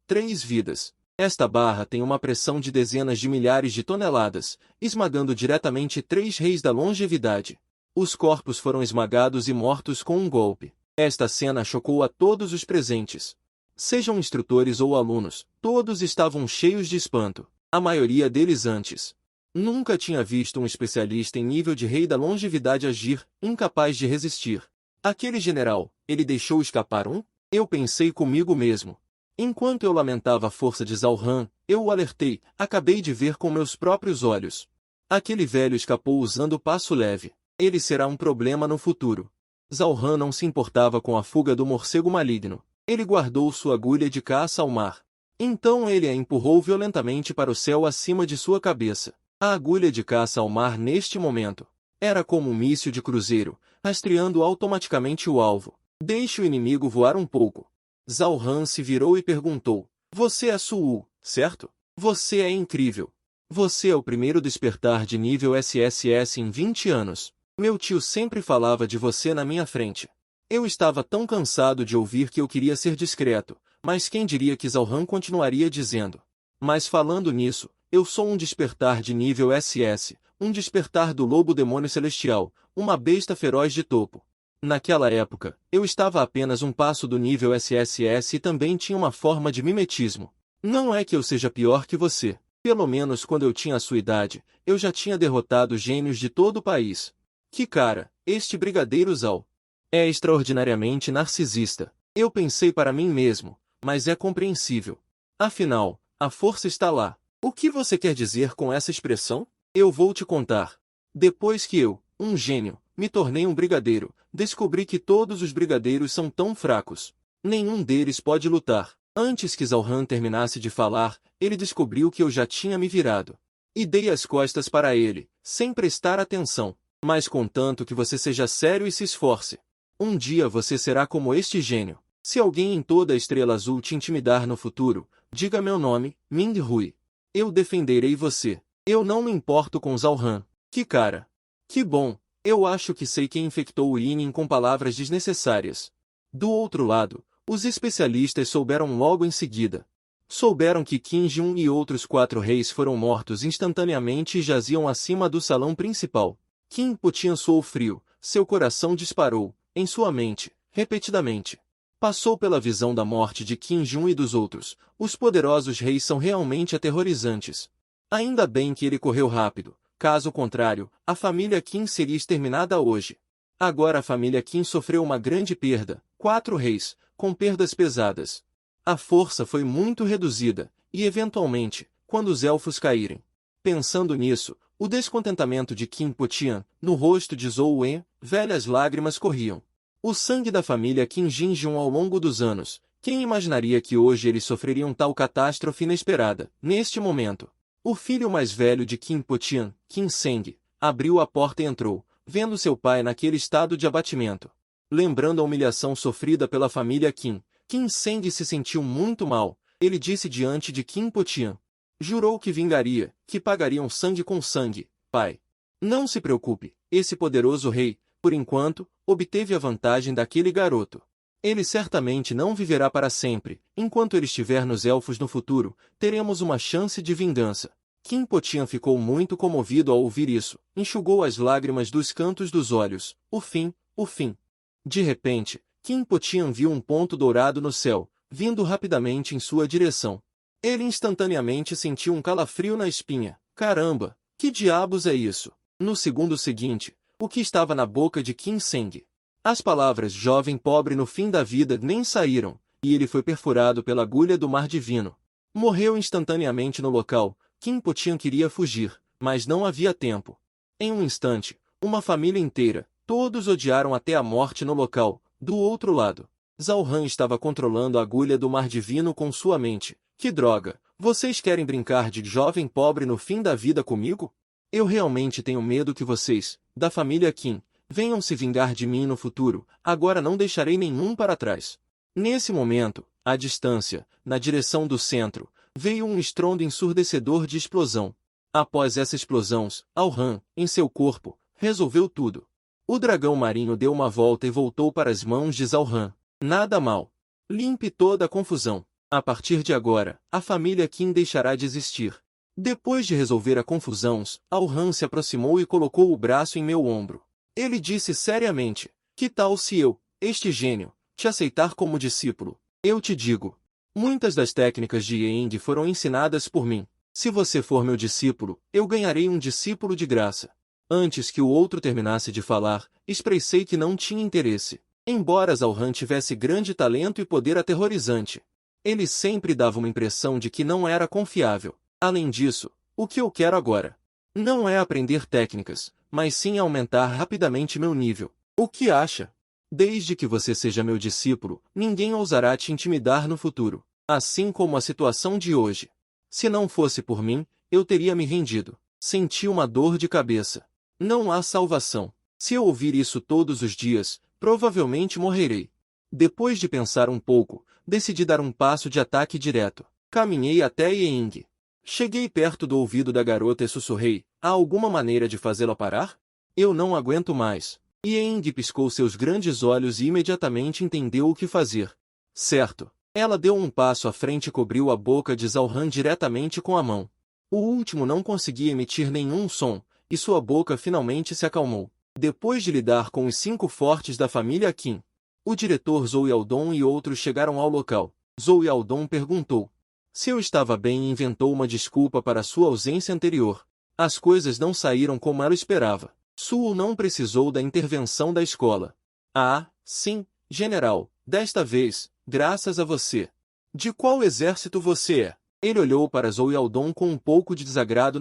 3 vidas. Esta barra tem uma pressão de dezenas de milhares de toneladas, esmagando diretamente 3 reis da longevidade. Os corpos foram esmagados e mortos com um golpe. Esta cena chocou a todos os presentes. Sejam instrutores ou alunos, todos estavam cheios de espanto. A maioria deles antes nunca tinha visto um especialista em nível de rei da longevidade agir, incapaz de resistir. Aquele general, ele deixou escapar um? Eu pensei comigo mesmo. Enquanto eu lamentava a força de Zhao Han, eu o alertei, acabei de ver com meus próprios olhos. Aquele velho escapou usando passo leve. Ele será um problema no futuro. Zhao Han não se importava com a fuga do morcego maligno. Ele guardou sua agulha de caça ao mar. Então ele a empurrou violentamente para o céu acima de sua cabeça. A agulha de caça ao mar neste momento era como um míssil de cruzeiro, rastreando automaticamente o alvo. Deixe o inimigo voar um pouco. Zhao Han se virou e perguntou, você é Su, certo? Você é incrível. Você é o primeiro despertar de nível SSS em 20 anos. Meu tio sempre falava de você na minha frente. Eu estava tão cansado de ouvir que eu queria ser discreto, mas quem diria que Zhao Han continuaria dizendo. Mas falando nisso, eu sou um despertar de nível SS, um despertar do lobo demônio celestial, uma besta feroz de topo. Naquela época, eu estava a apenas um passo do nível SSS e também tinha uma forma de mimetismo. Não é que eu seja pior que você. Pelo menos quando eu tinha a sua idade, eu já tinha derrotado gênios de todo o país. Que cara, este brigadeiro Zhao é extraordinariamente narcisista. Eu pensei para mim mesmo, mas é compreensível. Afinal, a força está lá. O que você quer dizer com essa expressão? Eu vou te contar. Depois que eu, um gênio, me tornei um brigadeiro, descobri que todos os brigadeiros são tão fracos. Nenhum deles pode lutar. Antes que Zhao Han terminasse de falar, ele descobriu que eu já tinha me virado. E dei as costas para ele, sem prestar atenção. Mas contanto que você seja sério e se esforce. Um dia você será como este gênio. Se alguém em toda a Estrela Azul te intimidar no futuro, diga meu nome, Ming Hui. Eu defenderei você. Eu não me importo com Zhao Han. Que cara. Que bom. Eu acho que sei quem infectou o Yin com palavras desnecessárias. Do outro lado, os especialistas souberam logo em seguida. Souberam que Qin Ji Huang e outros 4 reis foram mortos instantaneamente e jaziam acima do salão principal. Qin Po Tian suou frio, seu coração disparou, em sua mente, repetidamente. Passou pela visão da morte de Qin Ji Huang e dos outros. Os poderosos reis são realmente aterrorizantes. Ainda bem que ele correu rápido, caso contrário, a família Qin seria exterminada hoje. Agora a família Qin sofreu uma grande perda, 4 reis, com perdas pesadas. A força foi muito reduzida, e eventualmente, quando os elfos caírem. Pensando nisso, o descontentamento de Qin Po Tian, no rosto de Zhou Wen, velhas lágrimas corriam. O sangue da família Qin gingiam ao longo dos anos. Quem imaginaria que hoje eles sofreriam tal catástrofe inesperada? Neste momento, o filho mais velho de Qin Po Tian, Qin Seng, abriu a porta e entrou, vendo seu pai naquele estado de abatimento. Lembrando a humilhação sofrida pela família Qin, Qin Seng se sentiu muito mal. Ele disse diante de Qin Po Tian. Jurou que vingaria, que pagariam sangue com sangue, pai. Não se preocupe, esse poderoso rei, por enquanto, obteve a vantagem daquele garoto. Ele certamente não viverá para sempre. Enquanto ele estiver nos elfos no futuro, teremos uma chance de vingança. Qin Po Tian ficou muito comovido ao ouvir isso, enxugou as lágrimas dos cantos dos olhos. O fim, o fim. De repente, Qin Po Tian viu um ponto dourado no céu, vindo rapidamente em sua direção. Ele instantaneamente sentiu um calafrio na espinha. Caramba, que diabos é isso? No segundo seguinte, o que estava na boca de Qin Seng? As palavras jovem pobre no fim da vida nem saíram, e ele foi perfurado pela agulha do mar divino. Morreu instantaneamente no local. Qin Po Tian queria fugir, mas não havia tempo. Em um instante, uma família inteira, todos odiaram até a morte no local. Do outro lado, Zhao Han estava controlando a agulha do mar divino com sua mente. Que droga! Vocês querem brincar de jovem pobre no fim da vida comigo? Eu realmente tenho medo que vocês, da família Qin, venham se vingar de mim no futuro. Agora não deixarei nenhum para trás. Nesse momento, à distância, na direção do centro, veio um estrondo ensurdecedor de explosão. Após essa explosão, Zhao Han, em seu corpo, resolveu tudo. O dragão marinho deu uma volta e voltou para as mãos de Zhao Han. Nada mal. Limpe toda a confusão. A partir de agora, a família Qin deixará de existir. Depois de resolver a confusão, Zhao Han se aproximou e colocou o braço em meu ombro. Ele disse seriamente, que tal se eu, este gênio, te aceitar como discípulo? Eu te digo. Muitas das técnicas de Yang foram ensinadas por mim. Se você for meu discípulo, eu ganharei um discípulo de graça. Antes que o outro terminasse de falar, expressei que não tinha interesse. Embora Zhao Han tivesse grande talento e poder aterrorizante, ele sempre dava uma impressão de que não era confiável. Além disso, o que eu quero agora não é aprender técnicas, mas sim aumentar rapidamente meu nível. O que acha? Desde que você seja meu discípulo, ninguém ousará te intimidar no futuro. Assim como a situação de hoje. Se não fosse por mim, eu teria me rendido. Senti uma dor de cabeça. Não há salvação. Se eu ouvir isso todos os dias, provavelmente morrerei. Depois de pensar um pouco, decidi dar um passo de ataque direto. Caminhei até Yang. Cheguei perto do ouvido da garota e sussurrei, há alguma maneira de fazê-la parar? Eu não aguento mais. Yang piscou seus grandes olhos e imediatamente entendeu o que fazer. Certo. Ela deu um passo à frente e cobriu a boca de Zhao Han diretamente com a mão. O último não conseguia emitir nenhum som, e sua boca finalmente se acalmou. Depois de lidar com os 5 fortes da família Qin, o diretor Zhou Yaodong e outros chegaram ao local. Zhou Yaodong perguntou se eu estava bem e inventou uma desculpa para sua ausência anterior. As coisas não saíram como ela esperava. Suo não precisou da intervenção da escola. Ah, sim, general, desta vez, graças a você. De qual exército você é? Ele olhou para Zhou Yaodong com um pouco de desagrado